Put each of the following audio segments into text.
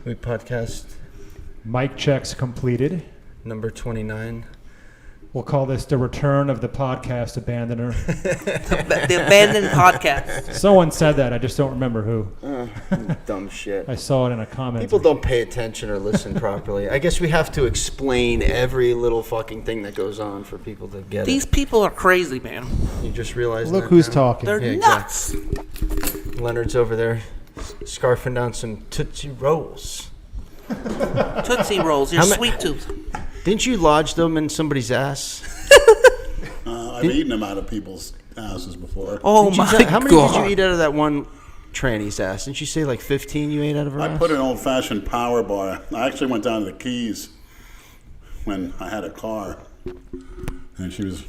We podcast Mic checks completed. number 29. We'll call this the return of the podcast abandoner. The abandoned podcast. Someone said that. I just don't remember who. Dumb shit. I saw it in a comment. People don't pay attention or listen properly. I guess we have to explain every little fucking thing that goes on for people to get These it. people are crazy, man. You just realize Look that who's now? talking. They're Yeah, nuts. Leonard's over there scarfing down some Tootsie Rolls. Tootsie Rolls, your How ma- sweet tooth. Didn't you lodge them in somebody's ass? I've eaten them out of people's asses before. Oh Did you my tell- How many God. did you eat out of that one tranny's ass? Didn't you say like 15 you ate out of her I ass? put an old-fashioned power bar. I actually went down to the Keys when I had a car, and she was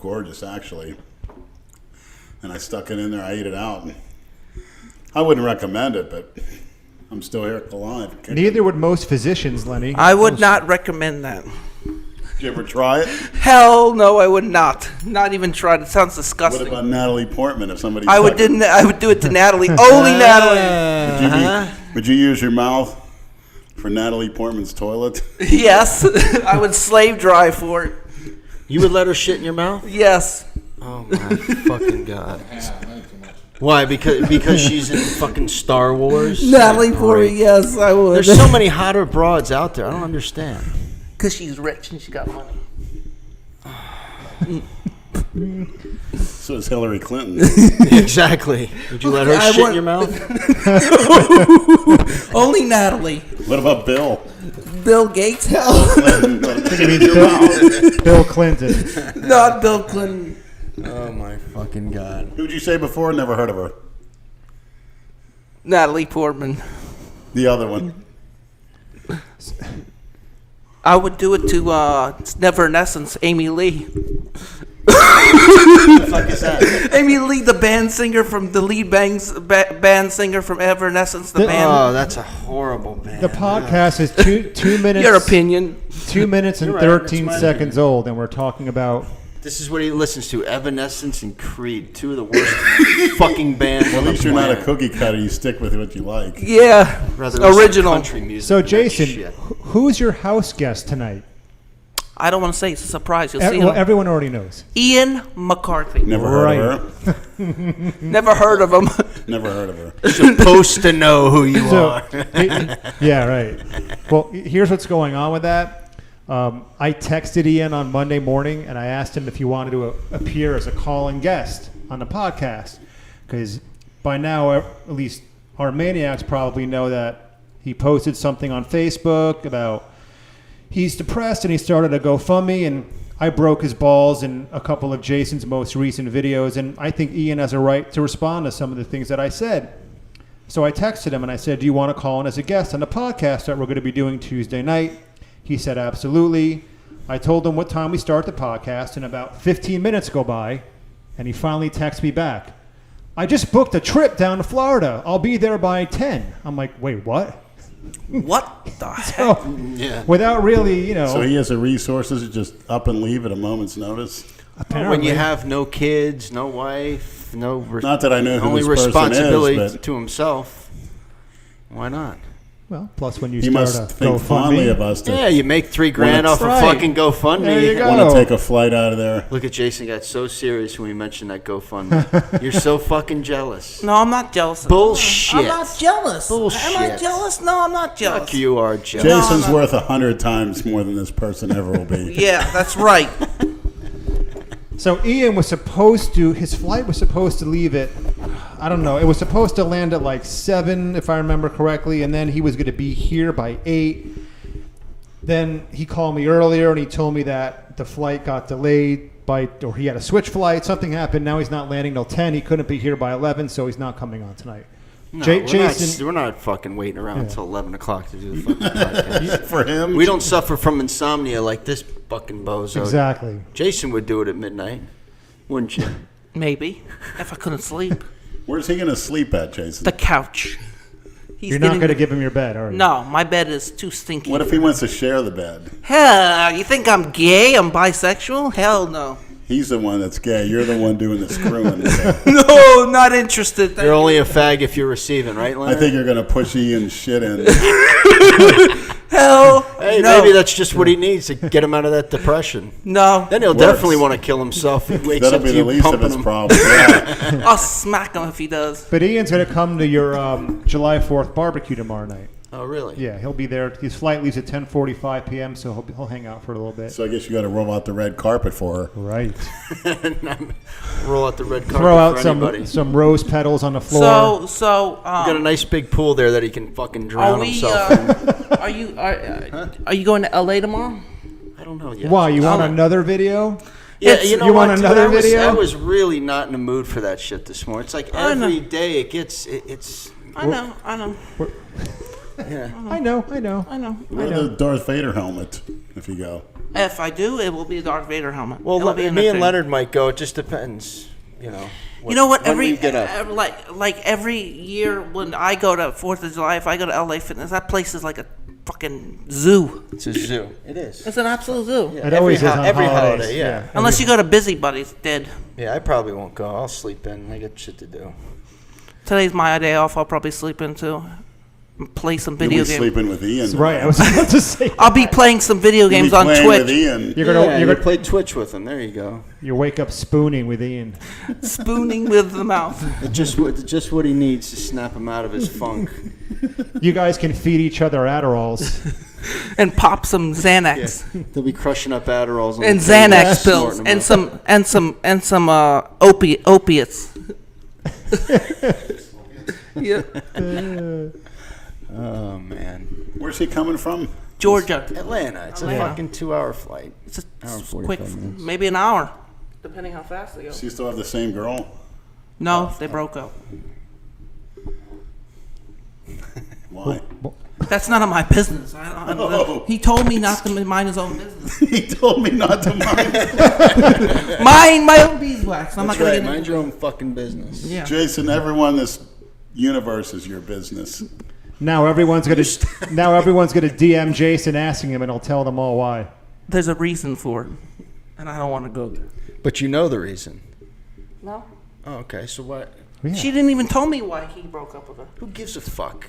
gorgeous, actually. And I stuck it in there. I ate it out. And I wouldn't recommend it, but I'm still here alive. Neither would most physicians, Lenny. I would not recommend that. Did you ever try it? Hell no, I would not. Not even try it. It sounds What disgusting. about Natalie Portman? If somebody I would do it to Natalie. Only Natalie. Would you use your mouth for Natalie Portman's toilet? Yes. I would slave drive for it. You would let her shit in your mouth? Yes. Oh my fucking God. Why? Because she's in fucking Star Wars? Natalie Great. Portman, yes, I would. There's so many hotter broads out there. I don't understand. Because she's rich and she got money. So is Hillary Clinton. Exactly. Would you let her I shit want- in your mouth? Only Natalie. What about Bill? Bill Gates? Hell. Bill Clinton. Not Bill Clinton. Oh my fucking God. Who'd you say before? Never heard of her. Natalie Portman. The other one. I would do it to Never in Essence, Amy Lee. What the fuck is that? Amy Lee, the band singer from the lead band singer from Evanescence, the band. Oh, that's a horrible band. The podcast is two minutes. Your opinion. 2 minutes and You're right, 13 that's my seconds old, and we're talking about. This is what he listens to: Evanescence and Creed, two of the worst fucking bands. Well, on at least the you're not a planet. cookie cutter. You stick with what you like. Yeah. Rather listen to Original. country music. So, than that Jason, shit. who's your house guest tonight? I don't want to say it's a surprise. You'll see Well, him. everyone already knows. Ian McCarthy. Never heard Right. of her. Never heard of him. Never heard of her. Supposed to know who you So, are. yeah, right. Well, here's what's going on with that. I texted Ian on Monday morning, and I asked him if he wanted to appear as a call-in guest on the podcast, because by now, at least our maniacs probably know that he posted something on Facebook about he's depressed and he started a GoFundMe, and I broke his balls in a couple of Jason's most recent videos, and I think Ian has a right to respond to some of the things that I said. So I texted him and I said, do you want to call in as a guest on the podcast that we're going to be doing Tuesday night? He said, absolutely. I told him what time we start the podcast, and about 15 minutes go by, and he finally texts me back. I just booked a trip down to Florida. I'll be there by 10. I'm like, wait, what? What the heck? So, Yeah. without really, So he has the resources to just up and leave at a moment's notice. apparently. When you have no kids, no wife, Not that I know who only this person responsibility is, but to himself, why not? Well, plus when you he start must a think fondly of GoFundMe. us. Yeah, you make $3,000 off Right. of fucking GoFundMe. There you go. Want to take a flight out of there. Look at Jason got so serious when we mentioned that GoFundMe. You're so fucking jealous. No, I'm not jealous. Bullshit. I'm not jealous. Bullshit. Am I jealous? No, I'm not jealous. Fuck you are jealous. Jason's no. worth 100 times more than this person ever will be. Yeah, that's right. So Ian was supposed to, his flight was supposed to leave at, I don't know, it was supposed to land at like 7, if I remember correctly, and then he was going to be here by 8. Then he called me earlier and he told me that the flight got delayed or he had a switch flight. Something happened. Now he's not landing till 10. He couldn't be here by 11, so he's not coming on tonight. No, Jason, we're not fucking waiting around until 11 o'clock to do the fucking podcast. For him, We don't suffer from insomnia like this fucking bozo. exactly. Jason would do it at midnight, wouldn't you? Maybe. If I couldn't sleep. where's he going to sleep at, Jason? The couch. He's You're not getting- going to give him your bed, are you? No, my bed is too stinky. What if he wants to share the bed? Hell, you think I'm gay? I'm bisexual? Hell no. He's the one that's gay. You're the one doing the screwing. No, not interested. You're only a fag if you're receiving, right, Leonard? I think you're going to push Ian's shit in. Hell, Hey, no. maybe that's just what he needs to get him out of that depression. No. Then he'll Works. definitely want to kill himself. He wakes That'll up be to the you least of pumping his him. problems. Yeah. I'll smack him if he does. But Ian's going to come to your July 4th barbecue tomorrow night. Oh, really? Yeah, he'll be there. His flight leaves at 10:45 p.m., so he'll hang out for a little bit. So I guess you got to roll out the red carpet for her. Right. Roll out the red carpet Throw out for anybody. some rose petals on the floor. So, Got a nice big pool there that he can fucking drown himself in. Are you going to LA tomorrow? I don't know yet. Why? You want another video? Yeah, you know you what? want dude, another video? I was really not in the mood for that shit this morning. It's like every day it gets it's. I know. Yeah. I know. Wear the Darth Vader helmet if you go. If I do, it will be a Darth Vader helmet. Well, It'll be in me the and thing. Leonard might go. It just depends. You know. You know what? when Every we get up. like every year when I go to 4th of July, if I go to LA Fitness, that place is like a fucking zoo. It's a zoo. It is. It's an absolute zoo. Yeah, It always is on every holidays, holiday. Yeah. Unless you go to Busybody's, dead. Yeah, I probably won't go. I'll sleep in. I got shit to do. Today's my day off. I'll probably sleep in too. Play some video You'll be games. sleeping with Ian. Right, I was about to say. I'll be playing some video You'll games be on playing with Twitch. Ian. You're gonna you play Twitch with him. There you go. you wake up spooning with Ian. Spooning with the mouth. Just what he needs to snap him out of his funk. You guys can feed each other Adderalls. And pop some Xanax. They'll be crushing up Adderalls on And the table, Xanax pills. snorting And some opiates. Yeah. Oh man, Where's he coming from? Georgia. Atlanta. It's a Atlanta. fucking 2-hour flight. It's a Hour and 45 quick, minutes. maybe an hour, depending how fast they go. So you still have the same girl? No, they broke up. Why? That's none of my business. Oh. He told me not to mind his own business. He told me not to mind. Mind my own beeswax. I'm not That's gonna right. get Mind into your own fucking business. Yeah. Jason, everyone in this universe is your business. Now everyone's gonna DM Jason asking him, and I'll tell them all why. There's a reason for it, and I don't want to go there. But you know the reason. No. Oh, okay. So what? Yeah. She didn't even tell me why he broke up with her. Who gives a fuck?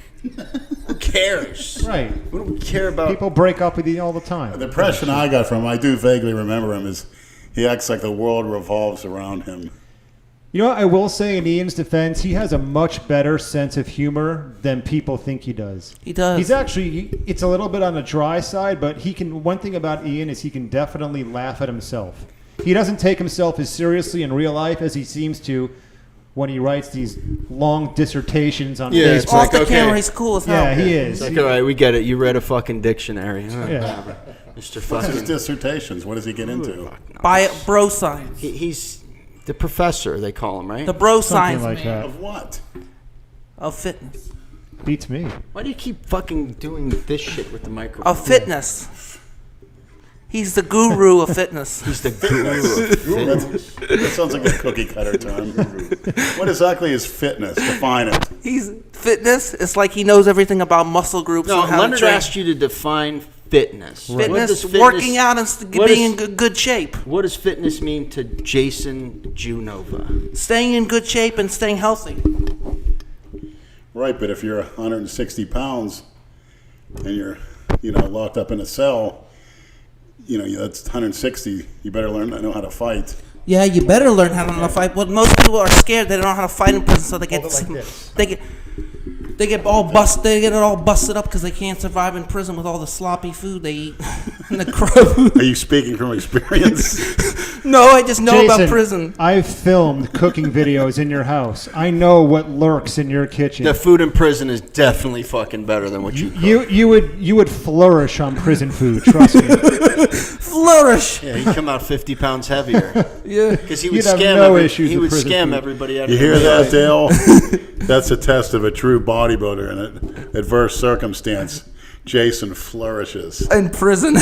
Who cares? Right. We don't care about. People break up with you all the The time. impression I got from him, I do vaguely remember him, is he acts like the world revolves around him. You know what I will say in Ian's defense, he has a much better sense of humor than people think he does. He does. He's actually, it's a little bit on the dry side, but he can, one thing about Ian is he can definitely laugh at himself. He doesn't take himself as seriously in real life as he seems to when he writes these long dissertations on Yeah, it's Facebook. Off like, the okay. camera, he's cool as hell. Yeah, he is. It's like, all right, we get it. You read a fucking dictionary. Yeah. Mr. What's his Fucking. dissertations? What does he get into? By bro signs. He's the professor, they call him, right? The bro Something signs like man that. Of what? of fitness. Beats me. Why do you keep fucking doing this shit with the microphone? Of fitness. He's the guru of fitness. He's the guru of fitness. That sounds like a cookie cutter term. What exactly is fitness? Define it. He's fitness. It's like he knows everything about muscle groups. No, and how Leonard to train. asked you to define fitness. What Fitness, does working out and what being is- in good shape. What does fitness mean to Jason Genova? Staying in good shape and staying healthy. Right, but if you're 160 pounds and you're, locked up in a cell, that's 160. You better learn to know how to fight. Yeah, you better learn how to fight. Well, most people are scared. They don't know how to fight in prison, so they get they get all busted. They get it all busted up because they can't survive in prison with all the sloppy food they eat and the crap. Are you speaking from experience? No, I just know Jason, about prison. I've filmed cooking videos in your house. I know what lurks in your kitchen. The food in prison is definitely fucking better than what you cook. You would flourish on prison food. Trust me. Flourish. Yeah, he'd come out 50 pounds heavier. Yeah. Because he would You'd have scam no issues he with would prison scam food. everybody out You of hear their that, life. Dale? That's a test of a true bodybuilder in an adverse circumstance. Jason flourishes. In prison.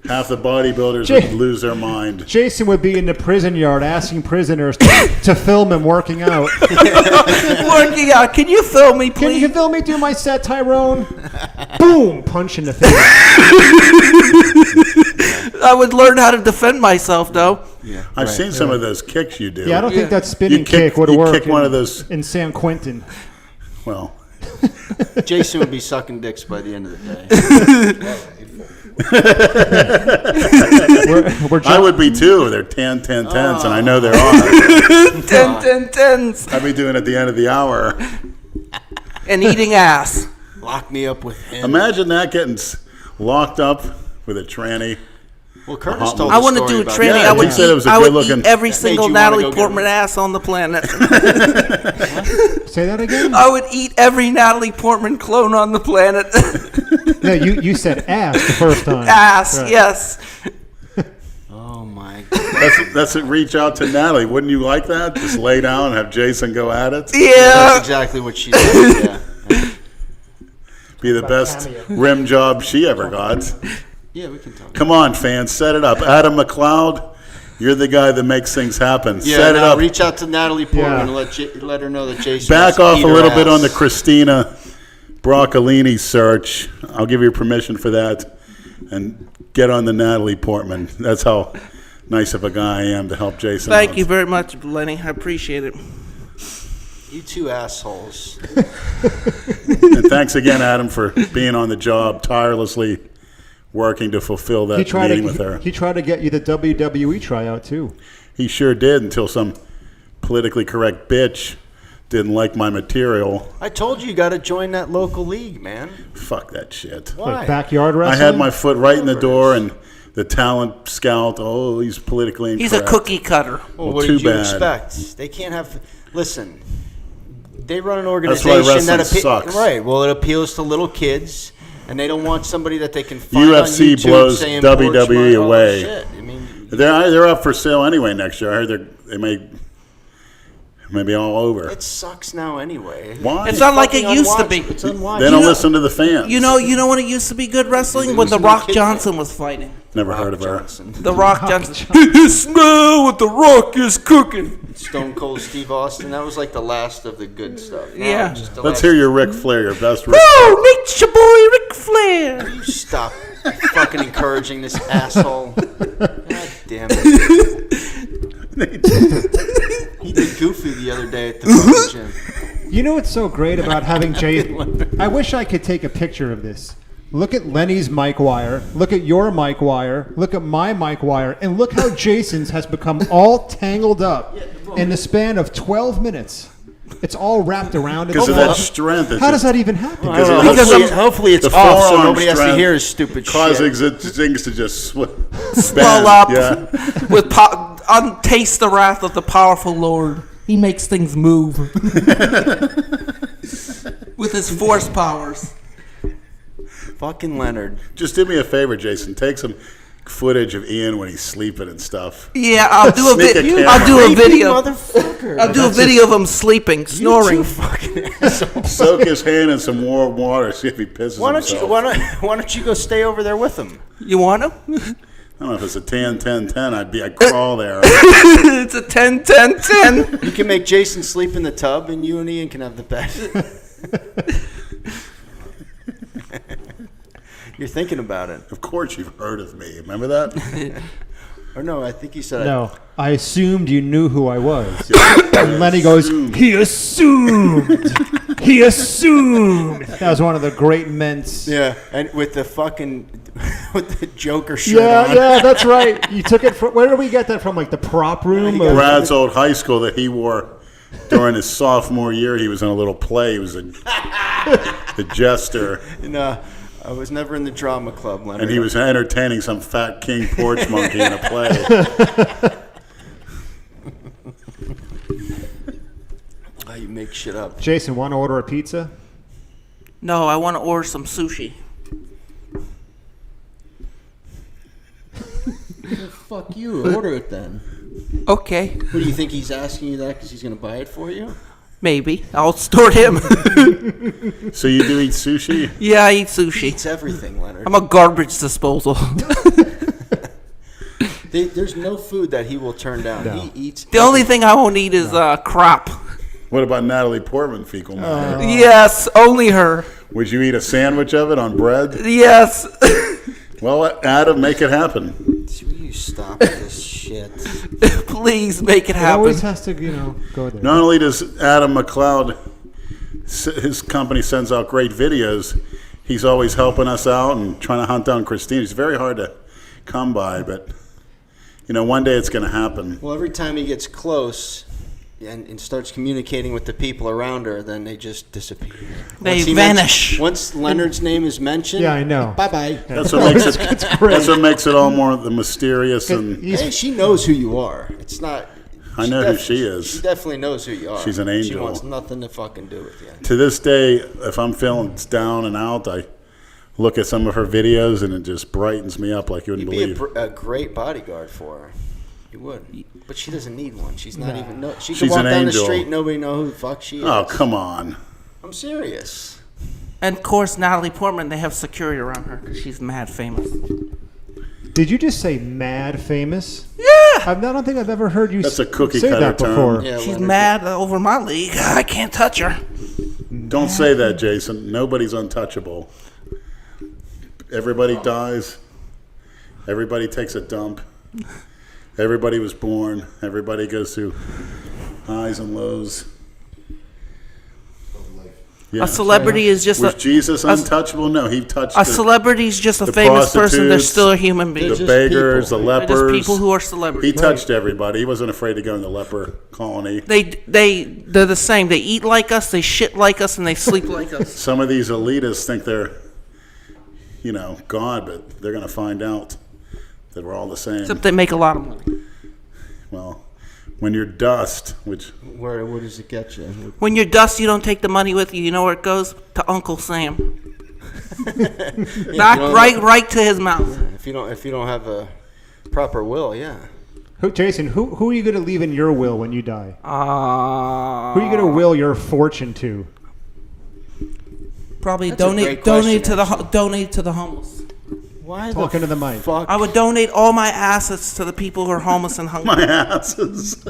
Half the bodybuilders would lose their mind. Jason would be in the prison yard asking prisoners to film him working out. Working out. Can you film me, Can please? you film me do my set, Tyrone? Boom! Punch in the face. I would learn how to defend myself, though. Yeah, I've seen some of those kicks you do. Yeah, I don't think that spinning You kick- kick would you work kick one of those- in San Quentin. Well, Jason would be sucking dicks by the end of the day. I would be too. They're 10, 10, 10s, and I know there are. 10. I'd be doing it at the end of the hour. And eating ass. Lock me up with him. Imagine that getting locked up with a tranny. Well, Curtis told I the want to story do a about training. that. Yeah, I would, he said it was a I would good-looking- eat every That single made you wanna Natalie go get Portman one. ass on the planet. Say that again? I would eat every Natalie Portman clone on the planet. No, you said ass the first time. Ass, Right. yes. Oh my God. That's it. Reach out to Natalie. Wouldn't you like that? Just lay down and have Jason go at it. That's Yeah. exactly what she said. Yeah. Be the best rim job she ever got. Yeah, we can talk. Come on, fans, set it up. Adam McLeod, you're the guy that makes things happen. Yeah, Set it now up. reach out to Natalie Portman Yeah. and let her know that Jason Back wants to off eat a her little bit ass. on the Christina Broccolini search. I'll give you permission for that. And get on the Natalie Portman. That's how nice of a guy I am to help Jason Thank out. you very much, Lenny. I appreciate it. You two assholes. And thanks again, Adam, for being on the job, tirelessly working to fulfill that meeting with her. He tried to get you the WWE tryout too. He sure did, until some politically correct bitch didn't like my material. I told you got to join that local league, man. Fuck that shit. Why? Like backyard I wrestling. had my foot right in the door, and the talent scout, oh, he's politically incorrect. He's a cookie cutter. Well, Well, what too did you bad. expect? They can't have. Listen, they run an That's why organization that wrestling sucks. right. Well, it appeals to little kids, and they don't want somebody that they can find UFC on YouTube blows saying WWE porch money, all away. this shit. I mean, They're up for sale anyway next year. I heard they may be all over. it sucks now anyway. Why? It's not like it Fucking used to be. unwatchable. It's unwatchable. They don't listen to the fans. You know when it used to be good wrestling? When The Listen to Rock the kids. Johnson was fighting. Never heard of her. Johnson. The Rock Johnson. Smell what The Rock is cooking. Stone Cold Steve Austin. That was like the last of the good stuff. Now Yeah. it's just the Let's last- hear your Ric Flair, your best Ric. Oh, Nate's your boy Ric Flair. You stop fucking encouraging this asshole. God damn it. He did Goofy the other day at the fucking gym. You know what's so great about having Jason? I wish I could take a picture of this. Look at Lenny's mic wire. Look at your mic wire. Look at my mic wire. And look how Jason's has become all tangled up in the span of 12 minutes. It's all wrapped around Because of itself. that strength. How does that even happen? I don't know. Because Hopefully it's the off so forearm nobody has to strength hear his stupid causing shit. things to just Swell up Yeah. with taste the wrath of the powerful Lord. He makes things move with his force powers. Fucking Leonard. Just do me a favor, Jason. Take some footage of Ian when he's sleeping and stuff. Yeah, I'll do a Sneak a video. camera. I'll do a video. Motherfucker. I'll do a video of him sleeping, snoring. You fucking asshole. Soak his hand in some warm water, see if he pisses Why don't himself. you? Why don't you go stay over there with him? You want him? I don't know if it's a 10-10-10. I'd crawl there. It's a 10-10-10. You can make Jason sleep in the tub, and you and Ian can have the bed. You're thinking about it. Of course you've heard of me. Remember that? Or no, I think you said No, I assumed you knew who I was. And Lenny goes, he assumed. He assumed. That was one of the great men's. Yeah, and with the fucking with the Joker shirt on. Yeah, that's right. You took it from, where did we get that from? Like the prop room? Yeah, Of- Brad's old high school that he wore during his sophomore year. He was in a little play. He was the jester. And I was never in the drama club, Leonard. And he was entertaining some fat king porch monkey in a play. You make shit up. Jason, want to order a pizza? No, I want to order some sushi. Fuck you. Order it then. Okay, What do you think he's asking you that because he's gonna buy it for you? maybe. I'll store him. So you do eat sushi? Yeah, I eat sushi. It's everything, Leonard. I'm a garbage disposal. There's no food that he will turn down. No. He eats. The only thing I won't eat is crop. What about Natalie Portman fecal matter? Yes, only her. Would you eat a sandwich of it on bread? Yes. Well, Adam, make it happen. Will you stop this shit? Please make it It happen. always has to, go there. Not only does Adam McLeod, his company sends out great videos, he's always helping us out and trying to hunt down Christine. It's very hard to come by, but, one day it's going to happen. Well, every time he gets close and starts communicating with the people around her, then they just disappear. They vanish. Once Leonard's name is mentioned, Yeah, I know. Bye-bye. That's what makes it. That's what makes it all more the mysterious and. Hey, she knows who you are. It's not. I know who she is. She definitely knows who you are. She's an angel. She wants nothing to fucking do with you. To this day, if I'm feeling down and out, I look at some of her videos and it just brightens me up like you wouldn't You'd believe. be a great bodyguard for her. You would. But she doesn't need one. She's not even. She She's can walk an down angel. the street, nobody know who the fuck she is. Oh, come on. I'm serious. And of course, Natalie Portman, they have security around her because she's mad famous. Did you just say mad famous? Yeah. I don't think I've ever heard you That's a cookie say cutter that term. before. Yeah, She's Leonard. mad over my league. I can't touch her. Don't say that, Jason. Nobody's untouchable. Everybody dies. Everybody takes a dump. Everybody was born. Everybody goes through highs and lows. Yeah. A celebrity is just Was Jesus untouchable? No, he touched a celebrity is just a the famous person. They're prostitutes, still a human being. the just beggars, people. the They're lepers. just people who are He celebrities. touched everybody. He wasn't afraid to go in the leper colony. They're the same. They eat like us, they shit like us, and they sleep like us. Some of these elitists think they're, God, but they're going to find out that we're all the same. Except they make a lot of money. Well, when you're dust, which Where does it get you? When you're dust, you don't take the money with you. You know where it goes? To Uncle Sam. Right to his mouth. If you don't have a proper will, yeah. Jason, who are you going to leave in your will when you die? Who are you going to will your fortune to? Probably That's a great donate question, to the homeless. Why Talking to the mic. fuck? I would donate all my assets to the people who are homeless and hungry. my asses.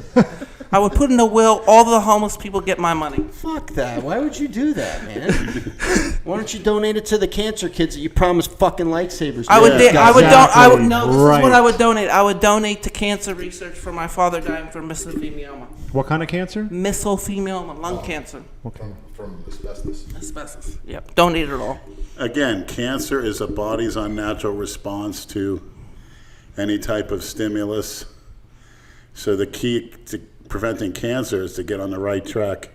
I would put in a will, all the homeless people get my money. Fuck that. Why would you do that, man? Why don't you donate it to the cancer kids that you promised fucking lightsabers? I would. to? I would. Exactly. No, this is Right. what I would donate. I would donate to cancer research for my father dying from mesothelioma. What kind of cancer? Mesothelioma, lung cancer, From asbestos. asbestos. Yep, donate it all. Again, cancer is a body's unnatural response to any type of stimulus. So the key to preventing cancer is to get on the right track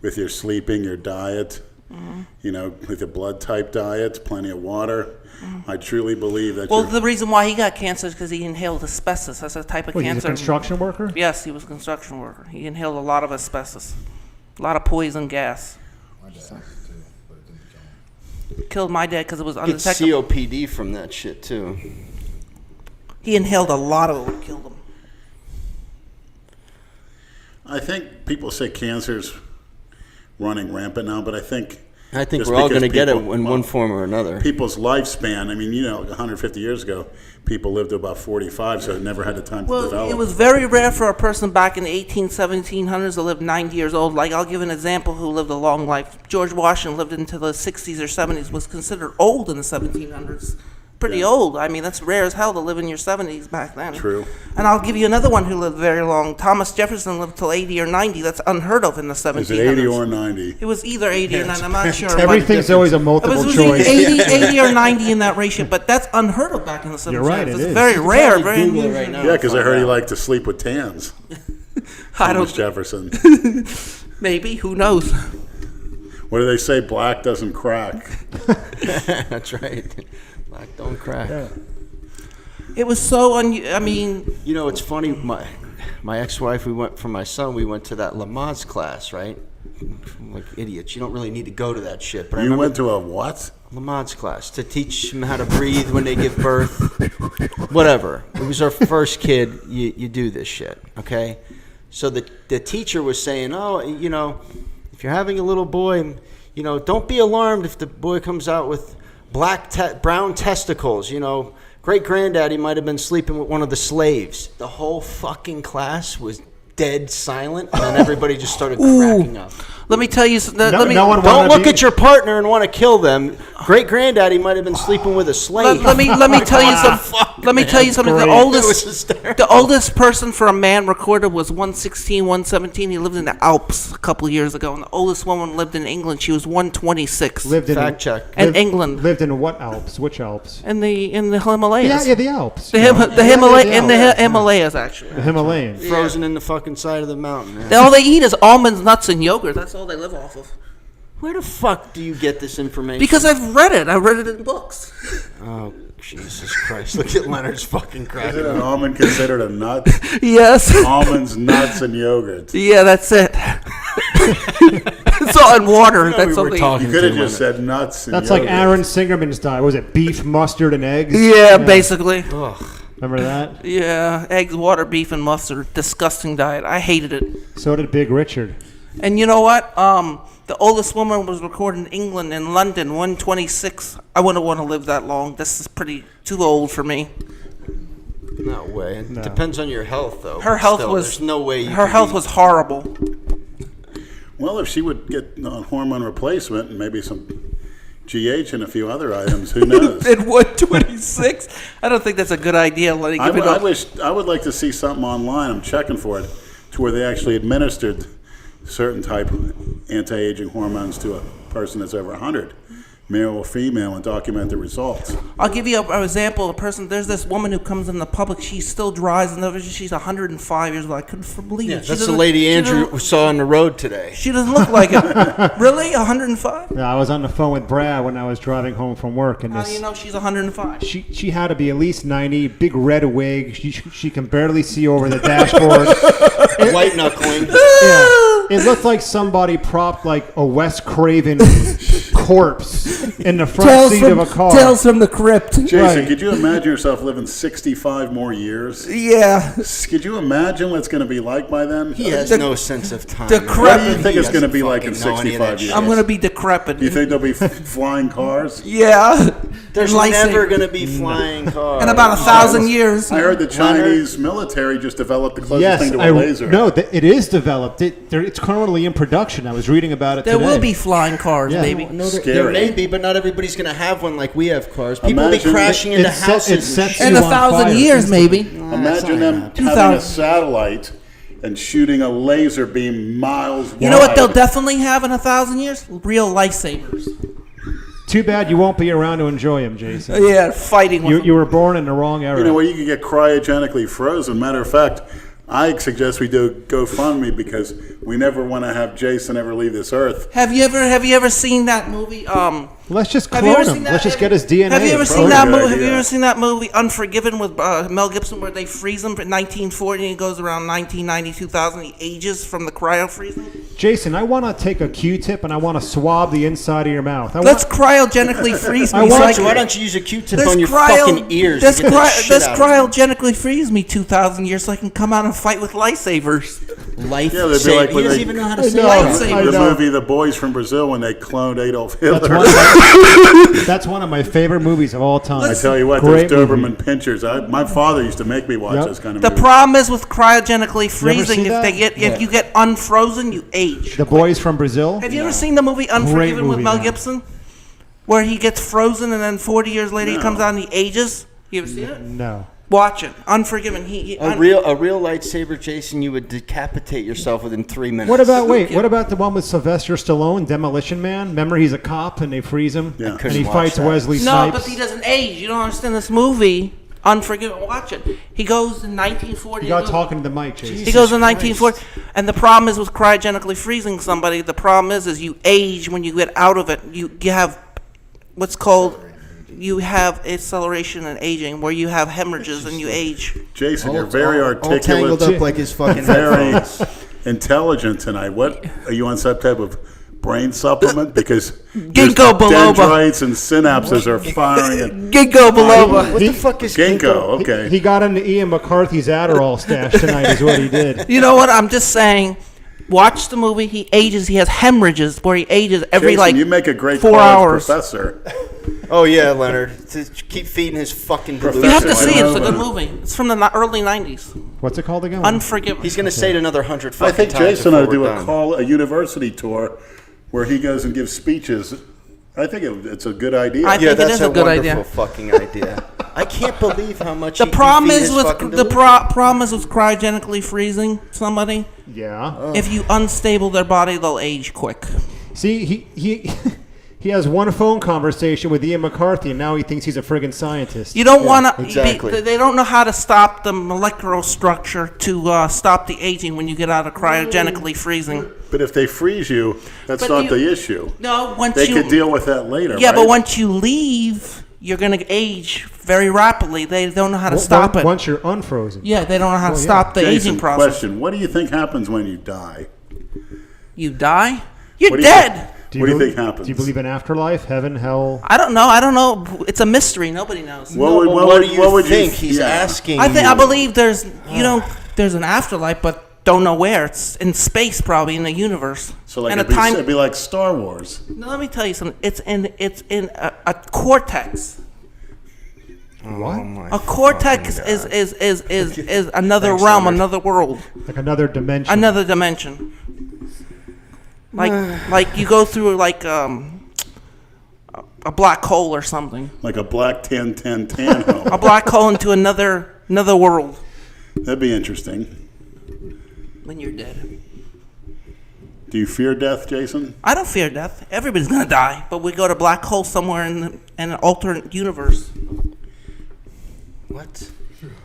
with your sleeping, your diet, with a blood type diet, plenty of water. I truly believe that. Well, the reason why he got cancer is because he inhaled asbestos. That's a type of What, he's a cancer. construction worker? Yes, he was a construction worker. He inhaled a lot of asbestos, a lot of poison gas. My dad too, but it didn't kill him. Killed my dad because it was Get undetectable. COPD from that shit too. He inhaled a lot of it. What killed him? I think people say cancer's running rampant now, but I think just we're all because going to get it people- in well, one form or another. people's lifespan, 150 years ago, people lived to about 45, so it never had the time to Well, develop. it was very rare for a person back in the 1700s to live 90 years old. Like, I'll give an example who lived a long life. George Washington lived into the 60s or 70s, was considered old in the 1700s. Pretty old. I mean, that's rare as hell to live in your 70s back then. True. And I'll give you another one who lived very long. Thomas Jefferson lived till 80 or 90. That's unheard of in the 1700s. Is it 80 or 90? It was either 80 or 90. I'm not sure. Everything's always a It multiple was choice. 80 or 90 in that ratio, but that's unheard of back in the 1700s. You're right, it It's is. very rare, Probably very Google it unusual. right now Yeah, and because I find heard he out. liked to sleep with tans. I Thomas don't. Jefferson. Maybe. Who knows? What do they say? Black doesn't crack. That's right. Black don't crack. It was so I mean, You know, it's funny. My ex-wife, we went to that Lamaze class, right? Like idiots. You don't really need to go to that shit. But I You remember went to a what? Lamaze class to teach them how to breathe when they give birth. Whatever. It was our first kid. You do this shit, okay? So the teacher was saying, if you're having a little boy, don't be alarmed if the boy comes out with brown testicles, Great-granddaddy might have been sleeping with one of the slaves. The whole fucking class was dead silent, and then everybody just started cracking up. Let me tell you. No one Don't wanna look be- at your partner and want to kill them. Great granddaddy might have been sleeping with a slave. Let me tell you something. Let me tell you something. Great. The oldest person for a man recorded was 116, 117. He lived in the Alps a couple of years ago, and the oldest woman lived in England. She was 126. Lived in Fact check. In England. Lived in what Alps? Which Alps? In the Himalayas. Yeah, the Alps. The Himalayas, actually. The Himalayan. Frozen in the fucking side of the mountain. Man. All they eat is almonds, nuts, and yogurt. That's all they live off of. Where the fuck do you get this information? Because I've read it. I read it in books. Oh, Jesus Christ. Look at Leonard's fucking Is cracking it an up. almond considered a nut? Yes. Almonds, nuts, and yogurt. Yeah, that's it. It's all in water. That's all they eat. You could have just said nuts and That's yogurt. like Aaron Singerman's diet. Was it beef, mustard, and eggs? Yeah, basically. Remember that? Yeah, eggs, water, beef, and mustard. Disgusting diet. I hated it. So did Big Richard. And you know what? The oldest woman was recorded in England, in London, 126. I wouldn't want to live that long. This is too old for me. No way. It depends on your health, though. Her But health still, was There's no way. Her health was horrible. Well, if she would get hormone replacement and maybe some GH and a few other items, who knows? At 126, I don't think that's a good idea. I would like to see something online. I'm checking for it, to where they actually administered certain type of anti-aging hormones to a person that's over 100, male or female, and document the results. I'll give you an example. There's this woman who comes in the public. She still drives, and she's 105 years old. I couldn't believe it. That's the lady Andrew saw on the road today. She doesn't look like it. Really? 105? Yeah, I was on the phone with Brad when I was driving home from work, and How do you know she's 105? she had to be at least 90. Big red wig. She can barely see over the dashboard. White knuckling. Yeah. It looked like somebody propped like a Wes Craven corpse in the front seat of a car. Tales from the crypt. Jason, Right. could you imagine yourself living 65 more years? Yeah. Could you imagine what it's going to be like by then? He has no sense of time. the man. crap- What do you think He it's going to doesn't be like in fucking know any of that 65 years? shit. I'm going to be decrepit. Do you think there'll be flying cars? Yeah. There's Lightsaber. never going to be flying cars. In about 1,000 years. I heard the Chinese military just developed the closest Yes, thing to a laser. no, it is developed. It's currently in production. I was reading about it There today. will be flying cars, Yeah. maybe. No, there Scary. may be, but not everybody's going to have one like we have cars. People will Imagine be crashing into it houses. and sets shit. In you on 1,000 fire. years, maybe. Imagine them having 2,000. a satellite and shooting a laser beam miles wide. You know what they'll definitely have in 1,000 years? Real lightsabers. Too bad you won't be around to enjoy them, Jason. Yeah, fighting with You were born in the wrong era. You know where you can get cryogenically frozen. Matter of fact, I suggest we do GoFundMe because we never want to have Jason ever leave this earth. Have you ever seen that movie? Let's just Have you clone ever him. seen that? Let's just get his DNA. Have you ever and seen clone that him. good movie? Have you idea. ever seen that movie Unforgiven with Mel Gibson, where they freeze him in 1940 and he goes around 1990, 2000, he ages from the cryo freezing? Jason, I want to take a Q-tip and I want to swab the inside of your mouth. Let's cryogenically freeze me. I want so you- Why don't you use a Q-tip Let's on your fucking ears? Let's, to get that shit let's out of you? cryogenically freeze me 2,000 years so I can come out and fight with lightsabers. Life Yeah, they'd be save- like he when doesn't they- even know how to I say know. lightsaber. I The know. movie The Boys from Brazil when they cloned Adolf Hitler. That's one of my favorite movies of all time. I tell you what, Great those movie. Doberman pinchers. My father used to make me watch Yep. those kind of The movies. problem is with cryogenically freezing, see that? if you get unfrozen, you age. The Boys from Brazil. Have you ever seen the movie Unforgiven with movie, Mel man. Gibson? Where he gets frozen and then 40 years later he comes out and he ages? You ever seen it? No. Watch it. Unforgiven. A real lightsaber, Jason, you would decapitate yourself within 3 minutes. What about what about the one with Sylvester Stallone, Demolition Man? Remember, he's a cop and they freeze him, Yeah. I and couldn't he watch fights that. Wesley No, Snipes. but he doesn't age. You don't understand this movie. Unforgiven. Watch it. He goes in 1940. You got talking to the mic, Jason. He goes in 1940, and the problem is with cryogenically freezing somebody. The problem is you age when you get out of it. You have what's called acceleration and aging, where you have hemorrhages and you age. Jason, you're very all articulate. tangled up like his fucking very headphones. intelligent tonight. What are you on some type of brain supplement? Because Ginkgo biloba. dendrites and synapses are firing. And Ginkgo biloba. What the fuck is ginkgo. Okay. He got into Ian McCarthy's Adderall stash tonight, is what he did. You know what? I'm just saying. Watch the movie. He ages. He has hemorrhages where he ages every Jason, like you make a great 4 college hours. professor. Oh yeah, Leonard. To keep feeding his fucking delusions. You have to see it. It's a Nova. good movie. It's from the early 90s. What's it called again? Unforgiven. He's gonna say it another 100 fucking I think times Jason ought to before do we're done. a university tour where he goes and gives speeches. I think it's a good idea. I Yeah, think it that's is a a good wonderful idea. fucking idea. I can't believe how much The he problem feed is his with fucking the delusions. problem is with cryogenically freezing somebody. Yeah. If you unstable their body, they'll age quick. See, he he has one phone conversation with Ian McCarthy, and now he thinks he's a friggin' scientist. You don't want to. exactly. They don't know how to stop the molecular structure to stop the aging when you get out of cryogenically freezing. But if they freeze you, that's But not you- the issue. No, once They you could deal with that later. yeah, right? but once you leave, you're gonna age very rapidly. They don't know how to stop it. Once you're unfrozen. Yeah, they don't know how to Well, yeah. stop the Jason, aging process. question: what do you think happens when you die? You die, you're What do you dead. think- What do you think happens? Do you believe in afterlife, heaven, hell? I don't know. It's a mystery. Nobody knows. What No, would- but what what would- do you what would you- think? He's yeah. asking. I you. believe there's there's an afterlife, but don't know where. It's in space, probably in the universe. So like and it'd be like Star Wars. Now, let me tell you something. It's in a cortex. What? A cortex is another Thanks, realm, Leonard. another world, Like another dimension. another dimension. Like you go through like a black hole or something. Like a black 10-10-10 home. A black hole into another world. That'd be interesting. When you're dead. Do you fear death, Jason? I don't fear death. Everybody's gonna die, but we go to black hole somewhere in an alternate universe. What?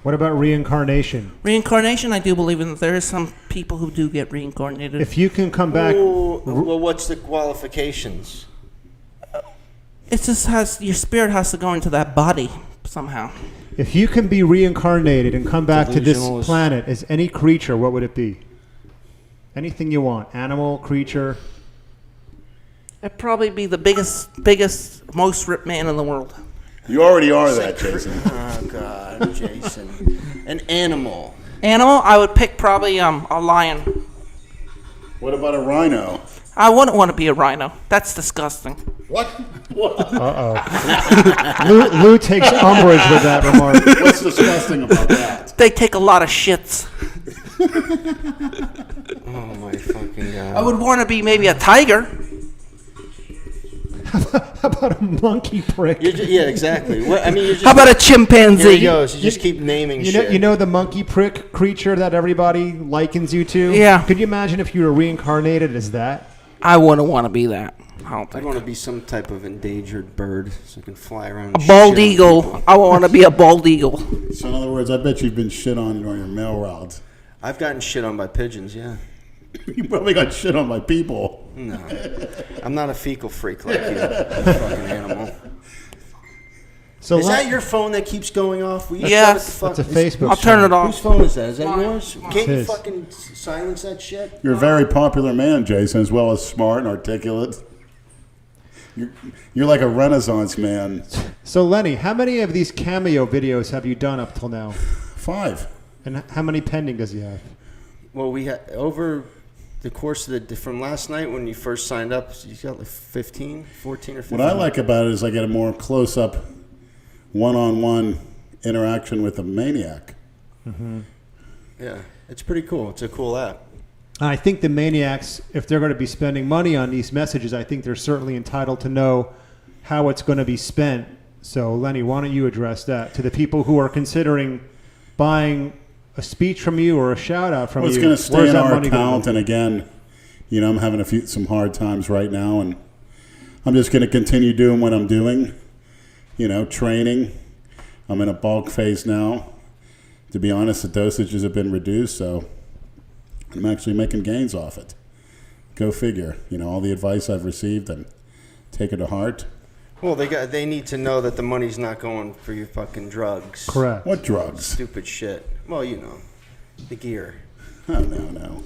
What about reincarnation? Reincarnation, I do believe in. There is some people who do get reincarnated. If you can come back, Well, what's the qualifications? It just your spirit has to go into that body somehow. if you can be reincarnated and come back to this Delusional is- planet as any creature, what would it be? Anything you want, animal, creature. It'd probably be the biggest, most ripped man in the world. You already are that, Jason. Oh God, Jason. An animal. Animal, I would pick probably a lion. What about a rhino? I wouldn't want to be a rhino. That's disgusting. What? Lou takes umbrage with that remark. What's disgusting about that? They take a lot of shits. Oh my fucking God. I would want to be maybe a tiger. How about a monkey prick? Yeah, exactly. What, I mean, you're just, How about a here he chimpanzee? goes. You just keep naming You shit. know the monkey prick creature that everybody likens you to? Yeah. Could you imagine if you were reincarnated as that? I wouldn't want to be that. I don't I think. want to be some type of endangered bird so I can fly around. and A bald shit on eagle. people. I want to be a bald eagle. So in other words, I bet you've been shit on your mail routes. I've gotten shit on by pigeons. Yeah. You probably got shit on by people. No, I'm not a fecal freak like you, you fucking animal. So Is let- that your phone that keeps going off? Will you Yes. shut the That's a fuck- Facebook. I'll turn it Whose off. phone is that? Is that Mine. yours? Mine. Can't you His. fucking silence that shit? You're a very popular man, Jason, as well as smart and articulate. You're like a Renaissance man. So Lenny, how many of these cameo videos have you done up till now? 5. And how many pending does he have? Well, we had over the course of from last night when you first signed up, you got like 14 or 15. What I like about it is I get a more close-up, one-on-one interaction with a maniac. Yeah, it's pretty cool. It's a cool app. I think the maniacs, if they're going to be spending money on these messages, I think they're certainly entitled to know how it's going to be spent. So Lenny, why don't you address that to the people who are considering buying a speech from you or a shout out from Well, it's you? going to stay Where's in that our money gonna account, go? and again, I'm having some hard times right now, and I'm just going to continue doing what I'm doing. Training. I'm in a bulk phase now. To be honest, the dosages have been reduced, so I'm actually making gains off it. Go figure. All the advice I've received, and take it to heart. Well, they need to know that the money's not going for your fucking drugs. Correct. What drugs? Stupid shit. Well, the gear. Oh, no.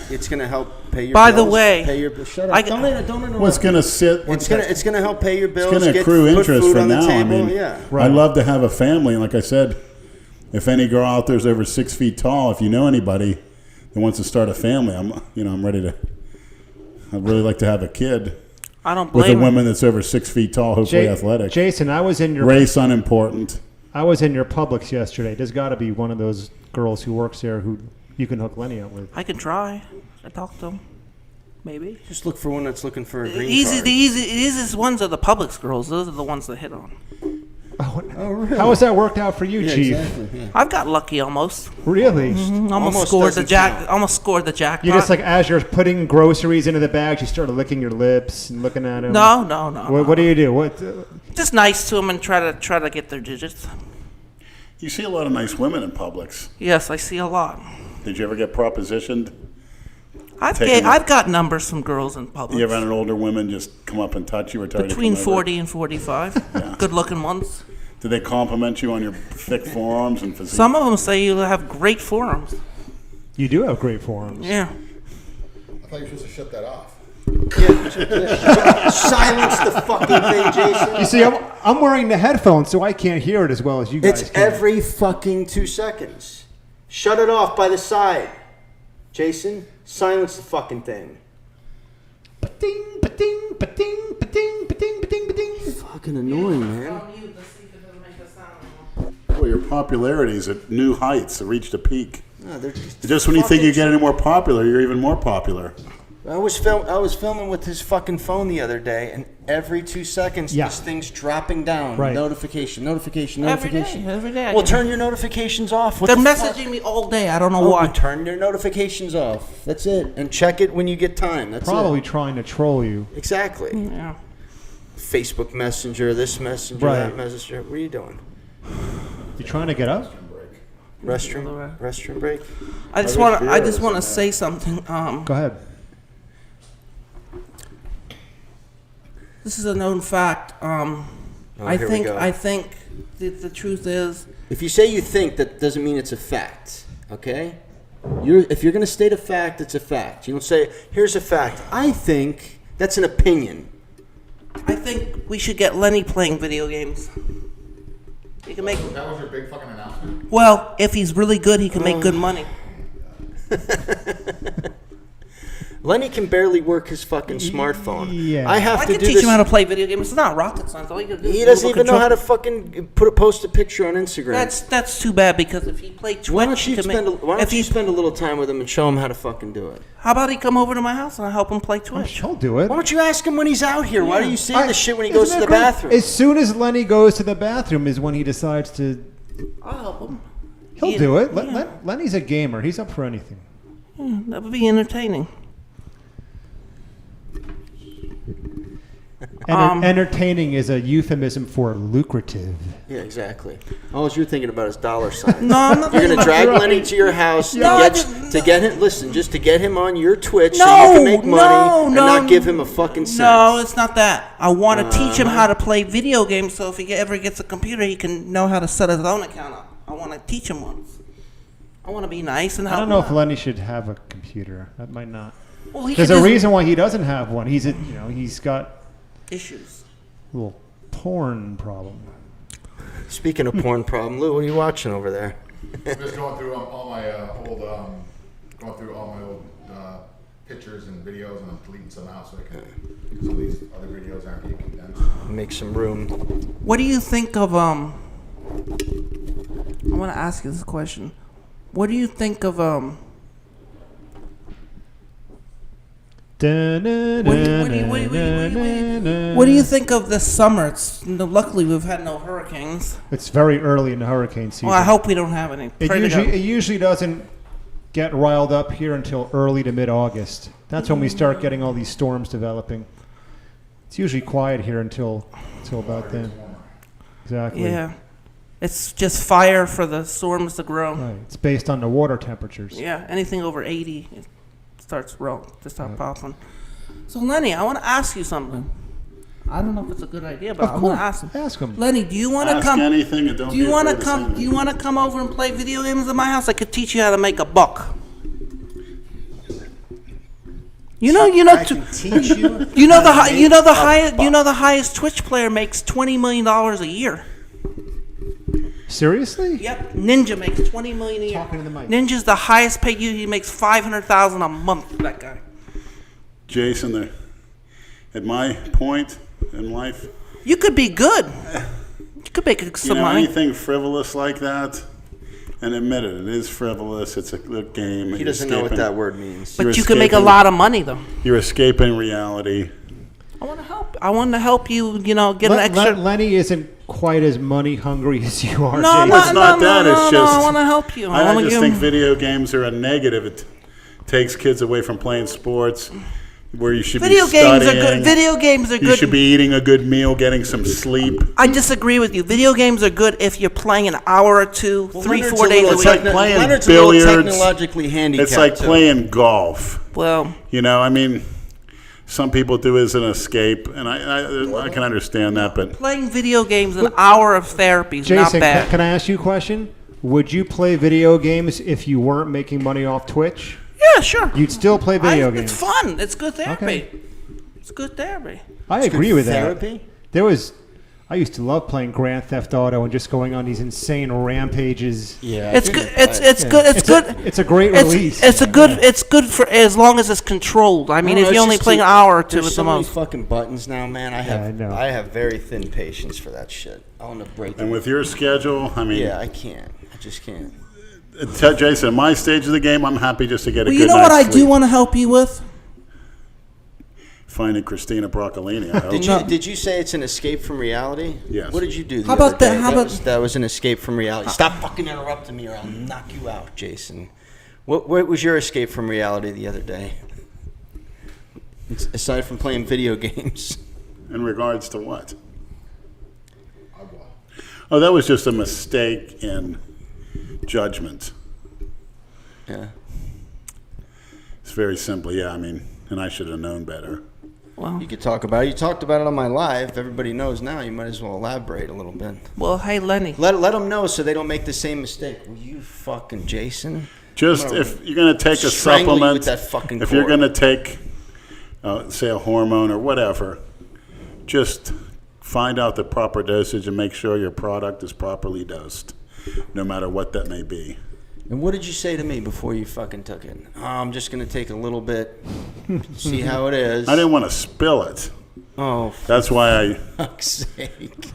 It's going to help pay your By bills. the way, Pay your shut up. Don't interrupt. What's going to sit? It's gonna help pay your bills. gonna get accrue put interest food from on the now. I table. mean, Yeah. Right. I'd love to have a family. And like I said, if any girl out there's over 6 feet tall, if you know anybody that wants to start a family, I'm ready to. I'd really like to have a kid. I don't with a blame him. woman that's over 6 feet tall, hopefully athletic. Jason, I was in your Race unimportant. Publix yesterday. There's got to be one of those girls who works there who you can hook Lenny up with. I can try. I talk to him. Maybe. Just look for one that's looking for a green The card. easiest ones are the Publix girls. Those are the ones that hit on. Oh, really? How has that worked out for you, Yeah, Chief? exactly. Yeah. I've got lucky almost. Really? Almost doesn't count. Almost scored the jackpot. You just like as you're putting groceries into the bags, you start licking your lips and looking at them. No. What do you do? What? Just nice to them and try to get their digits. You see a lot of nice women in Publix. Yes, I see a lot. Did you ever get propositioned? I've got numbers from girls in Publix. You ever had an older woman just come up and touch you or tell you to Between come over? 40 and 45. Good looking ones. Did they compliment you on your thick forearms and physique? Some of them say you have great forearms. You do have great forearms. Yeah. I thought you were supposed to shut that off. Silence the fucking thing, Jason. You see, I'm wearing the headphones, so I can't hear it as well as you guys It's can. every fucking 2 seconds. Shut it off by the side. Jason, silence the fucking thing. Ba-ding, ba-ding, ba-ding, ba-ding, ba-ding, ba-ding, ba-ding. Fucking annoying, man. Well, your popularity is at new heights. It reached a peak. No, they're Just when you think fucking- you get any more popular, you're even more popular. I was filming with his fucking phone the other day, and every 2 seconds, Yeah. this thing's dropping down. Right. Notification. Every day. Well, turn your notifications off. What They're the messaging fuck? me all day. I don't know Oh, why. turn your notifications off. That's it. And check it when you get time. That's Probably it. trying to troll you. Exactly. Yeah. Facebook Messenger, this messenger, Right. that messenger. What are you doing? You trying to get up? Restroom break? I just want to say something. Go ahead. This is a known fact. I here we go. think the truth is. If you say you think, that doesn't mean it's a fact. Okay? If you're going to state a fact, it's a fact. You don't say, here's a fact. I think that's an opinion. I think we should get Lenny playing video games. He can make. That was your big fucking announcement? Well, if he's really good, he can make good money. Lenny can barely work his fucking smartphone. Yeah. I have I to can do teach this. him how to play video games. It's not rocket science. All you gotta do He is doesn't move a even know how control- to fucking post a picture on Instagram. That's too bad because if he played Twitch, Why don't he you could spend make, spend a little time with him and show him how to fucking do it? How about he come over to my house and I help him play Twitch? He'll do it. Why don't you ask him when he's out here? Why do you say the shit when he goes to Isn't the that great? bathroom? As soon as Lenny goes to the bathroom is when he decides to. I'll help him. He'll Yeah, do it. yeah. Lenny's a gamer. He's up for anything. That would be entertaining. Entertaining is a euphemism for lucrative. Yeah, exactly. All you're thinking about is dollar signs. No, I'm not You're thinking gonna drag about- Lenny to your house No, I to didn't- get him. Listen, just to get him on your Twitch so No, you can make money and no, not give him a fucking cent. No, it's not that. I want to teach him how to play video games so if he ever gets a computer, he can know how to set his own account up. I want to teach him once. I want to be nice and help I don't know him if out. Lenny should have a computer. That might not. Well, he There's could a just- reason why he doesn't have one. He's got Issues. a little porn problem. Speaking of porn problem, Lou, what are you watching over there? I'm just going through all my old pictures and videos, and I'm deleting some out so I can. Some of these other videos aren't being condensed. Make some room. What do you think of I want to ask you this question. What do you think of What do you think of this summer? Luckily we've had no hurricanes. It's very early in the hurricane season. Well, I hope we don't have any. Pray to God. It usually doesn't get riled up here until early to mid-August. That's when we start getting all these storms developing. It's usually quiet here until about then. Exactly. Yeah, it's just fire for the storms to grow. Right. It's based on the water temperatures. Yeah, anything over 80, it starts popping. So Lenny, I want to ask you something. I don't know if it's a good idea, but I want to ask him. Ask him. Lenny, do you want to Ask come? anything and don't Do you be want to afraid to say come? Do anything. you want to come over and play video games at my house? I could teach you how to make a buck. You know, I can teach you. you know the highest Twitch player makes $20 million a year. Seriously? Yep, Ninja makes $20 million a year. Talking to the mic. Ninja's the highest paid. He makes $500,000 a month. That guy. Jason, there. at my point in life, You could be good. You could make some money. anything frivolous like that, and admit it, it is frivolous. It's a good game. He doesn't know what that word means. But you could make a lot of money, though. You're escaping reality. I want to help. I want to help you. Get an extra. Lenny isn't quite as money hungry as you are. No, Jason. It's not that. It's just. I want to help you. I wanna just give think him- video games are a negative. It takes kids away from playing sports, where you should Video be games studying. are good. Video games are You good. should be eating a good meal, getting some sleep. I disagree with you. Video games are good if you're playing an hour or two, three, Leonard's 4 days a little week. It's like playing Leonard's a little billiards. technologically handicapped. It's like too. playing golf. Well, I mean, some people do it as an escape, and I can understand that, but playing video games, an hour of therapy is not Jason, bad. can I ask you a question? Would you play video games if you weren't making money off Twitch? Yeah, sure. You'd still play video games. It's fun. It's good therapy. Okay. It's good therapy. I agree with therapy? that. I used to love playing Grand Theft Auto and just going on these insane rampages. Yeah, It's good. It's good. It's good. It's a great release. It's good for as long as it's controlled. I mean, if you only play an hour or two there's at so the many most. fucking buttons now, man. I know. I have very thin patience for that shit. I want to break and them. with your schedule, I mean, Yeah, I can't. I just can't. Jason, at my stage of the game, I'm happy just to get a Well, good you know what I night's do sleep. want to help you with? Finding Christina Broccolini. I hope. Did you say it's an escape from reality? Yes. What did you do? How the other about that? day? How about- that was an escape from reality. Stop fucking interrupting me, or I'll knock you out, Jason. What was your escape from reality the other day? Aside from playing video games. In regards to what? Oh, that was just a mistake in judgment. Yeah. It's very simple. Yeah, I mean, and I should have known better. Well, You could talk about it. You talked about it on my live. Everybody knows now. You might as well elaborate a little bit. hey, Lenny. Let them know so they don't make the same mistake. Will you fucking Jason? Just if you're going to take a strangle you supplement, with that fucking if you're cord. going to take, say, a hormone or whatever, just find out the proper dosage and make sure your product is properly dosed, no matter what that may be. And what did you say to me before you fucking took it? Oh, I'm just going to take a little bit, see how it is. I didn't want to spill it. Oh, for That's why I. fuck's sake.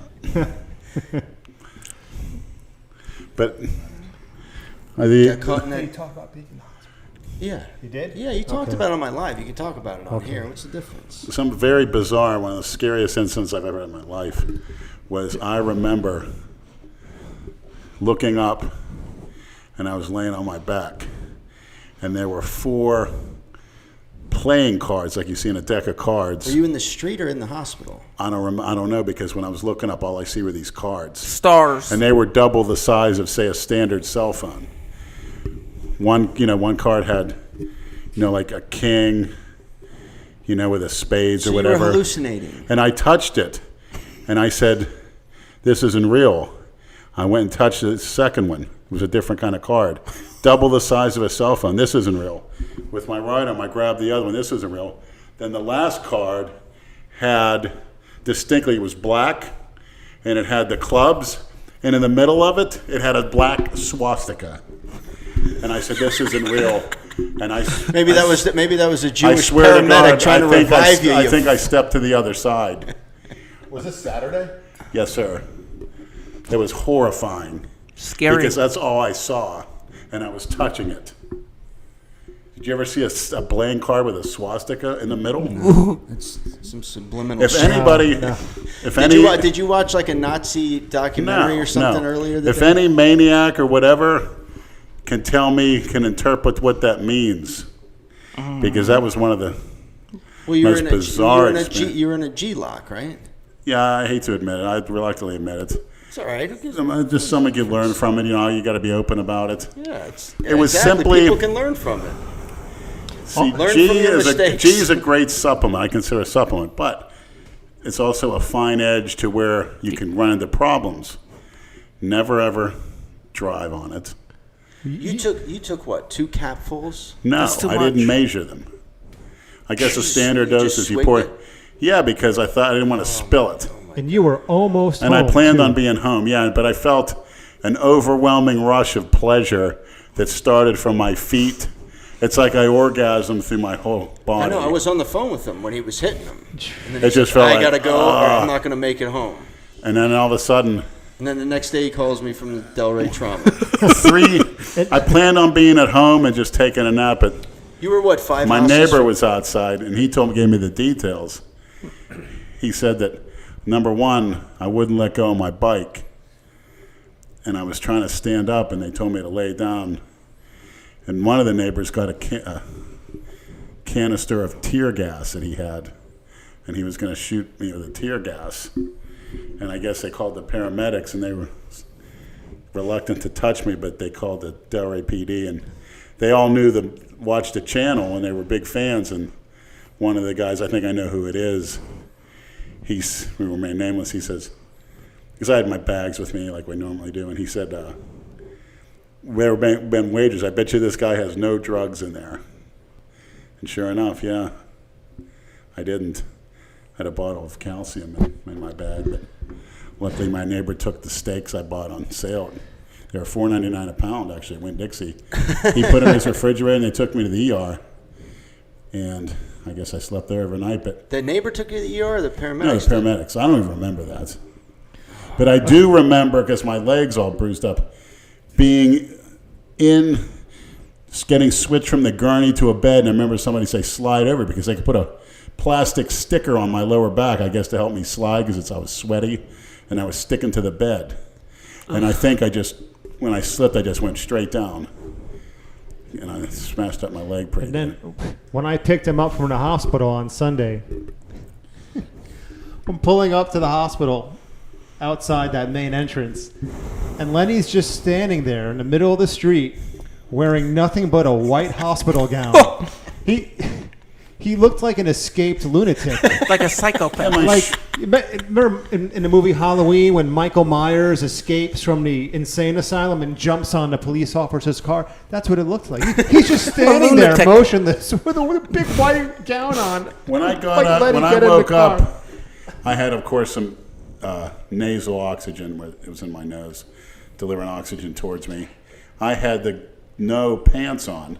But Got caught in that. talk about being in the hospital. Yeah. You did? Yeah, you talked Okay. about it on my live. You can talk about it on Okay. here. What's the difference? some very bizarre, one of the scariest incidents I've ever had in my life was I remember looking up and I was laying on my back and there were 4 playing cards like you see in a deck of cards. Were you in the street or in the hospital? I don't know because when I was looking up all I see were these cards. Stars. And they were double the size of say a standard cell phone. One card had like a king, with a spades So or you whatever. were hallucinating. And I touched it, and I said, "This isn't real." I went and touched the second one. It was a different kind of card, double the size of a cell phone. This isn't real. With my right arm, I grabbed the other one. This isn't real. Then the last card had distinctly, it was black, and it had the clubs, and in the middle of it, it had a black swastika. And I said, "This isn't real." And Maybe that was a I Jewish swear to paramedic God, trying to I revive you. think I stepped to the other side. Was this Saturday? Yes, sir. It was horrifying Scary. because that's all I saw, and I was touching it. Did you ever see a playing card with a swastika in the middle? It's some subliminal If shit. anybody, Did you watch like a Nazi documentary or something earlier? If any maniac or whatever can tell me, can interpret what that means, because that was one of the most bizarre experience. You were in a G-lock, right? Yeah, I hate to admit it. I reluctantly admit it. It's all right. Just something you learn from it. You got to be open about it. Yeah, It was exactly. simply- People can learn from it. See, Learn G from your is mistakes. G is a great supplement. I consider a supplement, but it's also a fine edge to where you can run into problems. Never ever drive on it. You took what? 2 capfuls? No, That's too I much. didn't measure them. I guess the standard You dose just is you swigged pour it? it. Yeah, because I thought I didn't want to spill it. And you were almost And I home, planned too. on being home, yeah, but I felt an overwhelming rush of pleasure that started from my feet It's like I orgasmed through my whole body. I know. I was on the phone with him when he was hitting him. And then It just felt I like, gotta go, or I'm not gonna make it home. And then all of a sudden, And then the next day he calls me from the Delray trauma. I planned on being at home and just taking a nap, but You were what, 5 my houses? neighbor was outside, and he gave me the details. He said that, number one, I wouldn't let go of my bike, and I was trying to stand up, and they told me to lay down. And one of the neighbors got a canister of tear gas that he had, and he was going to shoot me with a tear gas. And I guess they called the paramedics, and they were reluctant to touch me, but they called the Delray PD, and they all watched the channel, and they were big fans. And one of the guys, I think I know who it is, we remain nameless, he says, because I had my bags with me like we normally do, and he said, we were being wagers, I bet you this guy has no drugs in there. And sure enough, yeah, I didn't. I had a bottle of calcium in my bag, but luckily my neighbor took the steaks I bought on sale. They were $4.99 a pound, actually, at Winn-Dixie. He put them in his refrigerator, and they took me to the ER. And I guess I slept there overnight. But The neighbor took you to the ER, or the paramedics? no, the paramedics. I don't even remember that. But I do remember, because my leg's all bruised up, getting switched from the gurney to a bed, and I remember somebody say slide over, because they could put a plastic sticker on my lower back, I guess, to help me slide, because I was sweaty, and I was sticking to the bed. And I think when I slipped, I just went straight down, and I smashed up my leg pretty And then good. when I picked him up from the hospital on Sunday, I'm pulling up to the hospital outside that main entrance, and Lenny's just standing there in the middle of the street wearing nothing but a white hospital gown. He looked like an escaped lunatic. Like a psychopath. Like, remember in the movie Halloween when Michael Myers escapes from the insane asylum and jumps on the police officer's car? That's what it looked like. He's just standing there lunatic. motionless with a big white gown on. When I got Like, up, let when him I get in the woke car. up, I had, of course, some nasal oxygen. It was in my nose, delivering oxygen towards me. I had no pants on,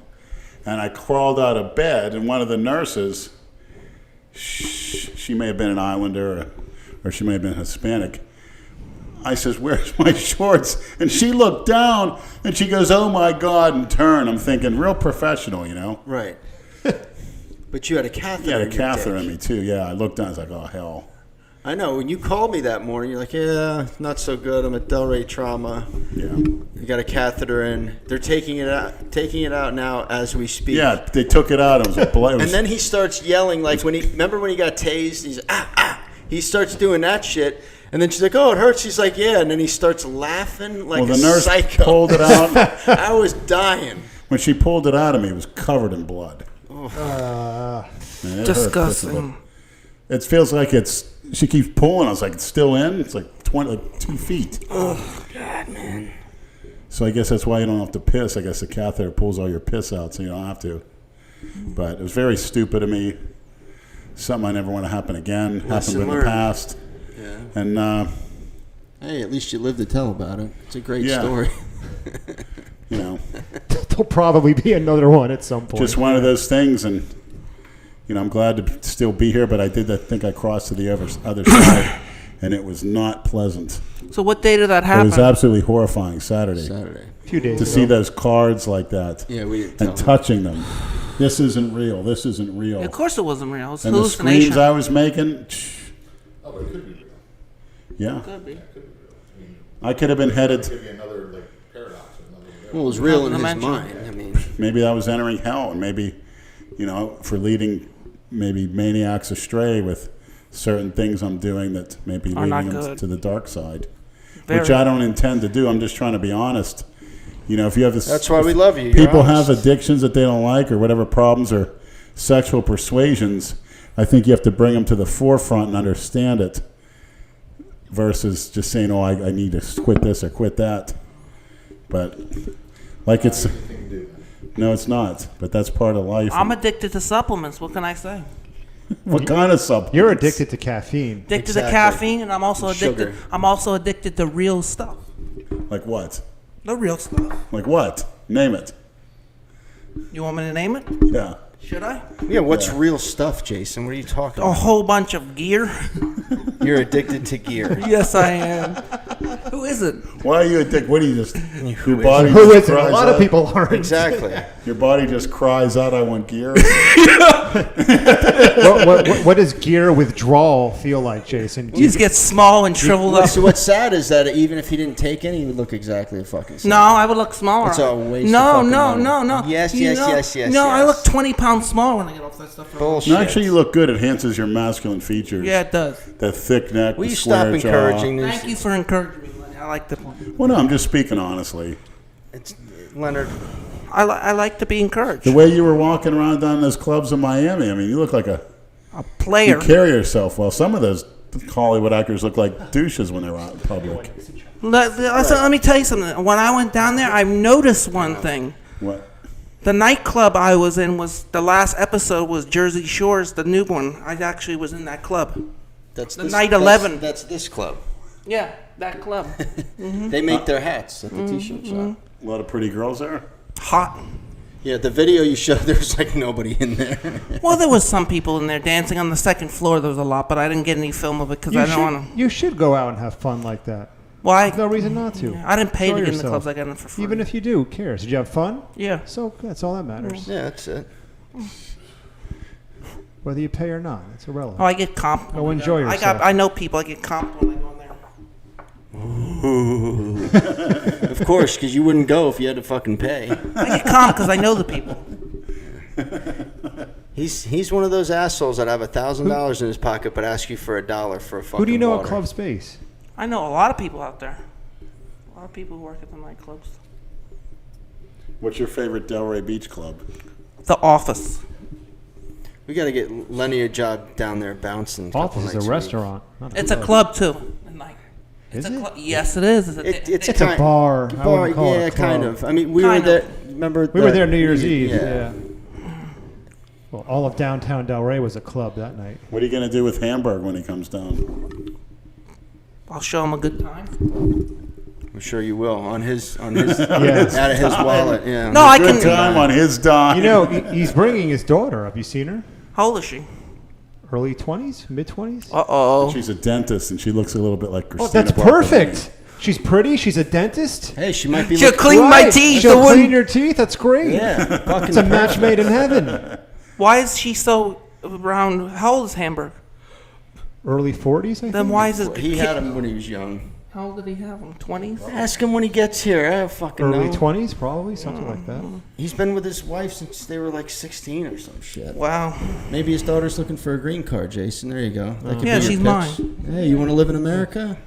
and I crawled out of bed, and one of the nurses, she may have been an Islander or she may have been Hispanic. I says, "Where's my shorts?" And she looked down, and she goes, "Oh, my God," and turned. I'm thinking, real professional, you know? Right. But you had a catheter. He had a in your catheter dick. in me, too. Yeah, I looked down. I was like, oh, hell. I know. When you called me that morning, you're like, yeah, not so good. I'm at Delray trauma. Yeah. You got a catheter in. They're taking it out now as we speak. Yeah, they took it out. It was a blood. And then he starts yelling like remember when he got tased? He's He starts doing that shit. And then she's like, oh, it hurts. She's like, yeah. And then he starts laughing like the a nurse psycho. pulled it out. I was dying. When she pulled it out of me, it was covered in blood. Man, it Disgusting. hurt. It feels like she keeps pulling. I was like, it's still in? It's like 2 feet. Oh, God, man. So I guess that's why you don't have to piss. I guess the catheter pulls all your piss out, so you don't have to. But it was very stupid of me. Something I never want to happen again. Lesson Happened in the learned. past. Yeah. And, Hey, at least you lived to tell about it. It's a great Yeah. story. you know, There'll probably be another one at some point. just one of those things. And, you know, I'm glad to still be here, but I think I crossed to the other side, and it was not pleasant. So what day did that It happen? was absolutely horrifying Saturday. a few days To ago. see those cards like that Yeah, we didn't tell and him. touching them. This isn't real. This isn't real. Of course it wasn't real. It was And the hallucination. screams I was making, Oh, but it could be real. yeah. Could be. I could have been headed, Could be another like paradox or another. Well, it was real in his Dimension. mind. I mean, maybe I was entering hell, and maybe, you know, for leading maybe maniacs astray with certain things I'm doing that may be Are not leading them good. to the dark side, Very. which I don't intend to do. I'm just trying to be honest. You know, if you have this, that's why we love you. You're people honest. have addictions that they don't like or whatever problems or sexual persuasions, I think you have to bring them to the forefront and understand it versus just saying, oh, I need to quit this or quit that. But like it's, no, it's not. But that's part of life. I'm addicted to supplements. What can I say? What kind of supplements? You're addicted to caffeine. Addicted to Exactly. caffeine, and I'm also addicted. Sugar. I'm also addicted to real stuff. Like what? The real stuff. Like what? Name it. You want me to name it? Yeah. Should I? Yeah, what's Yeah. real stuff, Jason? What are you talking A about? whole bunch of gear. You're addicted to gear. Yes, I am. Who is it? Why are you a dick? What do you just? Your body Who just is it? A cries lot of out? people aren't. Exactly. Your body just cries out, "I want gear." What does gear withdrawal feel like, Jason? You just get small and shriveled up. What's sad is that even if he didn't take any, he would look exactly the fucking same. No, I would look smaller. It's a waste no, of fucking no, money. no, no. Yes, You yes, know- yes, yes, No, I yes. look 20 pounds smaller when I get off that stuff. Bullshit. No, actually, you look good. It enhances your masculine features. Yeah, it does. That thick neck. Will the you stop square jaw. encouraging this? Thank you for encouraging me, Lenny. I like the. Well, no, I'm just speaking honestly. It's, Leonard, I like to be encouraged. The way you were walking around down those clubs in Miami, I mean, you look like A you player. carry yourself well. Some of those Hollywood actors look like douches when they're out in public. Let me tell you something. When I went down there, I noticed one thing. What? The nightclub I was in was the last episode was Jersey Shore's, the new one. I actually was in that club. that's The this, night that's- 11. That's this club. Yeah, that club. They make their hats at the t-shirt shop. A lot of pretty girls there. Hot. Yeah, the video you showed, there's like nobody in there. Well, there was some people in there dancing on the second floor. There was a lot, but I didn't get any film of it because I don't want to. You should go out and have fun like that. Why? There's no reason not to. I didn't pay Enjoy to get in the yourself. clubs. I got in for free. Even if you do, who cares? Did you have fun? Yeah. So that's all that matters. Yeah, that's it. Whether you pay or not, it's irrelevant. Oh, I get comp. Go enjoy yourself. I know people. I get comp when I go in there. Of course, because you wouldn't go if you had to fucking pay. I get comp because I know the people. He's one of those assholes that have $1,000 in his pocket but ask you for $1 for a fucking Who do you know water. at Club Space? I know a lot of people out there. A lot of people who work at the nightclubs. What's your favorite Delray Beach club? The Office. We got to get Lenny a job down there bouncing. couple Office is nights a week. restaurant. Not It's a club too. At night. Is It's a it? club. Yes, it is. It's It's a bar. I Bar, wouldn't call it yeah, a club. kind of. I mean, we Kind were of. there. Remember? We were there New Year's Eve. Yeah. Yeah. Well, all of downtown Delray was a club that night. What are you going to do with Hamburg when he comes down? I'll show him a good time. I'm sure you will on his Yes. out of his wallet. Yeah. No, I Good can. time on his dime. You know, he's bringing his daughter. Have you seen her? How old is she? Early 20s? Mid 20s? Uh-oh. She's a dentist, and she looks a little bit like Christina. Oh, that's Bartolini. perfect. She's pretty. She's a dentist. Hey, she might be. She'll look- clean my Right. teeth. She'll the one- clean your teeth. That's great. Yeah. Fucking It's a match made in heaven. Why is she so around? How old is Hamburg? Early 40s, I think. Then why is this He kid? had him when he was young. How old did he have him? 20s? Ask him when he gets here. I don't fucking Early know. 20s, probably, something like that. He's been with his wife since they were like 16 or some shit. Wow. Maybe his daughter's looking for a green card, Jason. There you go. That could Yeah, be your she's pitch. mine. Hey, you want to live in America?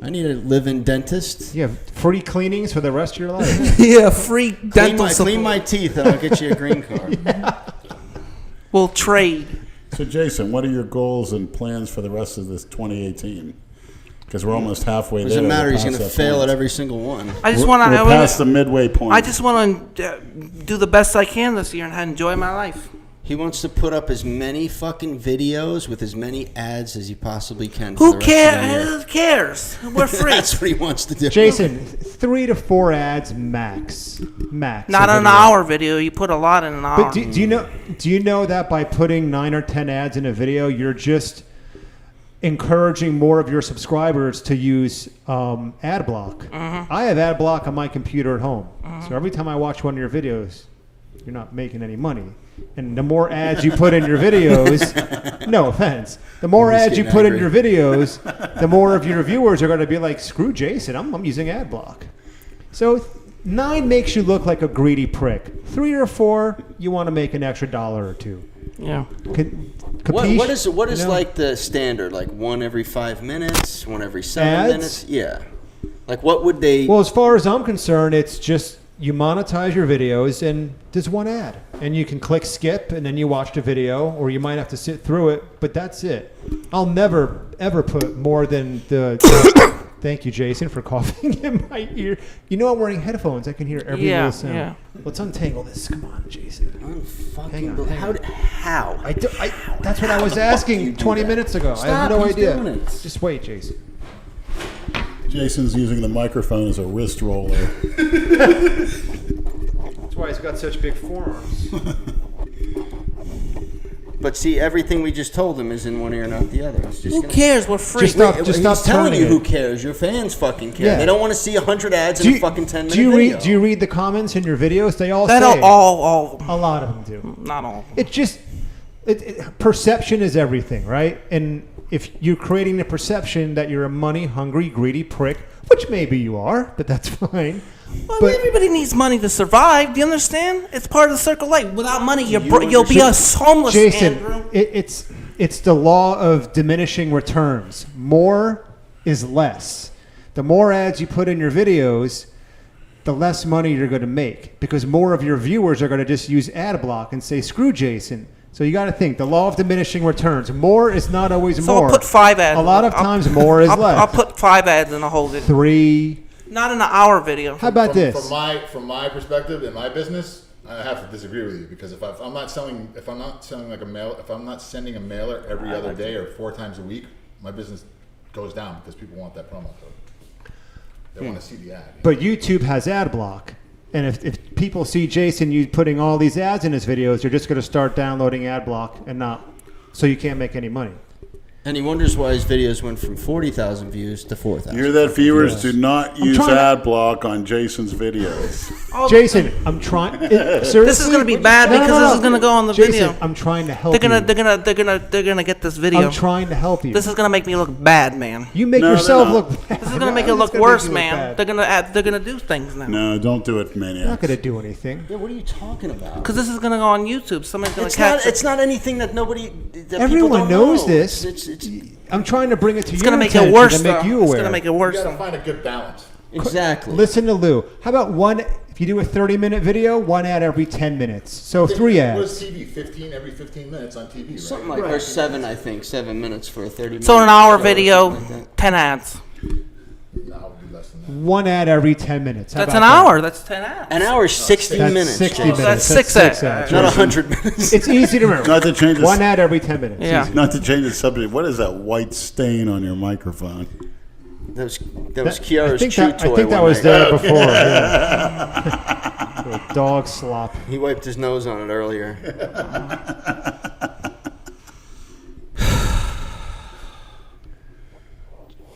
I need a live-in dentist. You have free cleanings for the rest of your life. Yeah, free dental Clean my teeth and I'll get you a green card. We'll trade. So, Jason, what are your goals and plans for the rest of this 2018? Because we're almost halfway there. Doesn't matter. We're He's going past to that fail point. at every single one. I just We're want to. past the midway point. I just want to do the best I can this year and enjoy my life. He wants to put up as many fucking videos with as many ads as he possibly can. Who for the rest of the year. cares? We're free. That's what he wants to do. Jason, 3 to 4 ads max. Max. Not a an video. hour video. You put a lot in an hour. But do you know that by putting 9 or 10 ads in a video, you're just encouraging more of your subscribers to use ad block? I have ad block on my computer at home. So every time I watch one of your videos, you're not making any money. And the more ads you put in your videos, no offense, the more He's ads you getting put in angry. your videos, the more of your viewers are going to be like, screw Jason, I'm using ad block. So 9 makes you look like a greedy prick. 3 or 4, you want to make an extra $1 or $2. yeah. Capiche? What is You know? like the standard? Like one every 5 minutes, one every 7 Ads? minutes? Yeah. Like what would they? Well, as far as I'm concerned, it's just you monetize your videos and there's one ad. And you can click skip and then you watch the video, or you might have to sit through it, but that's it. I'll never, ever put more than the... Thank you, Jason, for coughing in my ear. You know I'm wearing headphones. I can hear every Yeah, little sound. yeah. Let's untangle this. Come on, Jason. Hang on, hang on. How? That's what I was asking 20 minutes ago. I have Stop, no he's idea. doing it. Just wait, Jason. Jason's using the microphone as a wrist roller. That's why he's got such big forearms. But see, everything we just told him is in one ear, not the other. It's just Who cares? We're free. Just stop He's telling turning you it. who cares. Your fans fucking care. Yeah. They don't want to see 100 ads in a fucking 10-minute do you video. Do you read the comments in your videos? They all That say. all. A lot of them do. Not all. It's just perception is everything, right? And if you're creating the perception that you're a money-hungry, greedy prick, which maybe you are, but that's fine. Well, But- everybody needs money to survive. Do you understand? It's part of the circle of life. Without money, you'll be a homeless, Jason, Andrew. it's the law of diminishing returns. More is less. The more ads you put in your videos, the less money you're going to make because more of your viewers are going to just use ad block and say, screw Jason. So you got to think, the law of diminishing returns. More is not always So more. I'll put 5 ads. A lot of times more is less. I'll put 5 ads in a whole video. 3. Not in an hour video. How about this? From my perspective in my business, I have to disagree with you because if I'm not selling like a mail, if I'm not sending a mailer every other day or 4 times a week, my business goes down because people want that promo code. They want to see the ad. But YouTube has ad block. And if people see Jason you putting all these ads in his videos, you're just going to start downloading ad block and not, so you can't make any money. And he wonders why his videos went from 40,000 views to 4,000. Hear that, viewers? Yes. Do not use trying to- ad block on Jason's videos. Jason, I'm trying. Seriously, This is gonna be bad because this is gonna go on the Jason, video. I'm trying to help They're gonna you. get this video. I'm trying to help you. This is gonna make me look bad, man. You make No, they're yourself not. look bad. This is gonna make it It's look gonna worse, make you look man. bad. They're gonna do things now. No, don't do it, You're not maniacs. going to do anything. Yeah, what are you talking about? Because this is gonna go on YouTube. Somebody's gonna It's catch not. it. It's not anything that nobody. That people Everyone don't knows know. this. It's I'm trying to bring it to It's your gonna make attention it worse. to make though. you It's aware. gonna make it You worse. got to though. find a good balance. exactly. Listen to Lou. How about if you do a 30-minute video, 1 ad every 10 minutes. So 3 What is ads. TV? 15 every 15 minutes on TV, right? Something like or 7, I think, 7 minutes for a 30-minute. So in an hour show or video, something like that. 10 ads. No, it would be less than that. 1 ad every 10 minutes. How That's about an that? hour. That's 10 ads. An hour is 60 That's minutes. 60 Jay. minutes. that's 6 ads. Not 100 minutes. It's easy to remember. Not to change the 1 ad every 10 minutes. Yeah. Easy. Not to change the subject. What is that white stain on your microphone? That was Kiara's I chew toy. think that one was night. there before. Yeah. Little dog slop. He wiped his nose on it earlier.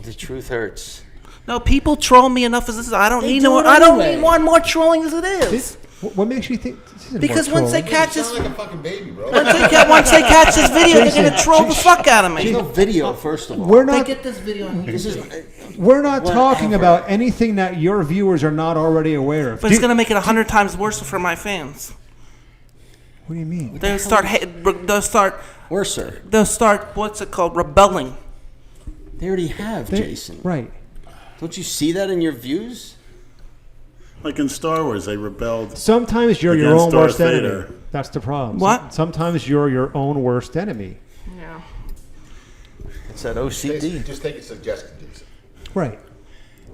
The truth hurts. No, people troll me enough as this is. I don't They need do no. it I don't anyway. need one more trolling as it is. This, what makes you think? This isn't Because more once they trolling. catch You this, sound like a fucking baby, bro. once they catch this video, they're gonna troll the fuck out of There's me. no video, first of all. We're They not. get this video on This YouTube. is, We're not talking Whatever. about anything that your viewers are not already aware of. But it's gonna make it 100 times worse for my fans. What do you mean? They'll start. worse, sir. They'll start. What's it called? Rebelling. They already have, Jason. Right. Don't you see that in your views? Like in Star Wars, they rebelled. Sometimes you're your Against own worst Darth enemy. Vader. That's the problem. What? Sometimes you're your own worst enemy. Yeah. It's that OCD. Just take a suggestion, Jason. Right.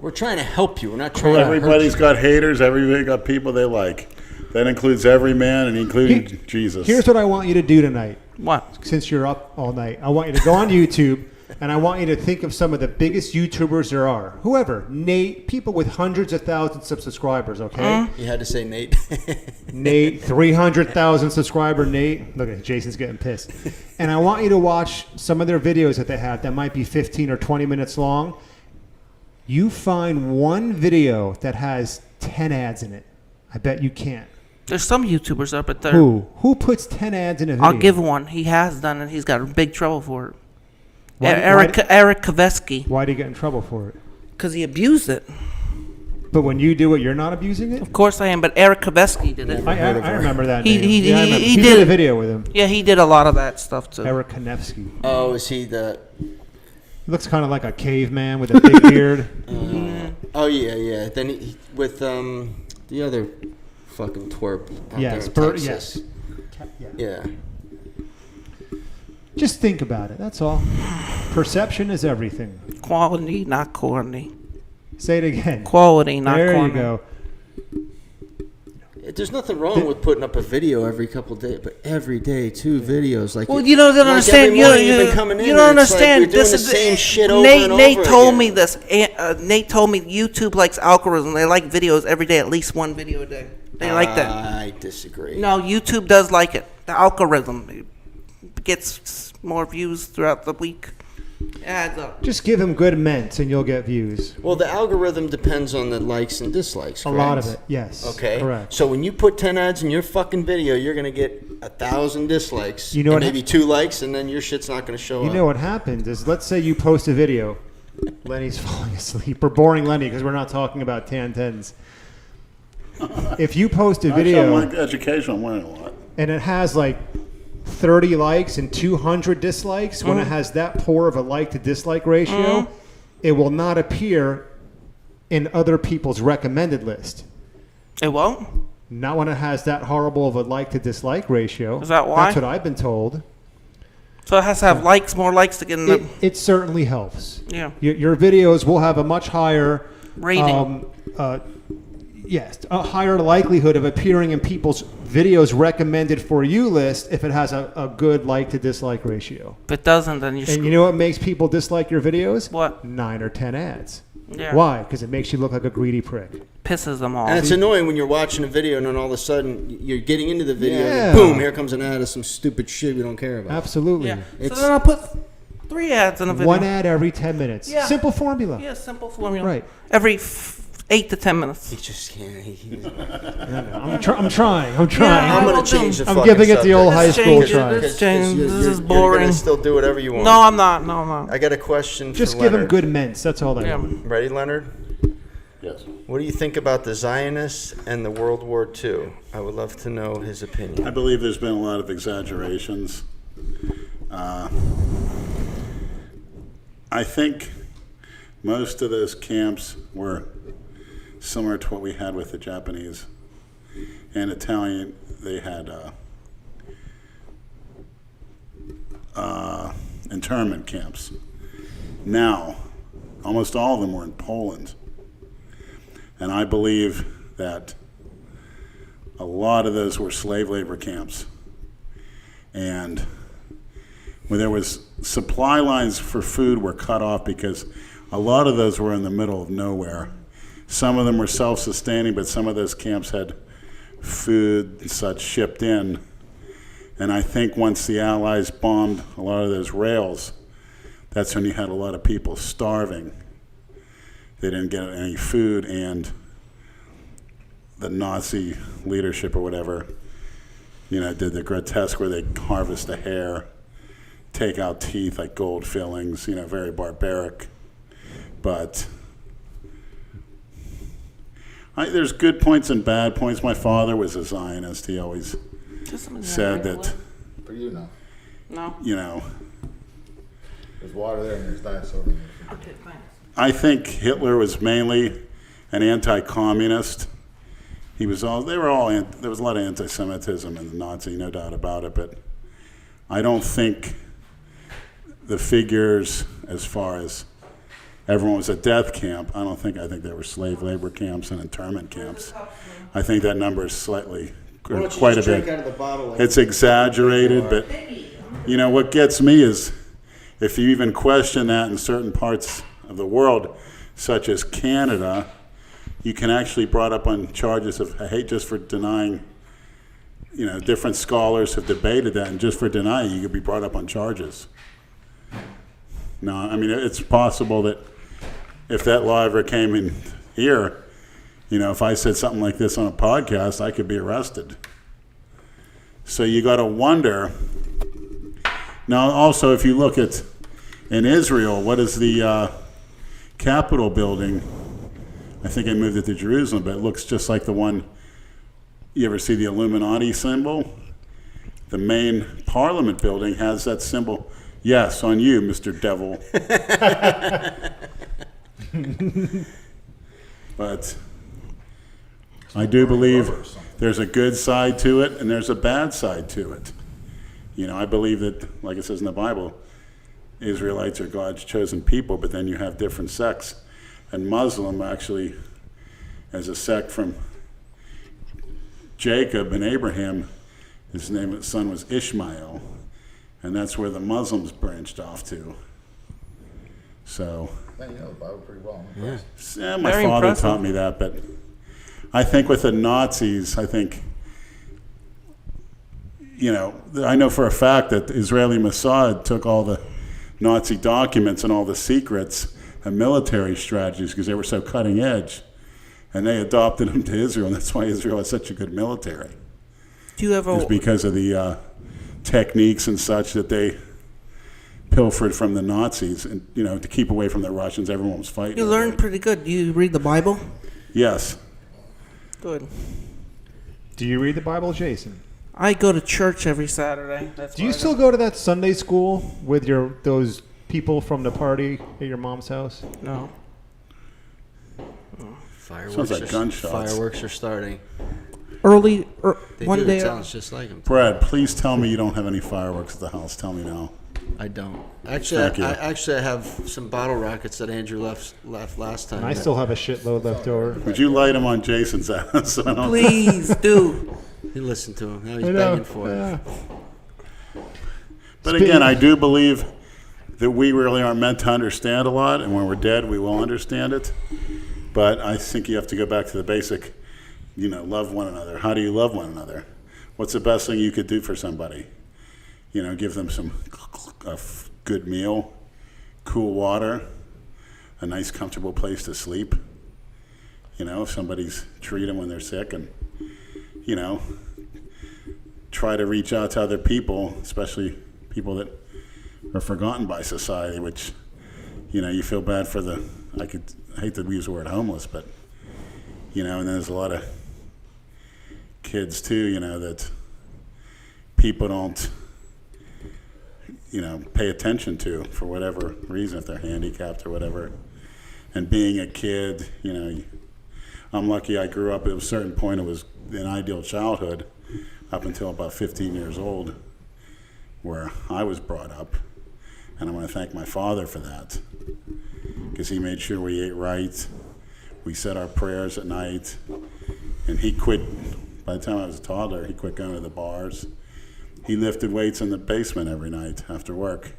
We're trying to help you. We're not trying to hurt Everybody's you. got haters. Everybody got people they like. That includes every man, and including Jesus. Here's what I want you to do tonight. What? Since you're up all night, I want you to go on YouTube and I want you to think of some of the biggest YouTubers there are. Whoever, Nate, people with hundreds of thousands of subscribers. Okay, You had to say Nate. Nate, 300,000 subscriber Nate. Look at Jason's getting pissed. And I want you to watch some of their videos that they have that might be 15 or 20 minutes long. You find one video that has 10 ads in it. I bet you can't. There's some YouTubers up at there. Who puts 10 ads in a video? I'll give one. He has done it. He's got big trouble for it. Why- Eric Kaveski, Why do you get in trouble for it? because he abused it. But when you do it, you're not abusing it? Of course I am, but Eric Kaveski did it. I remember that He- name. he- Yeah, I he- remember. he He did- did a video with him. Yeah, he did a lot of that stuff too. Eric Konevsky. Oh, is he the? He looks kind of like a caveman with a big beard. Oh yeah. Then he with the other fucking twerp out Yes, there in Bert. Texas. Yes. Yeah. Just think about it. That's all. Perception is everything. Quality, not corny. Say it again. Quality, not There corny. you go. There's nothing wrong with putting up a video every couple of days, but every day 2 videos. Like Well, you don't like understand. every You, morning you've been coming in you don't and it's like understand. we're doing This the is same shit over Nate. and over Nate told again. me this. Nate told me YouTube likes algorithm. They like videos every day, at least one video a day. They like that. I disagree. No, YouTube does like it. The algorithm gets more views throughout the week. It adds up. Just give him good mints and you'll get views. Well, the algorithm depends on the likes and dislikes. A Correct? lot of it, yes. Okay. Correct. So when you put 10 ads in your fucking video, you're gonna get 1,000 dislikes. You know and what maybe 2 likes, and then your shit's not gonna show up. You know what happens is, let's say you post a video. Lenny's falling asleep. We're boring Lenny because we're not talking about tan tens. If you post a video Actually, I'm educational. I'm learning a lot. and it has like 30 likes and 200 dislikes, when it has that poor of a like to dislike ratio, it will not appear in other people's recommended list. It won't? Not when it has that horrible of a like to dislike ratio. Is that why? That's what I've been told. So it has to have more likes to get in the... It certainly helps. Yeah. Your videos will have a much higher Rating. Yes, a higher likelihood of appearing in people's videos recommended for you list if it has a good like to dislike ratio. If it doesn't, then you're And you know what makes people dislike your videos? What? 9 or 10 ads. Yeah. Why? Because it makes you look like a greedy prick. Pisses them off. And it's annoying when you're watching a video and then all of a sudden you're getting into the video Yeah. and boom, here comes an ad of some stupid shit we don't care about. Absolutely. Yeah. So It's- then I'll put 3 ads in a video. 1 ad every 10 minutes. Yeah. Simple formula. Yeah, simple formula. Right. Every 8 to 10 minutes. He just can't. I'm trying. I'm I going will to change the I'm fucking giving it the old high Let's school change it. try. Let's change. This is You're boring. going to still do whatever you want. No, I'm not. No, I'm not. I got a question Just for give him Leonard. good mints. That's all they Yeah. want. Ready, Leonard? Yes. What do you think about the Zionists and the World War II? I would love to know his opinion. I believe there's been a lot of exaggerations. I think most of those camps were similar to what we had with the Japanese and Italian. They had internment camps. Now, almost all of them were in Poland. And I believe that a lot of those were slave labor camps. And when there was supply lines for food were cut off because a lot of those were in the middle of nowhere. Some of them were self-sustaining, but some of those camps had food and such shipped in. And I think once the Allies bombed a lot of those rails, that's when you had a lot of people starving. They didn't get any food, and the Nazi leadership or whatever, did the grotesque where they harvest the hair, take out teeth like gold fillings, very barbaric. But there's good points and bad points. My father was a Zionist. He always said that, For you, no. No. There's water there and there's dinosaur in there. Okay, thanks. I think Hitler was mainly an anti-communist. There was a lot of anti-Semitism in the Nazi, no doubt about it, but I don't think the figures as far as everyone was a death camp, I think there were slave labor camps and internment camps. I think that number is slightly, quite a bit. It's exaggerated, but what gets me is if you even question that in certain parts of the world, such as Canada, you can actually brought up on charges of hate just for denying, different scholars have debated that, and just for denying, you could be brought up on charges. No, it's possible that if that law ever came in here, if I said something like this on a podcast, I could be arrested. So you got to wonder. Now, also, if you look at in Israel, what is the Capitol building? I think I moved it to Jerusalem, but it looks just like the one. You ever see the Illuminati symbol? The main Parliament building has that symbol. Yes, on you, Mr. Devil. But I do believe there's a good side to it and there's a bad side to it. I believe that, like it says in the Bible, Israelites are God's chosen people, but then you have different sects. And Muslim actually, as a sect from Jacob and Abraham, his son was Ishmael, and that's where the Muslims branched off to. So, Man, you know the Bible pretty well. I'm impressed. yeah, my Very father impressive. taught me that, but I think with the Nazis, I know for a fact that the Israeli Mossad took all the Nazi documents and all the secrets and military strategies because they were so cutting edge, and they adopted them to Israel, and that's why Israel has such a good military. Do you ever? It's because of the techniques and such that they pilfered from the Nazis, and to keep away from the Russians. Everyone was fighting. You learn pretty good. Do you read the Bible? Yes. Good. Do you read the Bible, Jason? I go to church every Saturday. Do you still go to that Sunday school with those people from the party at your mom's house? No. Fireworks Sounds like gunshots. Fireworks are starting. Early, They one do. day. It sounds just like them. Brad, please tell me you don't have any fireworks at the house. Tell me now. I don't. Actually, Thank you. I have some bottle rockets that Andrew left last time. And I still have a shitload left over. Would you light them on Jason's house? So I don't- Please do. You listen to him. Now he's begging for it. Yeah. But again, I do believe that we really are meant to understand a lot, and when we're dead, we will understand it. But I think you have to go back to the basic, love one another. How do you love one another? What's the best thing you could do for somebody? Give them a good meal, cool water, a nice, comfortable place to sleep. If somebody's treat them when they're sick, and try to reach out to other people, especially people that are forgotten by society, which, you feel bad for I hate to use the word homeless, but, and there's a lot of kids too, that people don't, pay attention to for whatever reason, if they're handicapped or whatever. And being a kid, I'm lucky I grew up at a certain point. It was an ideal childhood up until about 15 years old, where I was brought up. And I want to thank my father for that, because he made sure we ate right. We said our prayers at night. And he quit, by the time I was a toddler, he quit going to the bars. He lifted weights in the basement every night after work,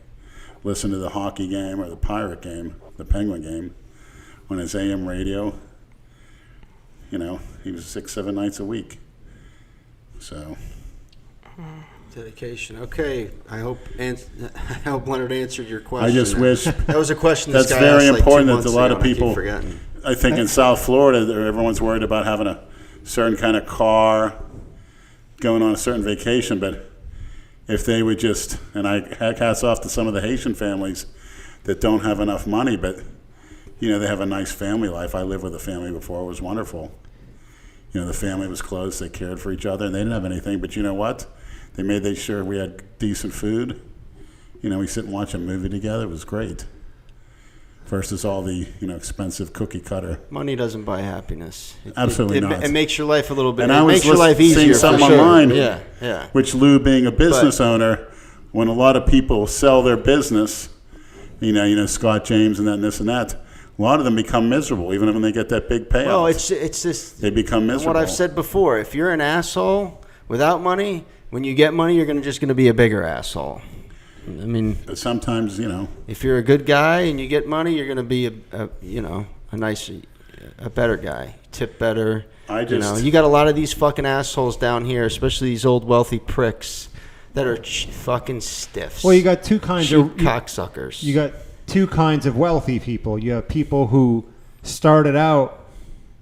listened to the hockey game or the Pirate game, the Penguin game, on his AM radio. He was 6-7 nights a week. So. Dedication. Okay. I hope Leonard answered your question. I just wish. That was a question That's this guy very asked like important 2 that months a lot ago, of and I keep people. forgetting. I think in South Florida, everyone's worried about having a certain kind of car, going on a certain vacation. But if they would just, and I hats off to some of the Haitian families that don't have enough money, but they have a nice family life. I lived with a family before; it was wonderful. The family was close; they cared for each other, and they didn't have anything. But you know what? They made sure we had decent food. We sit and watch a movie together. It was great. Versus all the expensive cookie cutter. Money doesn't buy happiness. Absolutely not. It makes your life a little bit. And it I was makes your life seeing easier. something for sure. online. Yeah. Which Lou, being a business owner, when a lot of people sell their business, Scott James and that and this and that, a lot of them become miserable, even when they get that big payout. Well, it's just they become miserable. What I've said before: if you're an asshole without money, when you get money, you're just going to be a bigger asshole. I mean, but sometimes, if you're a good guy and you get money, you're going to be a better guy. Tip better. You got a lot of these fucking assholes down here, especially these old wealthy pricks that are fucking stiffs. Well, you got two kinds of cocksuckers. You got two kinds of wealthy people. You have people who started out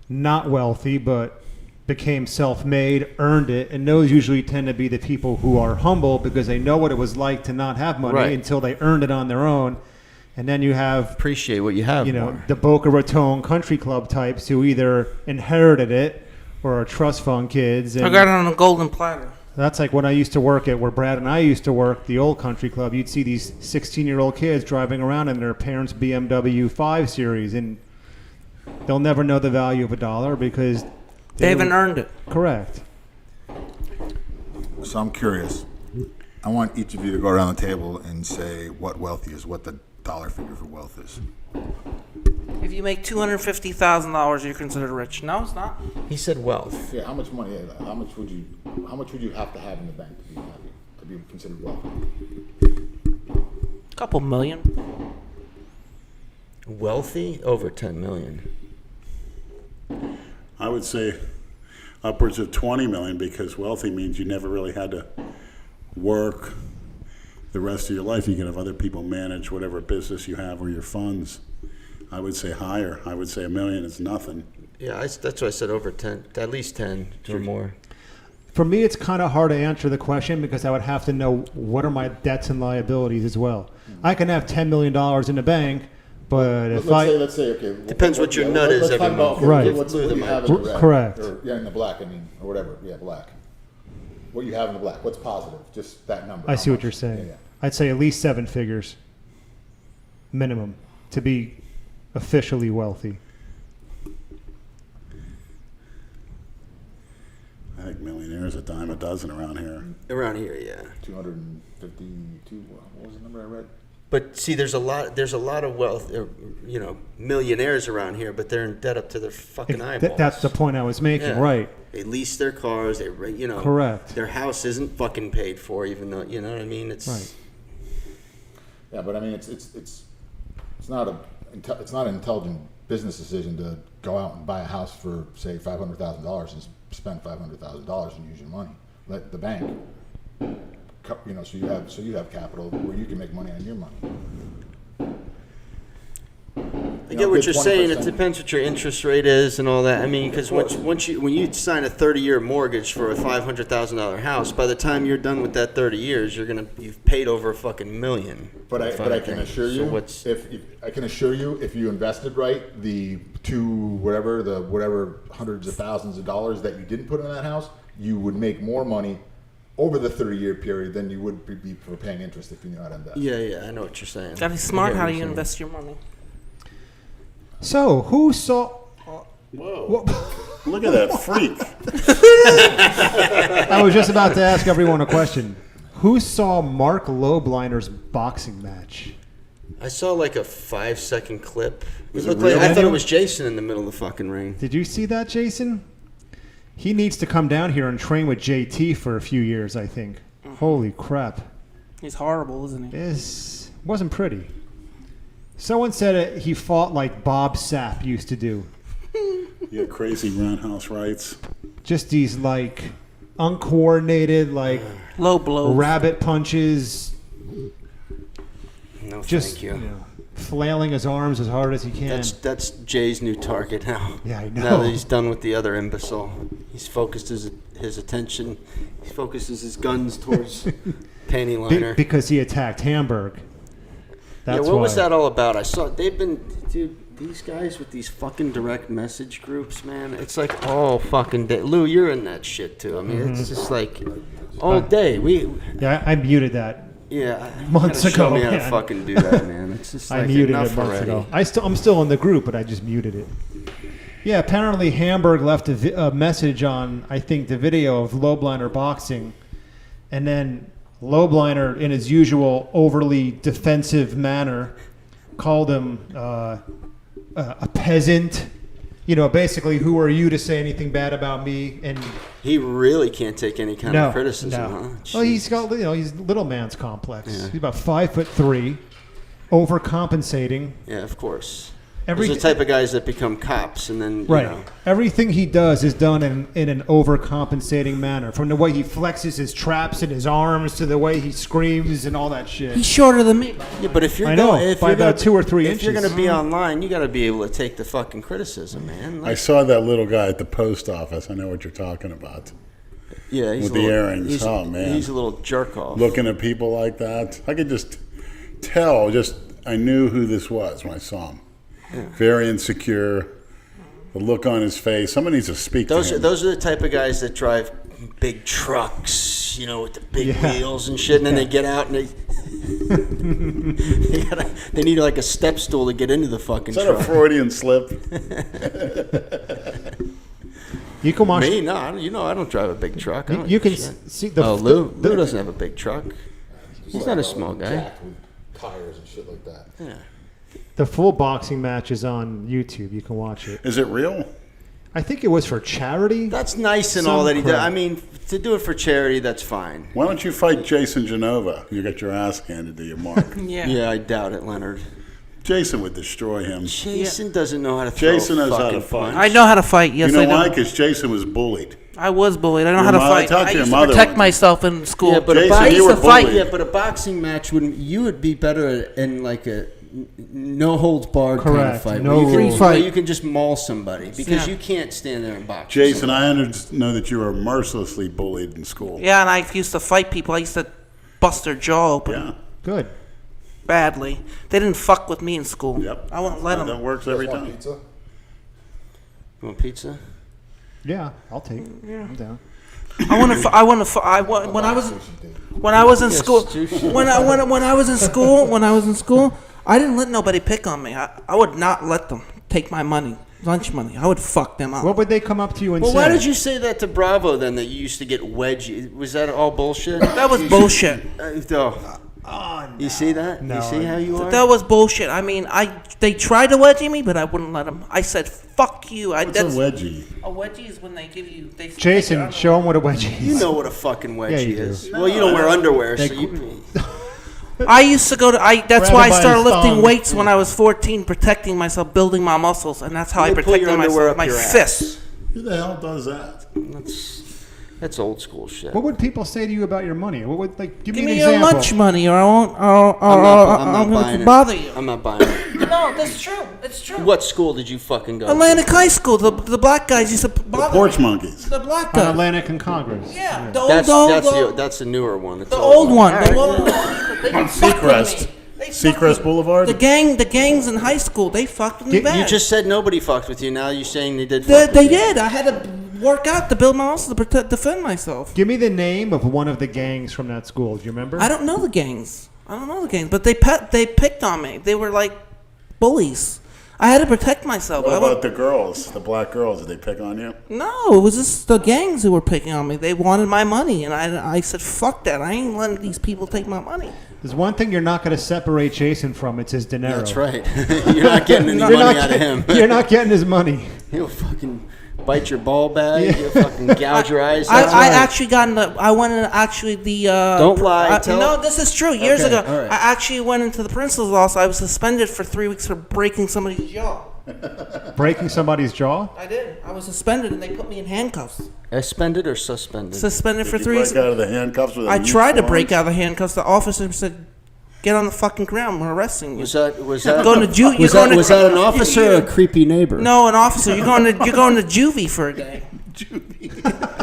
not wealthy but became self-made, earned it, and those usually tend to be the people who are humble because they know what it was like to not have money until they earned it on their own. And then you have appreciate what you have. The Boca Raton Country Club types who either inherited it or are trust fund kids. And I got it on a golden platter. that's like when I used to work at where Brad and I used to work, the old country club. You'd see these 16-year-old kids driving around in their parents' BMW 5 Series, and they'll never know the value of a dollar because they haven't earned it. Correct. So I'm curious. I want each of you to go around the table and say what wealth is, what the dollar figure for wealth is. If you make $250,000, you're considered rich. No, it's not. He said wealth. Yeah, how much money? How much would you have to have in the bank to be happy, to be considered wealthy? A couple million. Wealthy? Over 10 million. I would say upwards of 20 million, because wealthy means you never really had to work the rest of your life. You can have other people manage whatever business you have or your funds. I would say higher. I would say $1 million is nothing. Yeah, that's why I said over 10, at least 10 or more. For me, it's kind of hard to answer the question because I would have to know what are my debts and liabilities as well. I can have $10 million in the bank, but if let's say, okay. Depends what your nut is let's every talk about, month. okay, Right. What you have in the red. Correct. Or, yeah, in the black, or whatever. Yeah, black. What you have in the black. What's positive? Just that number. I How see what much? you're saying. Yeah. I'd say at least 7 figures minimum to be officially wealthy. I think millionaires a dime a dozen around here. Around here, yeah. 252. What was the number I read? But see, there's a lot of wealth, millionaires around here, but they're in debt up to their fucking eyeballs. That's the point I was making, Yeah. right? They lease their cars. Correct. Their house isn't fucking paid for, even though you know what I mean. It's Right. Yeah, but I mean, it's not an intelligent business decision to go out and buy a house for say $500,000 and spend $500,000 and use your money. Let the bank, so you have capital where you can make money on your money. I get what you're saying. It depends what your interest rate is and all that. I mean, because when you sign a 30-year mortgage for a $500,000 house, by the time you're done with that 30 years, you've paid over a fucking $1 million. But I can assure you, if you invested right, the whatever hundreds of thousands of dollars that you didn't put in that house, you would make more money over the 30-year period than you would be for paying interest if you knew how to invest. Yeah, I know what you're saying. Gotta be smart how you invest your money. So, who saw... Whoa. Look at that freak. I was just about to ask everyone a question. Who saw Mark Lobliner's boxing match? I saw like a 5-second clip. Was It looked it real? like, I thought it was Jason in the middle of the fucking ring. Did you see that, Jason? He needs to come down here and train with JT for a few years, I think. Holy crap. He's horrible, isn't he? This wasn't pretty. Someone said he fought like Bob Sapp used to do. You had crazy roundhouse rights. Just these like uncoordinated, like Low blow. rabbit punches. No, Just thank you. Flailing his arms as hard as he can. That's Jay's new target now. Yeah, I know. Now that he's done with the other imbecile, he's focused his attention. He focuses his guns towards panty liner. Because he attacked Hamburg. That's what was why. that all about? These guys with these fucking direct message groups, man. It's like all fucking day. Lou, you're in that shit too. I mean, it's just like all day. Yeah, I muted that. Yeah, Months you gotta show ago, me how to man. fucking do that, man. It's just like I muted enough it months already. ago. I'm still in the group, but I just muted it. Yeah, apparently Hamburg left a message on, I think, the video of Lobliner boxing, and then Lobliner, in his usual overly defensive manner, called him a peasant. Basically, who are you to say anything bad about me? And He really can't take any kind of criticism, huh? Well, Jeez. he's got he's little man's complex. Yeah. He's about 5'3", overcompensating. Yeah, of course. Every- Those are the type of guys that become cops and then, Right. Everything he does is done in an overcompensating manner. From the way he flexes his traps in his arms to the way he screams and all that shit. He's shorter than me. Yeah, but if you're I know, by you're about 2 or 3 if you're inches. going to be online, you got to be able to take the fucking criticism, man. I saw that little guy at the post office. I know what you're talking about. Yeah, he's With a the little, earrings. He's, Oh, man. He's a little jerk off. Looking at people like that. I could just tell, I knew who this was when I saw him. Yeah. Very insecure. The look on his face. Somebody needs to speak to him. Those are the type of guys that drive big trucks, with the big wheels and shit, and then they get out and they need like a step stool to get into the fucking truck. Is that a Freudian slip? You can watch Me? No, I don't drive a big truck. I don't You can give a shit. see the. Lou doesn't have a big truck. He's not a small guy. Jacked with tires and shit like that. Yeah. The full boxing match is on YouTube. You can watch it. Is it real? I think it was for charity. That's nice and Some all that he does. crap. I mean, to do it for charity, that's fine. Why don't you fight Jason Genova? You get your ass handed to you, Mark. Yeah, I doubt it, Leonard. Jason would destroy him. Jason doesn't know how to throw Jason a knows how fucking to fight. punch. I know how to fight. Yes, You know I know. why? Because Jason was bullied. I was bullied. I know Your how to mother- fight. talk to I your used to mother protect one. myself in school. Yeah, but Jason, I you used were to fight. bullied. Yeah, but a boxing match wouldn't. You would be better in like a no holds barred kind of Correct. fight. No where you can, rules. where you can just maul somebody because Yeah. you can't stand there and box. Jason, I know that you were mercilessly bullied in school. Yeah, and I used to fight people. I used to bust their jaw open Yeah. Good. badly. They didn't fuck with me in school. Yep. I wouldn't let That them. works every Want time. pizza? You want pizza? Yeah, I'll take it. I'm down. When I was in Yes, school, sushi. when I was in school, I didn't let nobody pick on me. I would not let them take my money, lunch money. I would fuck them up. What would they come up to you and Well, say? why did you say that to Bravo then? That you used to get wedgie? Was that all bullshit? That was bullshit. You see that? No, you see how you are? That was bullshit. I mean, they tried to wedgie me, but I wouldn't let them. I said, "Fuck you." What's a wedgie? A wedgie is when they give you. They Jason, show him what a wedgie You is. know what a fucking wedgie Yeah, you do. is. Well, you don't wear underwear, so you. I used to go to. That's Grab why I him by started his lifting thumb. weights when I was 14, protecting myself, building my muscles, and that's how I You pull protected your underwear myself. up My your ass. fists. Who the hell does that? That's old school shit. What would people say to you about your money? What would give Give me me an your example? lunch money, or I won't. I'm not going buying to it. bother you. I'm not buying it. No, that's true. It's true. What school did you fucking go to? Atlantic High School. The black guys used to bother Porch me. monkeys. The black On guys. Atlantic and Congress. Yeah, That's the newer one. It's the old old one. All The right. old one. They On fucked with Seacrest. me. They fucked Seacrest with- Boulevard? The gangs in high school, they fucked with me bad. You just said nobody fucked with you. Now you're saying they did. They, fuck with they you. did. I had to work out to build my muscles to defend myself. Give me the name of one of the gangs from that school. Do you remember? I don't know the gangs. But they picked on me. They were like bullies. I had to protect myself. What about the girls, the black girls? Did they pick on you? No, it was just the gangs who were picking on me. They wanted my money, and I said, fuck that. I ain't letting these people take my money. There's one thing you're not going to separate Jason from. It's his dinero. That's right. You're not getting any You're money not out of him. You're not getting his money. He'll fucking bite your ball bag. Yeah. He'll fucking gouge your eyes. I out. actually got in the. I went in actually the. Don't lie, tell- No, this is true. Years Okay, ago, all right. I actually went into the principal's office. I was suspended for 3 weeks for breaking somebody's jaw. Breaking somebody's jaw? I did. I was suspended, and they put me in handcuffs. Suspended or suspended? Suspended for Did 3 you weeks. break out of the handcuffs with a I youth tried to forms? break out of the handcuffs. The officer said, "Get on the fucking ground. We're arresting you." Was that Going to ju- you're going to- was that an officer or a creepy neighbor? No, an officer. You're going to juvie for a day.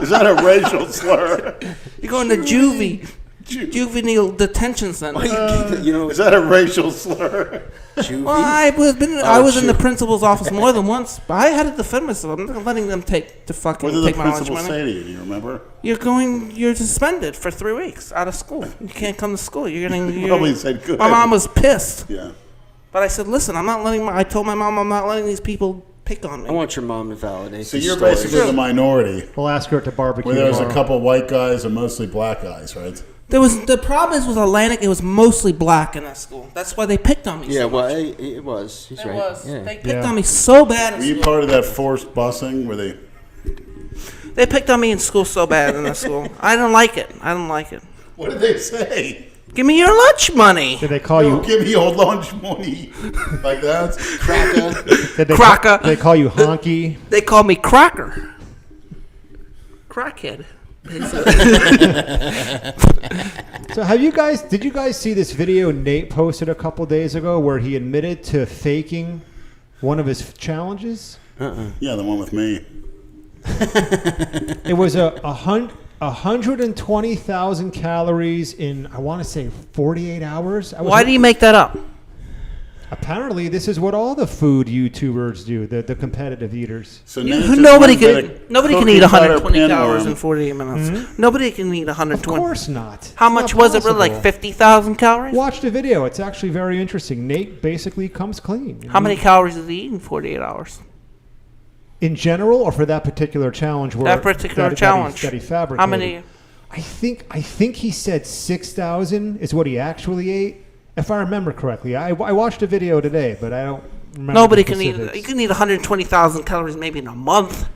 Is that a racial slur? You're going to juvie. Juvenile detention center. You know, Is that a racial slur? juvie? Well, I was in the shoot. principal's office more than once, but I had to defend myself. I'm not letting them take What did the my lunch principal money. say to you? Do you remember? You're suspended for 3 weeks out of school. You can't come to school. Probably said good. My mom was pissed, Yeah. but I said, listen, I told my mom I'm not letting these people pick on I me. want your mom to validate. So these you're stories. basically the minority, We'll ask her to barbecue where there's a tomorrow. couple white guys and mostly black guys, right? The problem is with Atlantic, it was mostly black in that school. That's why they picked on me. Yeah, so well, much. it was. He's It right. was. Yeah. They picked Yeah. on me so bad. Were In you school. part of that forced busing where they? They picked on me in school so bad in that school. I don't like it. What did they say? Give me your lunch money. Did they call No, you? give me your lunch money. Like that? Cracker. Did they Cracker. They call you honky? They call me Cracker. Crackhead. So did you guys see this video Nate posted a couple days ago where he admitted to faking one of his challenges? Yeah, the one with me. It was 120,000 calories in, I want to say, 48 hours. Why do you make that up? Apparently, this is what all the food YouTubers do, the competitive eaters. So Nate just Nobody went to can. Nobody can cookie eat cutter 120 calories pinworm. in 48 minutes. Nobody can eat Of 120. course not. How It's much not was it? Really, like possible. 50,000 calories? Watch the video. It's actually very interesting. Nate basically comes clean. How many calories did he eat in 48 hours? In general, or for that particular challenge? That particular challenge. That he fabricated. How many? I think he said 6,000 is what he actually ate, if I remember correctly. I watched a video today, but I don't remember. Nobody the can eat. specifics. You can eat 120,000 calories maybe in a month.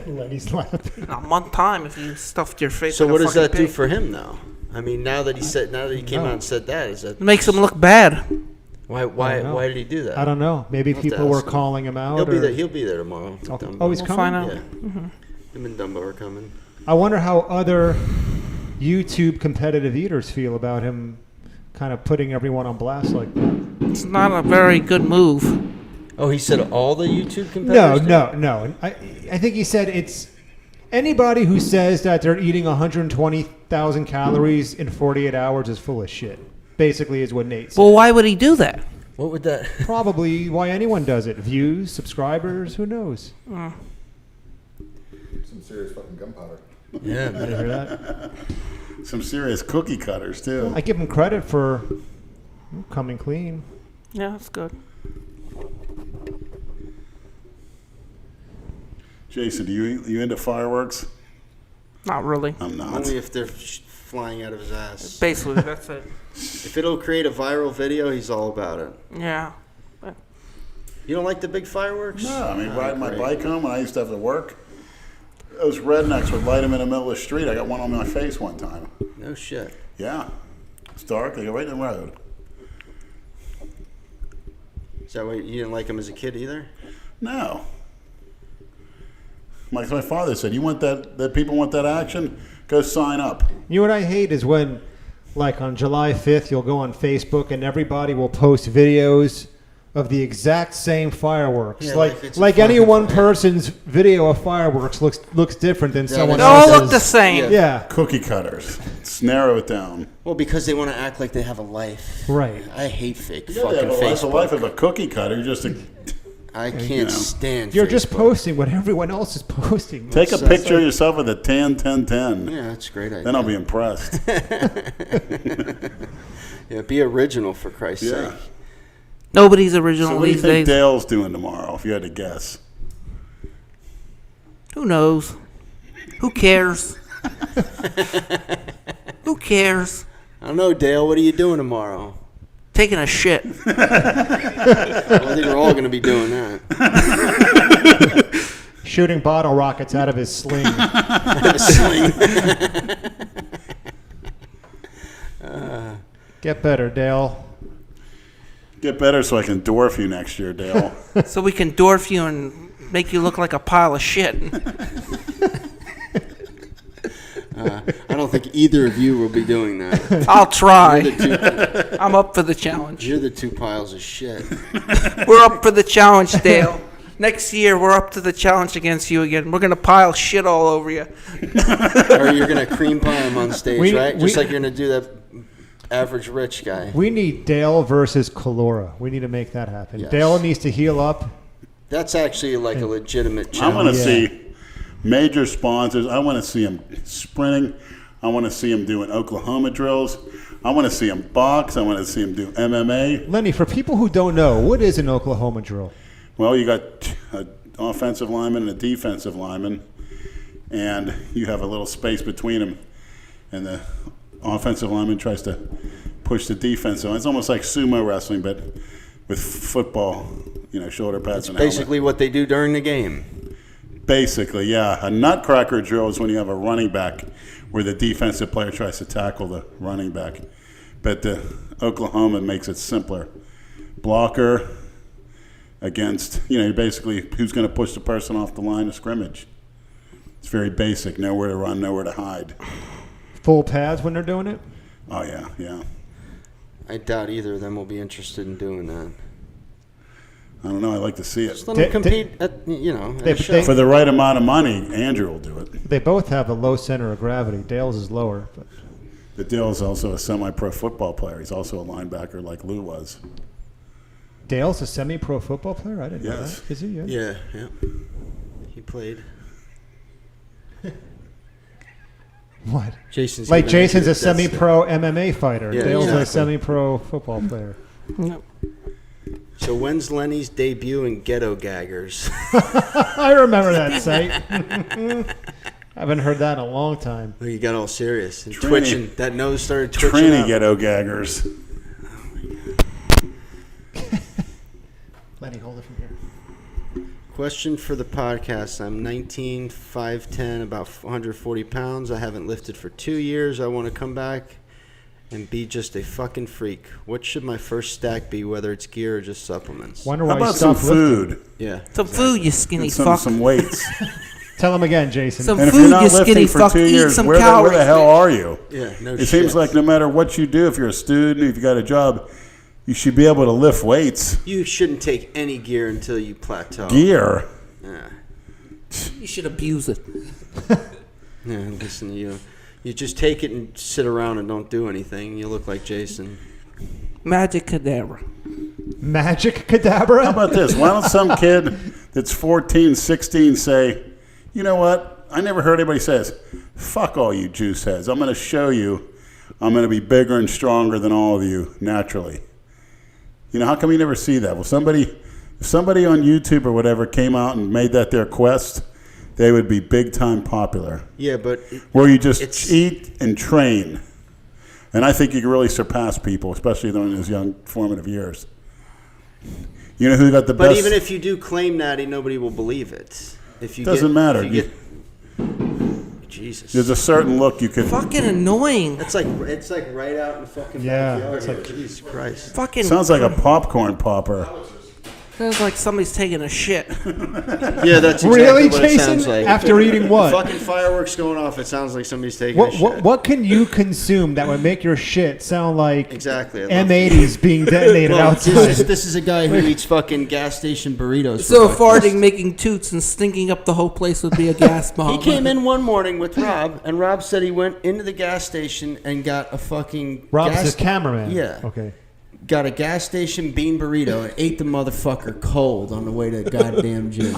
Lenny's laughing. In a month time if you stuffed your face. So like what a does that fucking do pig. for him, though? I mean, now that he came out and said that, is that It makes him look bad. Why did he do that? I don't know. Maybe We'll have to people were ask him. calling him out. He'll be or- there. He'll be there tomorrow. Okay. Dumbo. Oh, he's We'll coming? find out. Yeah. Him and Dumbo are coming. I wonder how other YouTube competitive eaters feel about him kind of putting everyone on blast like that. It's not a very good move. Oh, he said all the YouTube competitors? No. I think he said it's anybody who says that they're eating 120,000 calories in 48 hours is full of shit. Basically, is what Nate said. Well, why would he do that? What would that? Probably why anyone does it. Views, subscribers, who knows? Some serious fucking gunpowder. Yeah, Did man. you hear that? Some serious cookie cutters too. I give him credit for coming clean. Yeah, that's good. Jason, you into fireworks? Not really. I'm not. Only if they're flying out of his ass. Basically, that's it. If it'll create a viral video, he's all about it. Yeah. You don't like the big fireworks? No, I mean, Oh, riding my great. bike home when I used to have to work, those rednecks would light them in the middle of the street. I got one on my face one time. No shit. Yeah. It's dark. They go right in the road. Is that why you didn't like him as a kid either? No. Like my father said, you want that people want that action? Go sign up. You know what I hate is when, like on July 5th, you'll go on Facebook and everybody will post videos of the exact same fireworks. Yeah, like it's a any fucking one fire. person's video of fireworks looks different than someone They all else's. look the same. Yeah, Cookie cutters. Let's narrow it down. Well, because they want to act like they have a life. right. I hate fake Yeah, fucking they have a life, the Facebook. life of a cookie cutter. You're just I can't you know. stand You're just Facebook. posting what everyone else is posting. take a That's picture of like- yourself with a 10-10-10. Yeah, that's a great idea. Then I'll be impressed. Yeah, be original for Christ's Yeah. sake. Nobody's original So what do you these think days. Dale's doing tomorrow, if you had to guess? Who knows? Who cares? Who cares? I don't know, Dale. What are you doing tomorrow? Taking a shit. Well, I think we're all going to be doing that. Shooting bottle rockets out of his sling. Sling. Get better, Dale. Get better so I can dwarf you next year, Dale. So we can dwarf you and make you look like a pile of shit. I don't think either of you will be doing that. I'll try. You're I'm up for the challenge. the two piles of shit. We're up for the challenge, Dale. Next year, we're up to the challenge against you again. We're going to pile shit all over you. Or you're going to cream pie him on stage, right? Just we- like you're going to do that average rich guy. We need Dale versus Calora. We need to make that happen. Yes. Dale needs to heal up. That's actually like a legitimate I want challenge. to Yeah. see major sponsors. I want to see him sprinting. I want to see him doing Oklahoma drills. I want to see him box. I want to see him do MMA. Lenny, for people who don't know, what is an Oklahoma drill? Well, you got an offensive lineman and a defensive lineman, and you have a little space between them, and the offensive lineman tries to push the defense. So it's almost like sumo wrestling, but with football, shoulder pads and helmet. Basically what they do during the game. Basically, yeah. A nutcracker drill is when you have a running back where the defensive player tries to tackle the running back. But the Oklahoma makes it simpler. Blocker against, basically who's going to push the person off the line of scrimmage. It's very basic. Nowhere to run, nowhere to hide. Full pads when they're doing it? Oh, yeah, yeah. I doubt either of them will be interested in doing that. I don't know. I like to see Just it. let them They- compete at they- a show. they- For the right amount of money, Andrew will do it. They both have a low center of gravity. Dale's is lower. But But Dale's also a semi-pro football player. He's also a linebacker like Lou was. Dale's a semi-pro football player? I didn't know Yes. that. Is he? Yeah. Yeah. He played. What? Jason's Like giving Jason's you a the death semi-pro MMA fighter. Yeah, Dale's a exactly. semi-pro football player. Yep. stare. So when's Lenny's debut in Ghetto Gaggers? I remember that site. I haven't heard that in a long time. Well, you got all serious and Trini. twitching. That nose started twitching. Trini up. ghetto gaggers. Lenny, hold it from here. Question for the podcast. I'm 19, 5'10", about 140 pounds. I haven't lifted for 2 years. I want to come back and be just a fucking freak. What should my first stack be, whether it's gear or just supplements? Wonder How why you about some stopped lifting. food? Yeah. Some food, you skinny And fuck. some weights. Tell them again, Jason. Some And if food, you're not you skinny lifting for fuck. 2 Eat years, some where calories. the hell are you? Yeah, no It shit. seems like no matter what you do, if you're a student, if you got a job, you should be able to lift weights. You shouldn't take any gear until you plateau. Gear. Yeah. You should abuse it. Yeah, listen, you just take it and sit around and don't do anything. You look like Jason. Magic cadabra. Magic cadabra? How about this? Why don't some kid that's 14, 16 say, you know what? I never heard anybody say this. Fuck all you juice heads. I'm going to show you I'm going to be bigger and stronger than all of you naturally. You know, how come you never see that? Well, if somebody on YouTube or whatever came out and made that their quest, they would be big time popular. Yeah, but Where you just eat and train. And I think you can really surpass people, especially during those young formative years. You know who got the best? But even if you do claim natty, nobody will believe it. If you Doesn't matter. Jesus. There's a certain look you could. Fucking annoying. It's like right out in the fucking Yeah, backyard. it's like- Jesus Christ. Fucking. Sounds like a popcorn popper. Sounds like somebody's taking a shit. Yeah, that's exactly Really, what Jason? it sounds like. After eating what? Fucking fireworks going off. It sounds like somebody's taking a shit. What can you consume that would make your shit sound like Exactly. I love M80s being detonated Well, outside? this is a guy who eats fucking gas station burritos. So for breakfast. farting, making toots, and stinking up the whole place would be a gas bomb. He came in one morning with Rob, and Rob said he went into the gas station and got a fucking Rob's gas his cameraman. Yeah. Okay. Got a gas station bean burrito and ate the motherfucker cold on the way to the goddamn gym.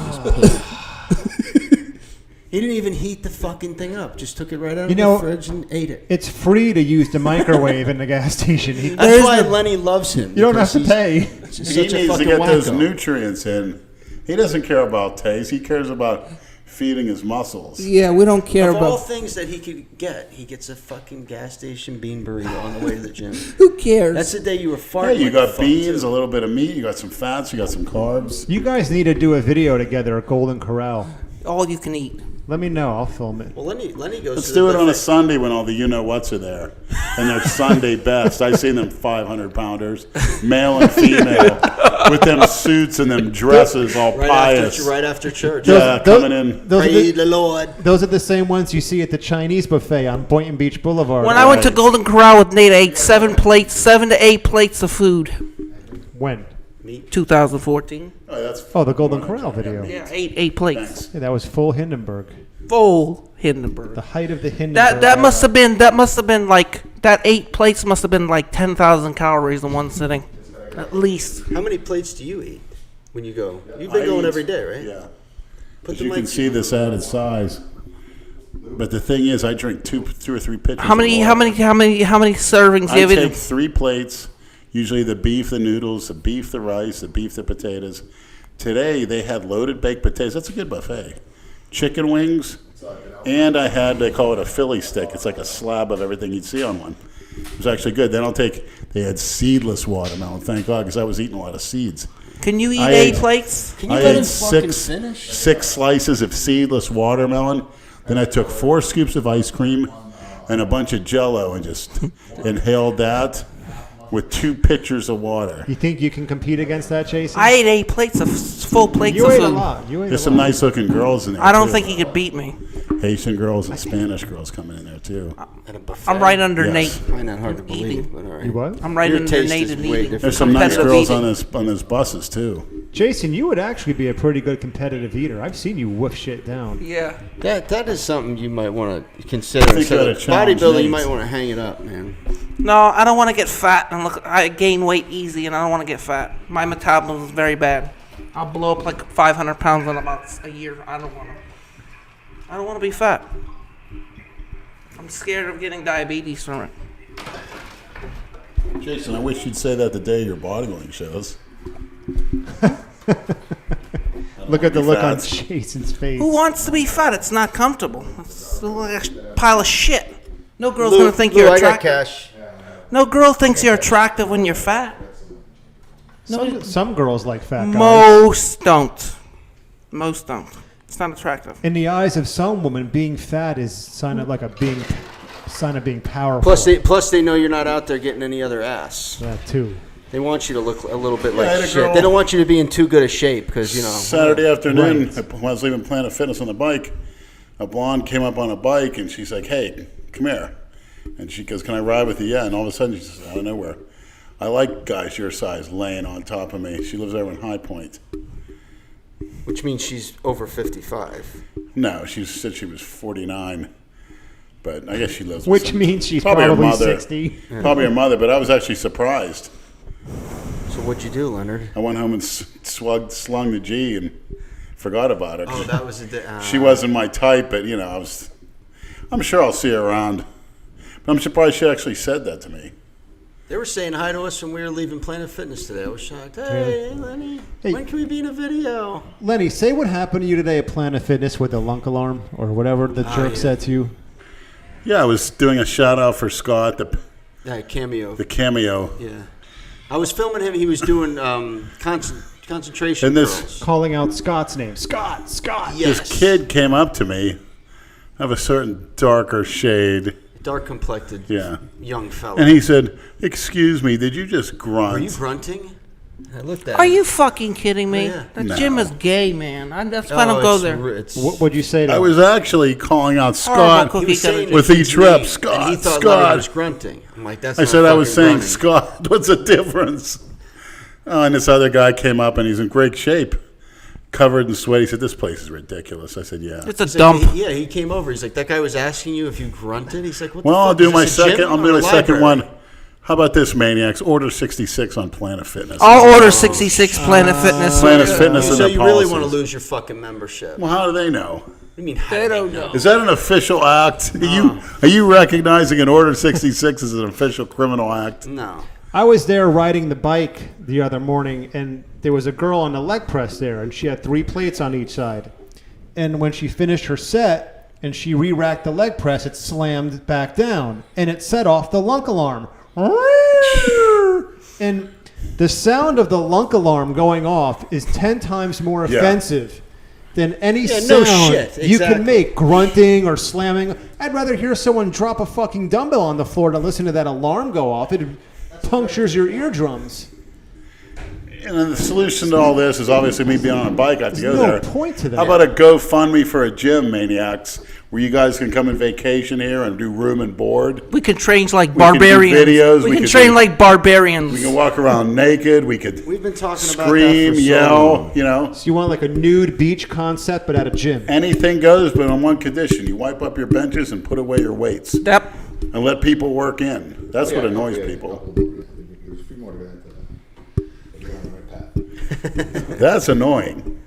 He didn't even heat the fucking thing up. Just took it right out of the fridge and ate it. It's free to use the microwave in the gas station. That's why Lenny loves him. You don't have to pay. He's He such a needs to fucking get those wacko. nutrients in. He doesn't care about taste. He cares about feeding his muscles. Yeah, we don't care Of all about. things that he could get, he gets a fucking gas station bean burrito on the way to the gym. Who cares? That's the day you were Hey, farting. you like got fuck, beans, too. a little bit of meat, you got some fats, you got some carbs. You guys need to do a video together at Golden Corral. All you can eat. Let me know. I'll film it. Well, Lenny goes Let's to do the it on a buffet. Sunday when all the you-know-whats are there. And they're Sunday best. I've seen them 500-pounders, male and female, with them suits and them dresses all pious. Right after church. Yeah, Those- coming in. Those are, Praise the, the Lord. those are the same ones you see at the Chinese buffet on Boynton Beach Boulevard. When I went to Golden Corral with Nate, I ate 7 to 8 plates of food. When? 2014. Oh, that's Oh, the Golden Corral video. Yeah, eight plates. Yeah, that was full Hindenburg. Full Hindenburg. The height of the Hindenburg. That must have been like that 8 plates must have been like 10,000 calories in one sitting, at least. How many plates do you eat when you go? You've I been going eat- every day, right? Yeah. Put As the you can mic- see this added size. But the thing is, I drink two or three pitchers. How many of water. servings do you I have? take 3 plates, usually the beef, the noodles, the beef, the rice, the beef, the potatoes. Today, they had loaded baked potatoes. That's a good buffet. Chicken wings, and I had, they call it a Philly stick. It's like a slab of everything you'd see on one. It was actually good. Then they had seedless watermelon, thank God, because I was eating a lot of seeds. Can you eat I 8 ate- plates? Can you I let ate him fucking six finish? slices of seedless watermelon. Then I took 4 scoops of ice cream and a bunch of Jell-O and just inhaled that with 2 pitchers of water. You think you can compete against that, Jason? I ate 8 plates of full plates you of ate a food. lot. You ate There's a some lot. nice looking girls in there. I don't too. think he could beat me. Haitian girls and Spanish girls coming in there too. At a buffet? I'm right under Yes. Nate. Find that hard to believe, but all right. You what? I'm right Your under taste Nate is and way eating. different. There's some nice Competitive girls eating. on those buses too. Jason, you would actually be a pretty good competitive eater. I've seen you woof shit down. Yeah. That is something you might want to consider. think Instead you of oughta challenge bodybuilding, you Nate. might want to hang it up, man. No, I don't want to get fat and look. I gain weight easy, and I don't want to get fat. My metabolism is very bad. I'll blow up like 500 pounds in about a year. I don't want to be fat. I'm scared of getting diabetes from it. Jason, I wish you'd say that the day of your bodybuilding shows. Look at the look on Fats. Jason's face. Who wants to be fat? It's not comfortable. It's like a pile of shit. No girl's gonna think you're I got attractive. cash. No girl thinks you're attractive when you're fat. Some girls like fat guys. Most don't. Most don't. It's not attractive. In the eyes of some women, being fat is sign of like a being sign of being powerful. Plus they know you're not out there getting any other ass. That too. They want you to look a little bit I had like a shit. girl- They don't want you to be in too good a shape because Saturday afternoon, Right. when I was leaving Planet Fitness on the bike, a blonde came up on a bike and she's like, "Hey, come here." And she goes, "Can I ride with you?" Yeah. And all of a sudden, she says, "Out of nowhere, I like guys your size laying on top of me." She lives over in High Point. which means she's over 55. No, she said she was 49, but I guess she lives. Which with some, means she's her probably mother, 60. Probably her mother, but I was actually surprised. So what'd you do, Leonard? I went home and slung the G and forgot about it. Oh, that was She wasn't my type, but I'm sure I'll see her around. But I'm surprised she actually said that to me. They were saying hi to us when we were leaving Planet Fitness today. I was shocked. Hey, Lenny, Hey. when can we be in a video? Lenny, say what happened to you today at Planet Fitness with the lunk alarm or whatever the jerk yeah. said to you. Yeah, I was doing a shout out for Scott, Yeah, cameo. the cameo. Yeah. I was filming him. He was doing concentration And this- drills. Calling out Scott's name. Scott. Yes. This kid came up to me of a certain darker shade. Dark-complected Yeah. young fella. And he said, "Excuse me, did you just grunt?" Are you grunting? I looked at Are him. you fucking kidding me? Oh, yeah. That No. gym is gay, man. That's why I don't go there. What'd you say to I him? was actually calling out Horrible Scott. cookie He was saying cutter. With the each kid's rep, name, Scott, and he thought Scott. Lenny was grunting. I'm like, that's I not said I was fucking saying, grunting. Scott, what's the difference? Oh, and this other guy came up and he's in great shape, covered in sweat. He said, "This place is ridiculous." I said, "Yeah." It's a He's like, dump. he came over. He's like, that guy was asking you if you grunted. He's like, what Well, the I'll fuck? do Is my this a gym second. I'll or do a my second library? one. How about this, maniacs? Order 66 on Planet Fitness. I'll order 66 Planet Fitness. Planet Fitness and So their you really want to policies. lose your fucking membership? Well, how do they know? I mean, how They do don't know. Is that an official act? Are you recognizing an Order 66 as an official criminal act? No. I was there riding the bike the other morning, and there was a girl on the leg press there, and she had 3 plates on each side. And when she finished her set and she re-racked the leg press, it slammed back down, and it set off the lunk alarm. And the sound of the lunk alarm going off is 10 times more Yeah. offensive than any Yeah, no sound shit, you can exactly. make, grunting or slamming. I'd rather hear someone drop a fucking dumbbell on the floor than listen to that alarm go off. It punctures your eardrums. And then the solution to all this is obviously me being on a bike. I have to go no there. point to that. How about a GoFundMe for a gym, maniacs, where you guys can come and vacation here and do room and board? We can train like We can do barbarians. videos, We we can can train do- like barbarians. We can walk around naked. We could We've been talking about that scream, for so yell. long. So you want like a nude beach concept, but at a gym? Anything goes, but on one condition: you wipe up your benches and put away your weights, Yep. and let people work in. That's what annoys people. There's a few more to go into that. You're on the right path. That's annoying.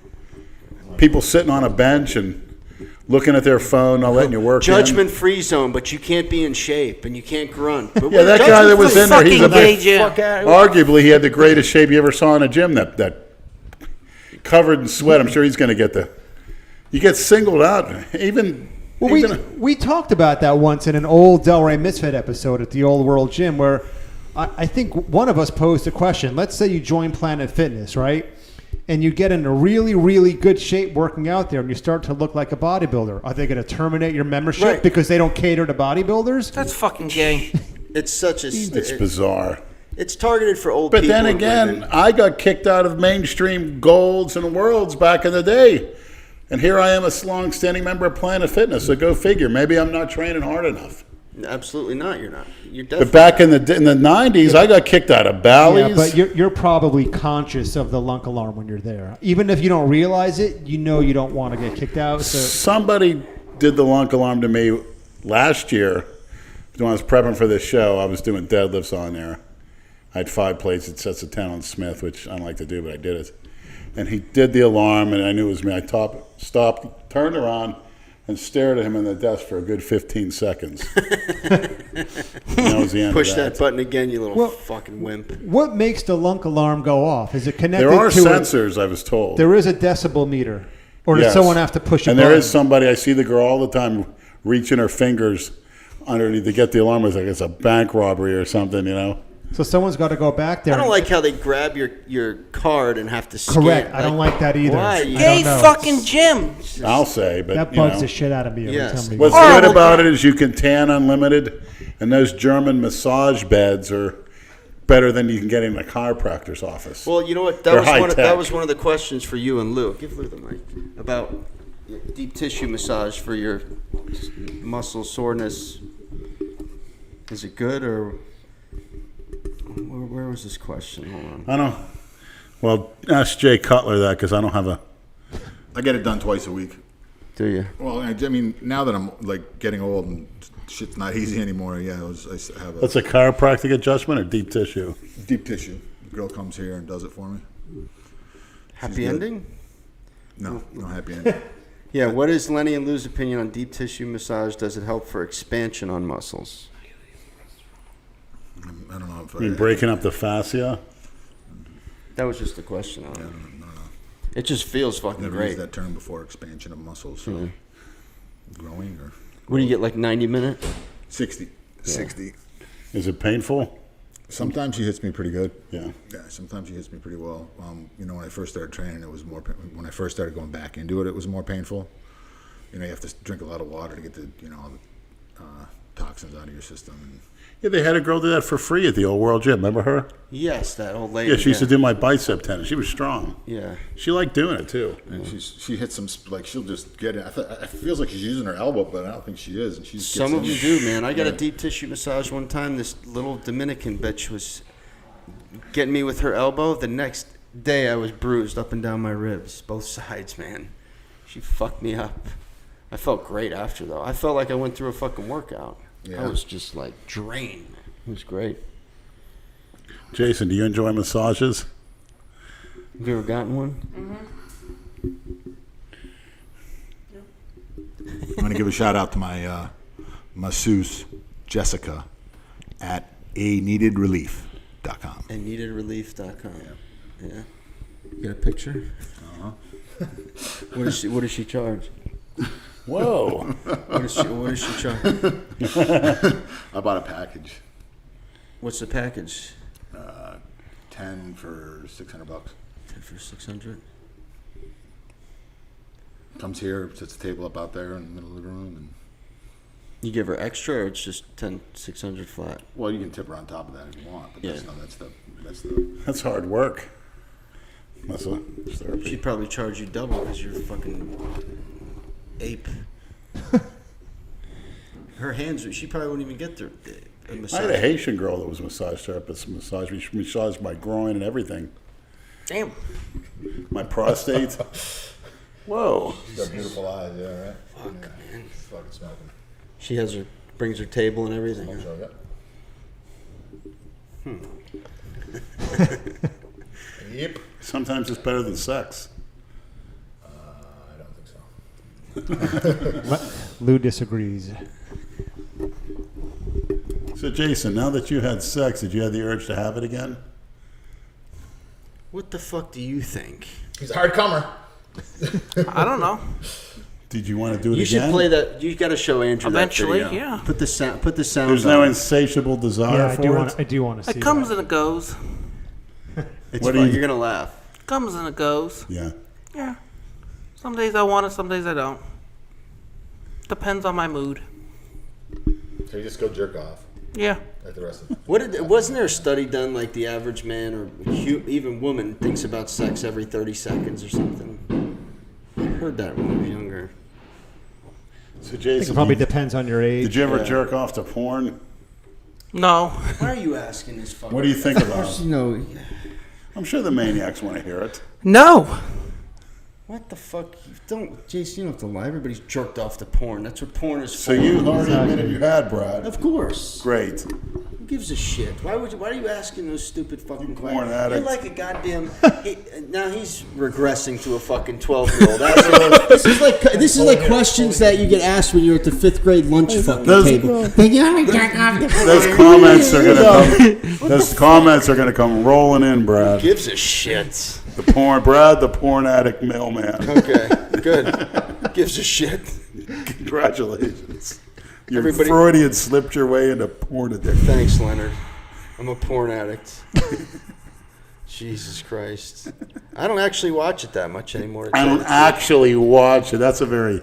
People sitting on a bench and looking at their phone, not letting you work. in. Judgment-free zone, but you can't be in shape and you can't grunt. But Yeah, that guy that was in there, he's a Fucking gay big. gym. Arguably, he had the greatest shape you ever saw in a gym. That covered in sweat. I'm sure he's going to get the. You get singled out. Even. Well, we talked about that once in an old Delray MisFit episode at the Old World Gym where I think one of us posed a question. Let's say you join Planet Fitness, right? And you get in a really, really good shape working out there and you start to look like a bodybuilder. Are they going to terminate your membership Right. because they don't cater to bodybuilders? That's fucking gay. It's such a. It's bizarre. It's targeted for old But people. then and again, women. I got kicked out of mainstream golds and worlds back in the day. And here I am, a long-standing member of Planet Fitness. So go figure. Maybe I'm not training hard enough. Absolutely not. You're not. You're But definitely. back in the 90s, I got kicked out of Bally's. Yeah, but you're probably conscious of the lunk alarm when you're there. Even if you don't realize it, you know you don't want to get kicked out. So Somebody did the lunk alarm to me last year when I was prepping for this show. I was doing deadlifts on there. I had 5 plates at sets of 10 on Smith, which I don't like to do, but I did it. And he did the alarm, and I knew it was me. I stopped, turned around, and stared at him in the desk for a good 15 seconds. And that was the end Push of that button again, you little Well- fucking wimp. what makes the lunk alarm go off? Is it connected There are to sensors, I was told. There is a decibel meter. Or does Yes. someone have to push a And button? there is somebody, I see the girl all the time reaching her fingers underneath to get the alarm. It's like it's a bank robbery or something, you know? So someone's got to go back there. I don't like how they grab your card and have to scan. Correct. I don't like that either. Why? I Gay don't know. fucking gym. I'll say, but That you bugs know, the shit out of me every Yes. time we what's go. good Horrible. about it is you can tan unlimited, and those German massage beds are better than you can get in a chiropractor's office. Well, you know what? They're That high-tech. was one of the questions for you and Lou. Give Lou the mic. About deep tissue massage for your muscle soreness. Is it good or where was this question? Hold on. I don't. Well, ask Jay Cutler that because I don't have a. I get it done twice a week. Do you? Well, I mean, now that I'm like getting old and shit's not easy anymore, I have a That's a chiropractic adjustment or deep tissue. deep tissue. The girl comes here and does it for me. Happy good. ending? No happy ending. Yeah. What is Lenny and Lou's opinion on deep tissue massage? Does it help for expansion on muscles? I don't know if I mean, breaking up the fascia. That was just a question. I don't know. no. It just feels fucking Never great. used that term before. Expansion of muscles. So growing or What do you get, like 90 minutes? 60. 60. Is it painful? Sometimes she hits me pretty good. Yeah. Yeah, sometimes she hits me pretty well. You know, when I first started training, it was more. When I first started going back into it, it was more painful. You know, you have to drink a lot of water to get the all the toxins out of your system. And Yeah, they had a girl do that for free at the old World Gym. Remember her? Yes, that old lady. Yeah, she used to do my bicep tennis. She was strong. Yeah. She liked doing it too. and she hits some like she'll just get it. It feels like she's using her elbow, but I don't think she is. And she just Some gets of in them there. do, man. I got a Yeah. deep tissue massage one time. This little Dominican bitch was getting me with her elbow. The next day, I was bruised up and down my ribs, both sides, man. She fucked me up. I felt great after, though. I felt like I went through a fucking workout. Yeah. I was just, like, drained. It was great. Jason, do you enjoy massages? Have you ever gotten one? I'm going to give a shout out to my masseuse, Jessica, at aneededrelief.com. And neededrelief.com. Yeah. You got a picture? Uh-huh. What does she charge? Whoa. What does she charge? I bought a package, What's the package? 10 for $600. 10 for 600. Comes here, sets the table up out there in the middle of the room, and You give her extra, or it's just 600 flat? well, you can tip her on top of that if you want. But Yeah. that's the That's hard work. That's a therapy. She'd probably charge you double because you're a fucking ape. Her hands, she probably wouldn't even get there. A I had a massage. Haitian girl that was a massage therapist. She massaged my groin and everything. Damn. My prostate. Whoa. She's got beautiful eyes, yeah, right? Fuck, man. It's fucking smoking. She brings her table and everything. huh? So, yeah. Yep. Sometimes it's better than sex. I don't think so. Lou disagrees. So, Jason, now that you had sex, did you have the urge to have it again? What the fuck do you think? He's a hard comer. I don't know. Did you want to do it You again? should play that. You got to show Andrew Eventually, that video. yeah. Put the sound. Put the sound. There's no on. insatiable desire Yeah, for it. I do want to see It comes that. and it goes. It's What do fun. you- You're gonna laugh. Comes and it goes. Yeah. Yeah. Some days I want it, some days I don't. Depends on my mood. So you just go jerk off Yeah. like the rest of Wasn't there a study done like the average man or even woman thinks about sex every 30 seconds or something? I heard that when I was younger. So, I think Jason, it probably depends on your age. did you ever Yeah. jerk off to porn? No. Why are you asking this fucker? What do you think about it? You know, I'm sure the maniacs want to hear it. No. what the fuck? Jason, you don't have to lie. Everybody's jerked off to porn. That's what porn is for. So you already admitted you had, Brad. Of course. Great. Who gives a shit? Why are you asking those stupid fucking porn questions? addict. You're like a goddamn. Now he's regressing to a fucking 12-year-old. This is like questions that you get asked when you're at the 5th grade lunch fucking table. Those comments are gonna come. Those comments are gonna come rolling in, Brad. Gives a shit. The porn addict mailman. Okay, good. Gives a shit. Congratulations. You Everybody- Freudian slipped your way into porn addiction. Thanks, Leonard. I'm a porn addict. Jesus Christ. I don't actually watch it that much anymore. I don't actually watch it. That's a very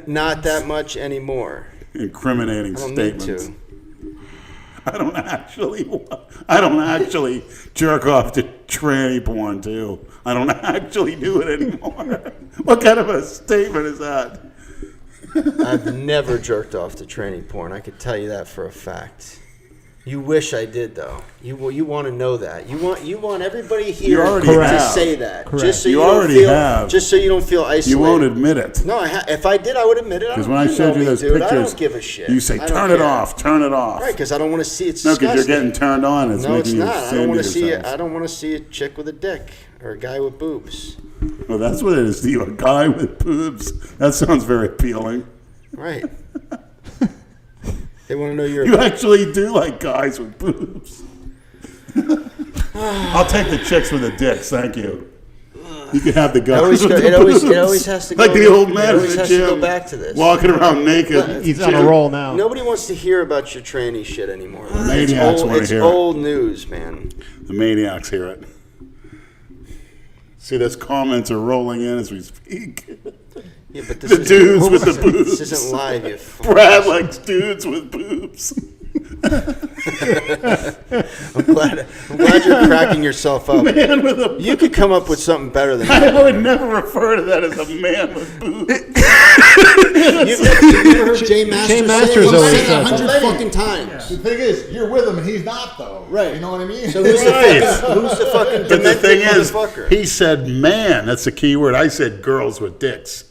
Not that much anymore. incriminating I don't statement. need to. I don't actually jerk off to tranny porn too. I don't actually do it anymore. What kind of a statement is that? I've never jerked off to tranny porn. I could tell you that for a fact. You wish I did, though. You want to know that. You want everybody here already to have. say that. Correct. Just so You don't already feel, have. Just so you don't feel isolated. You won't admit it. No, if I did, I would admit it. Because when I showed you those dude, pictures, I don't give a shit. you say, I don't turn it care. off, turn it off. Right, because I don't want to see it. It's No, because disgusting. you're getting turned on. It's No, making it's you not. I ashamed don't of want to see it. yourselves. I don't want to see a chick with a dick or a guy with boobs. Well, that's what it is to you, a guy with boobs. That sounds very appealing. Right. They want to know you're. You actually do like guys with boobs. I'll take the chicks with the dicks, thank you. You can have the guys with the boobs. It always has to go. Like the old man It in always the has to gym, go back to this. walking around naked. He's on a roll now. Nobody wants to hear about your tranny shit anymore. maniacs wanna It's hear it. old news, man. The maniacs hear it. See, those comments are rolling in as we speak. Yeah, but this The dudes with the boobs. This isn't live, you Brad likes dudes with boobs. I'm glad you're cracking yourself up. Man with a You could come up with something better than that. I would never refer to that as a man with boobs. You've never heard Jay Masters Jay say Masters it? He's always said it says 100 that. fucking times. The thing is, you're with him and he's not, though. Right. You know what I mean? So who's Right. the fucking But the demented thing is, motherfucker? he said man. That's the key word. I said girls with dicks.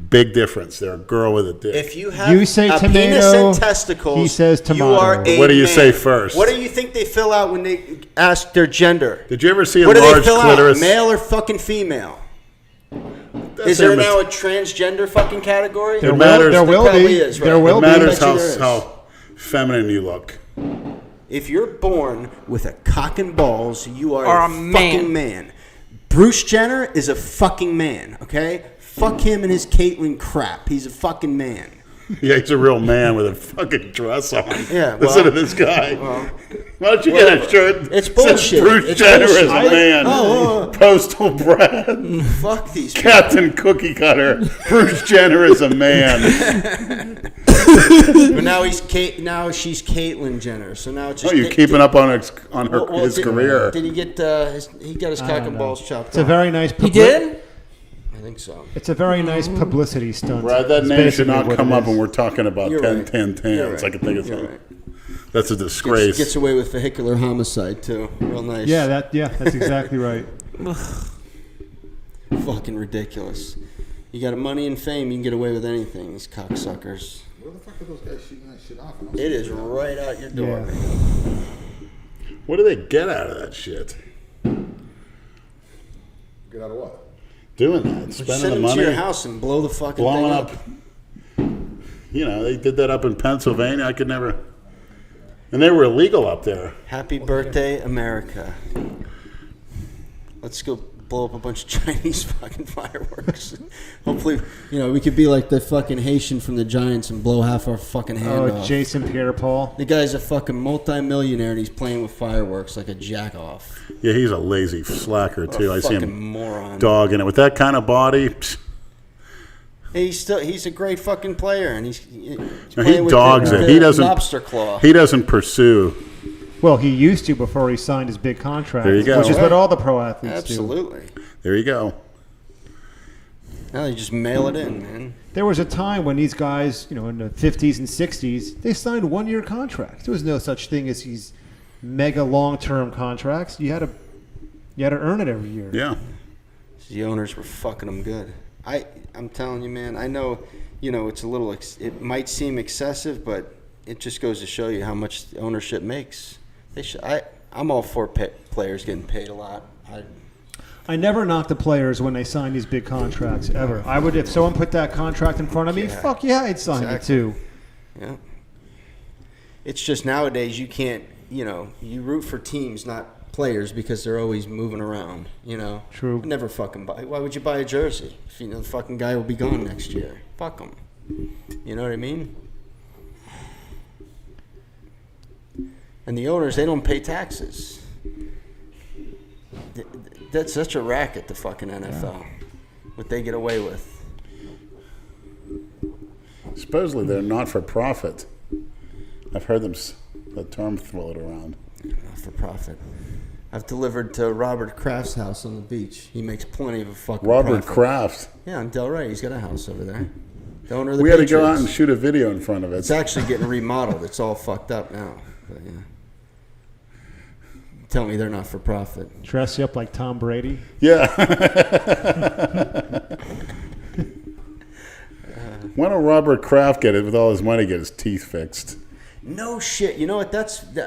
Big difference. They're a girl with a dick. If you have You say a tomato, penis and testicles, he says you tomato. are a What do you man. say first? What do you think they fill out when they ask their gender? Did you ever see a What do they large fill clitoris? out? Male or fucking female? That's Is there immat- now a transgender fucking category? There matters- will There probably be. is, right? There will It be. matters bet you there is. how feminine you look. If you're born with a cock and balls, you are Or a a man. fucking man. Bruce Jenner is a fucking man, okay? Fuck him and his Caitlyn crap. He's a fucking man. Yeah, he's a real man with a fucking dress on. Yeah, Listen to well- this guy. well- Why don't you get a shirt? It's that says bullshit. Bruce It's Jenner bullshit. is a man. Postal Brad. Fuck these people. Captain Cookie Cutter. Bruce Jenner is a man. But now she's Caitlyn Jenner. So now it's Oh, just. you're keeping up on his did, career. Did he get he got his cock don't and know. balls chopped It's a off? very nice. He did? I think so. It's a very nice publicity stunt. Brad, that It's name should basically not what come it up is. when we're talking about You're 10 right. 10 You're 10s. right. I can think of You're something. right. That's a disgrace. Gets away with vehicular homicide too. Real nice. Yeah, that's exactly right. Fucking ridiculous. You got money and fame, you can get away with anything. These cocksuckers. Where the fuck are those guys shooting that shit off? It is right out your door. Yeah. What do they get out of that shit? Get out of what? Doing that, Send spending the them money, to your house and blow the fucking blowing thing up. You know, they did that up in Pennsylvania. I could never. And they were illegal up there. Happy birthday, America. Let's go blow up a bunch of Chinese fucking fireworks. Hopefully, we could be like the fucking Haitian from the Giants and blow half our fucking hand Oh, off. Jason Pierre-Paul. The guy's a fucking multi-millionaire and he's playing with fireworks like a jack-off. Yeah, he's a lazy slacker too. I see Fucking him moron. dogging it with that kind of body. Psh, He's a great fucking player, and he's he playing with dogs the it. He doesn't. lobster claw. He doesn't pursue. Well, he used to before he signed his big contract. There you go. Which is what all the pro athletes do. Absolutely. There you go. Now they just mail it in, man. There was a time when these guys, in the 50s and 60s, they signed one-year contracts. There was no such thing as these mega long-term contracts. You had to earn it every year. Yeah. The owners were fucking them good. I'm telling you, man. I know, it's a little. It might seem excessive, but it just goes to show you how much the ownership makes. I'm all for players getting paid a lot. I never knock the players when they sign these big contracts, ever. I would, if someone put that contract in front of me, Yeah. fuck yeah, I'd sign Exactly. it too. Yeah. It's just nowadays you can't. You root for teams, not players, because they're always moving around. True. I'd never fucking buy. Why would you buy a jersey if the fucking guy will be gone next year? Fuck him. You know what I mean? And the owners, they don't pay taxes. That's such a racket, the fucking NFL. What they get away with. Supposedly they're not for profit. I've heard the term float around. Not for profit. I've delivered to Robert Kraft's house on the beach. He makes plenty of a fucking Robert profit. Kraft. Yeah, in Delray. He's got a house over there. The owner of the We had to go Patriots. out and shoot a video in front of it. It's actually getting remodeled. It's all fucked up now. But yeah. Tell me they're not for profit. Dress you up like Tom Brady. Yeah. Why don't Robert Kraft get it with all his money, get his teeth fixed? No shit. You know what?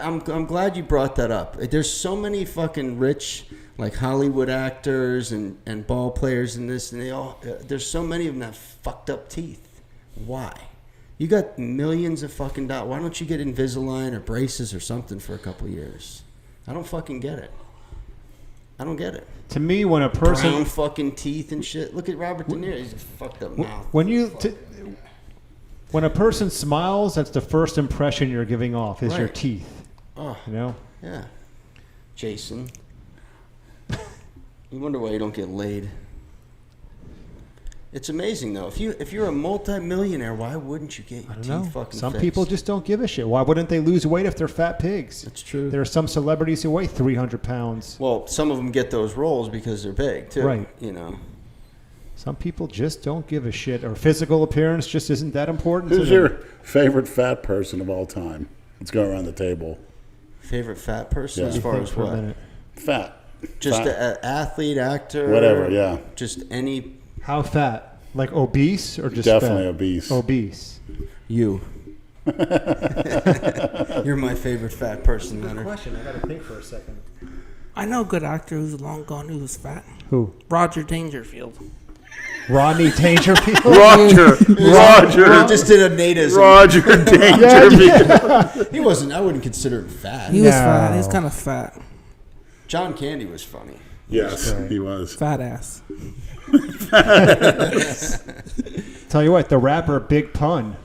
I'm glad you brought that up. There's so many fucking rich, like Hollywood actors and ball players and this, and they all. There's so many of them that have fucked up teeth. Why? You got millions of fucking dollars. Why don't you get Invisalign or braces or something for a couple years? I don't fucking get it. I don't get it. To me, when a person Brown fucking teeth and shit. Look at Robert De Niro. He's a fucked up mouth. When a person smiles, that's the first impression you're giving off is your Right. teeth. Oh, You know? yeah. Jason. You wonder why you don't get laid. It's amazing though. If you're a multi-millionaire, why wouldn't you get your I don't teeth know. fucking Some fixed? people just don't give a shit. Why wouldn't they lose weight if they're fat pigs? That's true. There are some celebrities who weigh 300 pounds. Well, some of them get those roles because they're big too. Right. You know. Some people just don't give a shit, or physical appearance just isn't that important Who's to your them. favorite fat person of all time? Let's go around the table. Favorite fat person Yeah. as far Think as for a what? minute. Fat. Just Fat. an athlete, actor, Whatever, yeah. Just any How fat? Like obese or just Definitely fat? obese. Obese. you. You're my favorite fat person, Leonard. Question. I got to think for a second. I know a good actor who's long gone who was fat. Who? Roger Dangerfield. Rodney Dangerfield. Roger. He just did a native. Roger Dangerfield. He wasn't. I wouldn't consider him fat. He was No. fat. He was kind of fat. John Candy was funny. Yes, he was. Fat ass. Tell you what, the rapper Big Pun.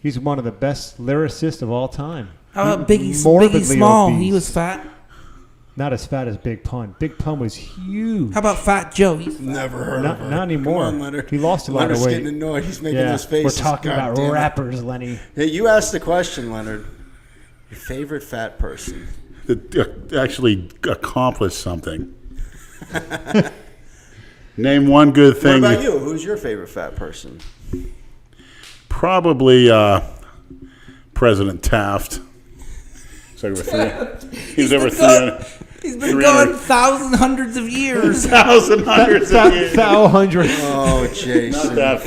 He's one of the best lyricists of all time. How about Biggie Morbidly Small? obese. He was fat. Not as fat as Big Pun. Big Pun was huge. How about Fat Joe? He's fat. Never heard Not, not anymore. Come on, Leonard. He lost a lot Leonard's of weight. getting annoyed. He's making Yeah, those faces. we're talking God about damn it. rappers, Lenny. Hey, you asked the question, Leonard. Your favorite fat person? That actually accomplished something. Name one good What thing. about you? Who's your favorite fat person? Probably President Taft. He's over 300. He's been going thousands, hundreds of years. Hundreds of years. Thou hundred. Oh, Not Jason. that.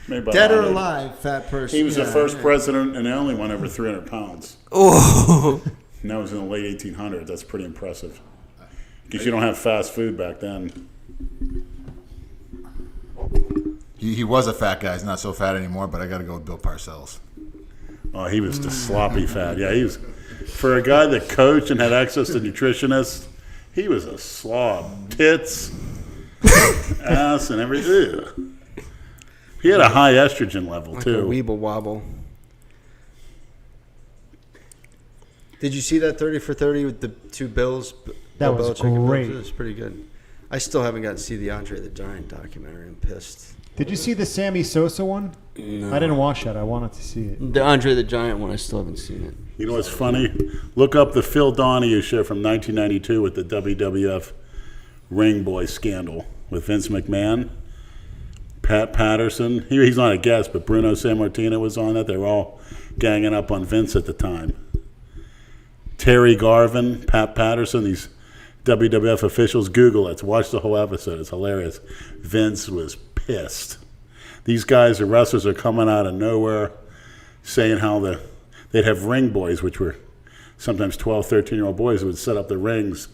Maybe about Dead or 100. alive, fat person? He was the Yeah, first yeah. president and the only one over 300 pounds. Oh, And that was in the late 1800s. That's pretty impressive. Because you don't have fast food back then. He was a fat guy. He's not so fat anymore, but I got to go with Bill Parcells. Oh, he was the sloppy fat. Yeah, he was. For a guy that coached and had access to nutritionists, he was a slob. Tits, ass, and everything. He had a high estrogen level, Like too. a weeble wobble. Did you see that 30 for 30 with the two Bills? That Bill was Belichick and Bill great. It was pretty good. I still haven't gotten to see the Andre the Giant documentary. I'm pissed. Did you see the Sammy Sosa one? No. I didn't watch that. I wanted to see it. The Andre the Giant one, I still haven't seen it. You know what's funny? Look up the Phil Donahue show from 1992 with the WWF Ring Boy scandal with Vince McMahon, Pat Patterson. He's not a guest, but Bruno Sammartino was on it. They were all ganging up on Vince at the time. Terry Garvin, Pat Patterson, these WWF officials. Google it. Watch the whole episode. It's hilarious. Vince was pissed. These guys, the wrestlers, are coming out of nowhere saying how they'd have ring boys, which were sometimes 12, 13-year-old boys who would set up the rings.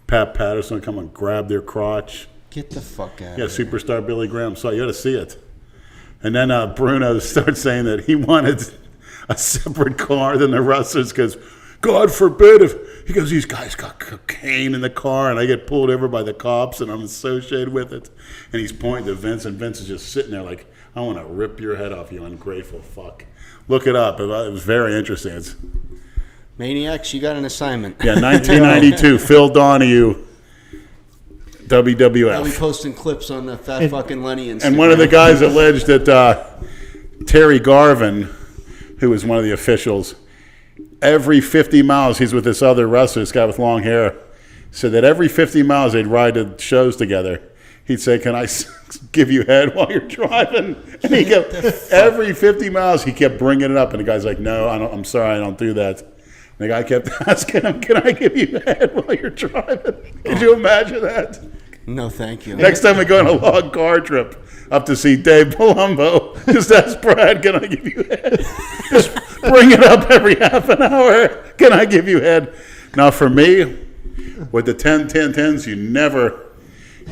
Pat Patterson would come and grab their crotch. Get the fuck out Yeah, of here. superstar Billy Graham saw it. You got to see it. And then Bruno starts saying that he wanted a separate car than the wrestlers because, God forbid, if he goes, these guys got cocaine in the car and I get pulled over by the cops and I'm associated with it. And he's pointing to Vince, and Vince is just sitting there like, I want to rip your head off, you ungrateful fuck. Look it up. It was very interesting. Maniacs, you got an assignment. Yeah, 1992, Phil Donahue, I'll be WWF. posting clips on the fat fucking Lenny Instagram. And one of the guys alleged that Terry Garvin, who was one of the officials, every 50 miles, he's with this other wrestler, this guy with long hair, said that every 50 miles they'd ride to shows together. He'd say, "Can I give you head while you're driving?" And he kept, every 50 miles, he kept bringing it up. And the guy's like, "No, I'm sorry, I don't do that." And the guy kept asking him, "Can I give you head while you're driving?" Could you imagine that? No, thank you. Next time we go on a long car trip up to see Dave Palumbo, just ask Brad, "Can I give you head?" Just bring it up every half an hour. "Can I give you head?" Now, for me, with the 10-10-10s,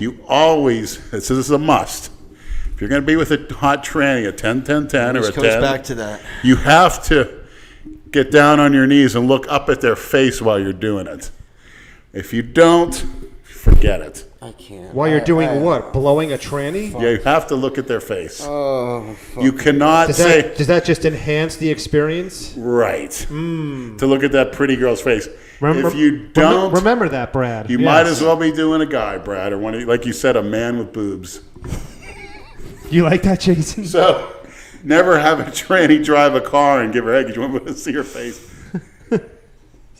you always, this is a must. If you're going to be with a hot tranny, a 10-10-10 or a 10, goes back to that. you have to get down on your knees and look up at their face while you're doing it. If you don't, forget it. I can't. While you're doing what? Blowing a tranny? Yeah, you have to look at their face. Oh, You cannot say, Does that just enhance the experience? right, to look at that pretty girl's face. If you don't, remember that, Brad. you might as well be doing a guy, Brad, or one, like you said, a man with boobs. You like that, Jason? So, never have a tranny drive a car and give her head because you want to see her face.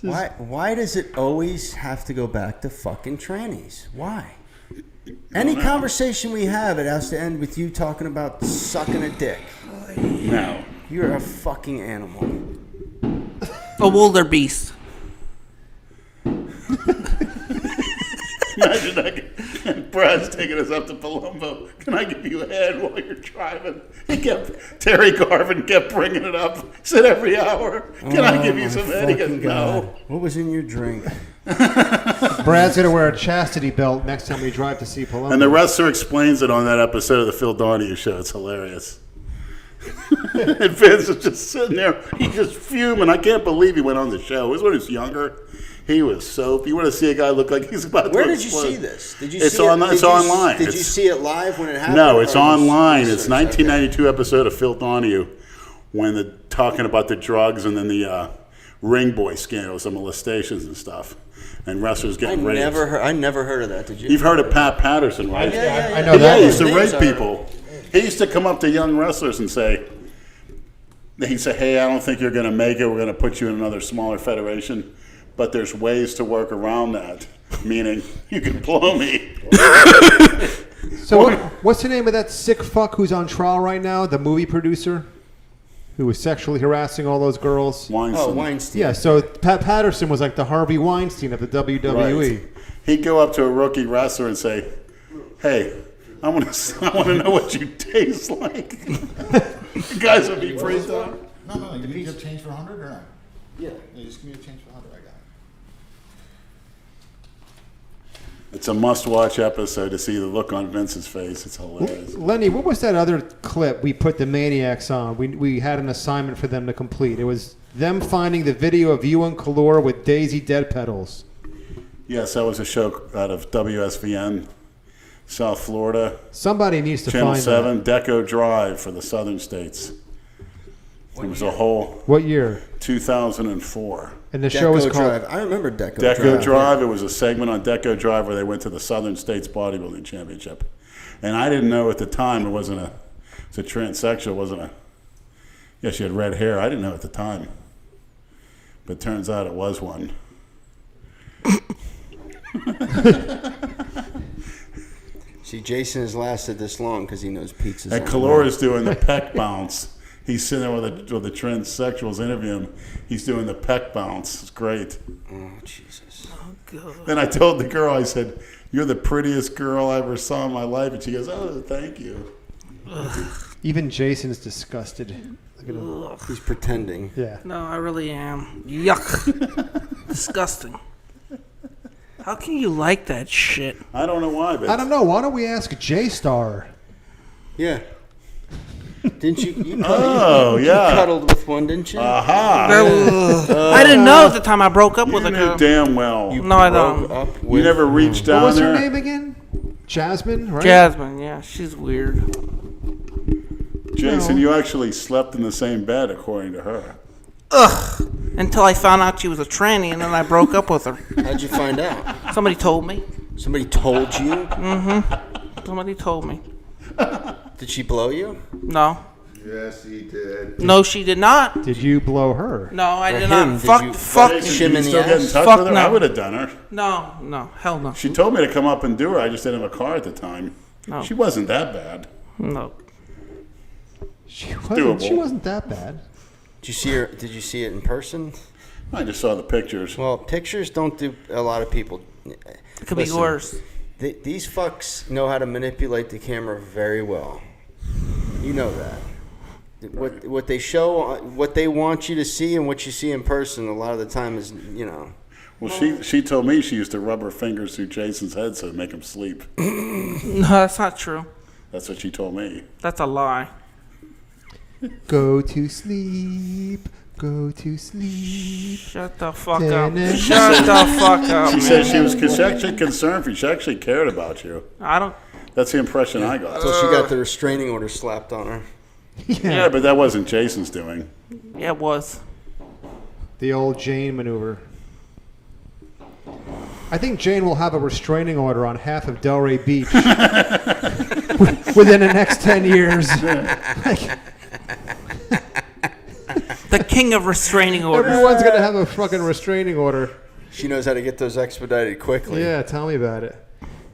Why does it always have to go back to fucking trannies? Why? Any conversation we have, it has to end with you talking about sucking a dick. No. You're a fucking animal. A wildebeest. Imagine that. Brad's taking us up to Palumbo. "Can I give you a head while you're driving?" Terry Garvin kept bringing it up. Said every hour, "Can I give you some head?" He goes, "No." What was in your drink? Brad's going to wear a chastity belt next time we drive to see Palumbo. And the wrestler explains it on that episode of the Phil Donahue show. It's hilarious. And Vince is just sitting there. He's just fuming. I can't believe he went on the show. It was when he was younger. He was soap. You want to see a guy look like he's about Where to did you explode. see this? Did you It's see on- it? it's online. Did you It's- see it live when it happened? No, it's or was online. research? It's 1992 episode of Phil Donahue when they're talking about the drugs and then the ring boy scandals, the molestations and stuff, and wrestlers Okay. getting raped. I never heard of that. Did you? You've heard of Pat Patterson, right? Yeah. I know Yeah, that. he used to Names rape are- people. He used to come up to young wrestlers and say, he'd say, "Hey, I don't think you're going to make it. We're going to put you in another smaller federation, but there's ways to work around that." Meaning, you can blow me. So what's the name of that sick fuck who's on trial right now? The movie producer who was sexually harassing all those girls? Weinstein. Oh, Weinstein. Yeah, so Pat Patterson was like the Harvey Weinstein of the WWE. Right. He'd go up to a rookie wrestler and say, "Hey, I want to know what you taste like." The guys would be freaked out. No. You have change for 100 or not? Yeah. You just give me a change for 100. I got it. It's a must-watch episode to see the look on Vince's face. It's hilarious. Lenny, what was that other clip we put the Maniacs on? We had an assignment for them to complete. It was them finding the video of you and Kalora with Daisy Dead Pedals. Yes, that was a show out of WSVN, South Florida. Somebody needs to Channel find 7, Deco Drive for the southern states. It was a whole that. What year? 2004. And the show was Deco called... Drive. I remember Deco, Deco Drive, it was a segment on Deco Drive where they went to the Southern States Bodybuilding Championship. And I didn't know at the time it was a transsexual, it wasn't a, yeah, she had red hair. I didn't know at the time. But turns out it was one. See, Jason has lasted this long because he knows pizza's And on Kalora's doing the peck bounce. He's sitting there with the transsexuals interviewing him. He's doing the peck bounce. It's great. Oh, Jesus. Then I told the girl, I said, "You're the prettiest girl I ever saw in my life." And she goes, "Oh, thank you." Even Jason's disgusted. Look at him. He's pretending. Yeah. No, I really am. Yuck. Disgusting. How can you like that shit? I don't know why, but I don't know. Why don't we ask J-Star? Yeah. Didn't you? You Oh, you yeah. cuddled with one, didn't you? Aha. I didn't know at the time I broke up You with a knew girl. damn well. You No, I Broke don't. up with never reached down What was there. her name again? Jasmine, right? Jasmine, yeah, she's weird. Jason, No. you actually slept in the same bed, according to her. Ugh. Until I found out she was a tranny, and then I broke up with her. How'd you find out? Somebody told me. Somebody told you? Somebody told me. Did she blow you? No. Yes, he did. No, she did not. Did you blow her? No, I Or did him, not. did Fuck. you- Fuck. Jason, Shim can you in the still get in ass? touch Fuck with her? no. I would have done her. No. Hell no. She told me to come up and do her. I just didn't have a car at the time. No. She wasn't that bad. No. She doable. wasn't that bad. Did you see her? Did you see it in person? I just saw the pictures. Well, pictures don't do a lot of people. It could be Listen, worse. These fucks know how to manipulate the camera very well. You know that. What they show, what they want you to see, and what you see in person, a lot of the time is, you know. Well, she told me she used to rub her fingers through Jason's head so to make him sleep. No, that's not true. That's what she told me. That's a lie. Go to sleep. Go to sleep. Shut the fuck up. Shut the fuck up. She said she was actually concerned for you. She actually cared about you. I don't. That's the impression I got. So she got the restraining order slapped on her. Yeah, but that wasn't Jason's doing. Yeah, it was. The old Jane maneuver. I think Jane will have a restraining order on half of Delray Beach within the next 10 years. The king of restraining orders. Everyone's going to have a fucking restraining order. She knows how to get those expedited quickly. Yeah, tell me about it.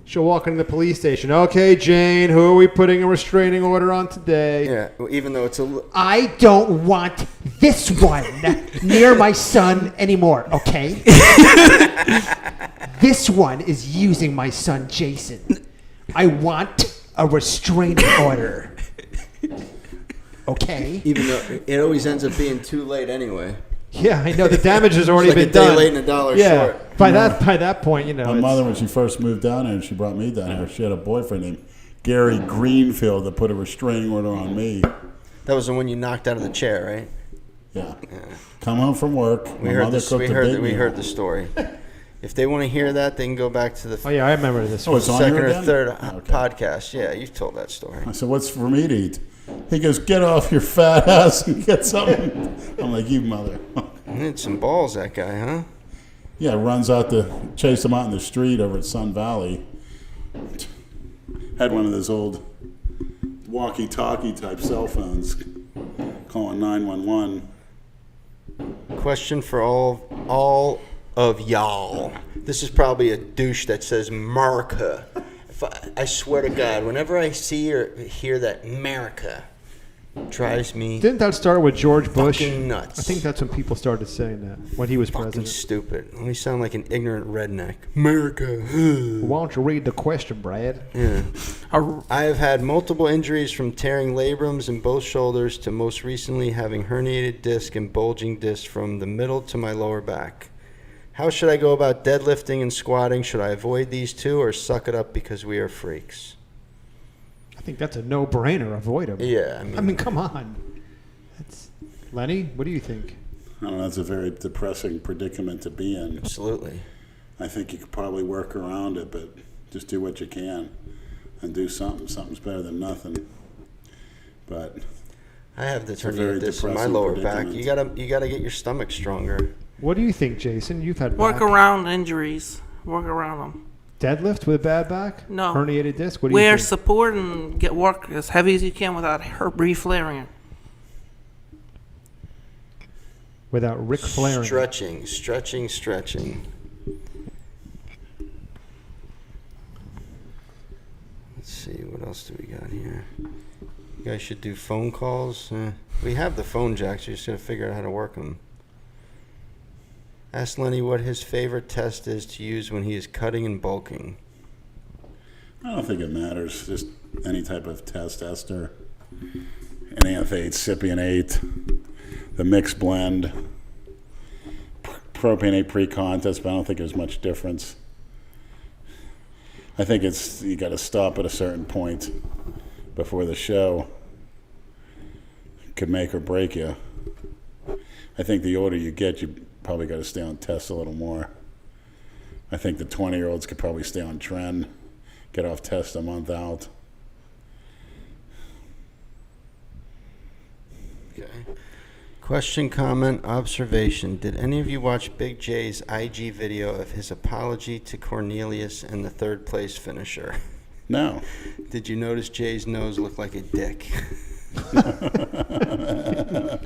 She'll walk into the police station. Okay, Jane, who are we putting a restraining order on today? Yeah, even though it's I don't want this one near my son anymore, okay? This one is using my son, Jason. I want a restraining order. Okay? even though it always ends up being too late anyway. Yeah, I know. The damage has already It's like been a day done. late and a dollar yeah, short. by that point, you know. My it's- mother, when she first moved down here and she brought me down here, she had a boyfriend named Gary Greenfield that put a restraining order on me. That was the one you knocked out of the chair, right? Yeah. Come home from work. We My heard mother this. cooked We a heard. big We meal. heard the story. If they want to hear that, they can go back to the Oh yeah, I remember this. Oh, it's on second here or again? third Okay. podcast. Yeah, you've told that story. I said, "What's for me to eat?" He goes, "Get off your fat ass and get something." I'm like, "You mother." He had some balls, that guy, huh? Yeah, runs out to chase him out in the street over at Sun Valley. Had one of those old walkie-talkie type cell phones, calling 911. Question for all of y'all. This is probably a douche that says America. I swear to God, whenever I see or hear that America, it drives me Didn't that start with George Bush? fucking nuts. I think that's when people started saying that when he was fucking president. stupid. We sound like an ignorant redneck. America. Why don't you read the question, Brad? Yeah. I have had multiple injuries from tearing labrums in both shoulders to most recently having herniated disc and bulging disc from the middle to my lower back. How should I go about deadlifting and squatting? Should I avoid these two or suck it up because we are freaks? I think that's a no-brainer. Avoid him. Yeah, I mean, come on. Lenny, what do you think? I don't know, that's a very depressing predicament to be in. absolutely. I think you could probably work around it, but just do what you can and do something. Something's better than nothing. But I have the a very herniated disc in my depressing lower back. predicament. You gotta get your stomach stronger. What do you think, Jason? You've had Work back around injuries. Work around them. deadlift with a bad back? No. Herniated disc? What do Wear you think? support and get work as heavy as you can without Ric Flaireing. Without Ric Flaireing. Stretching. Let's see, what else do we got here? You guys should do phone calls. We have the phone jacks. You just gotta figure out how to work them. Ask Lenny what his favorite test is to use when he is cutting and bulking. I don't think it matters. Just any type of test, ester, NAF8, Cypian-8, the mixed blend, propane-8 pre-contest, but I don't think there's much difference. I think it's you got to stop at a certain point before the show could make or break you. I think the older you get, you probably got to stay on test a little more. I think the 20-year-olds could probably stay on trend, get off test a month out. Okay. Question, comment, observation. Did any of you watch Big J's IG video of his apology to Cornelius and the third place finisher? No. Did you notice Jay's nose looked like a dick?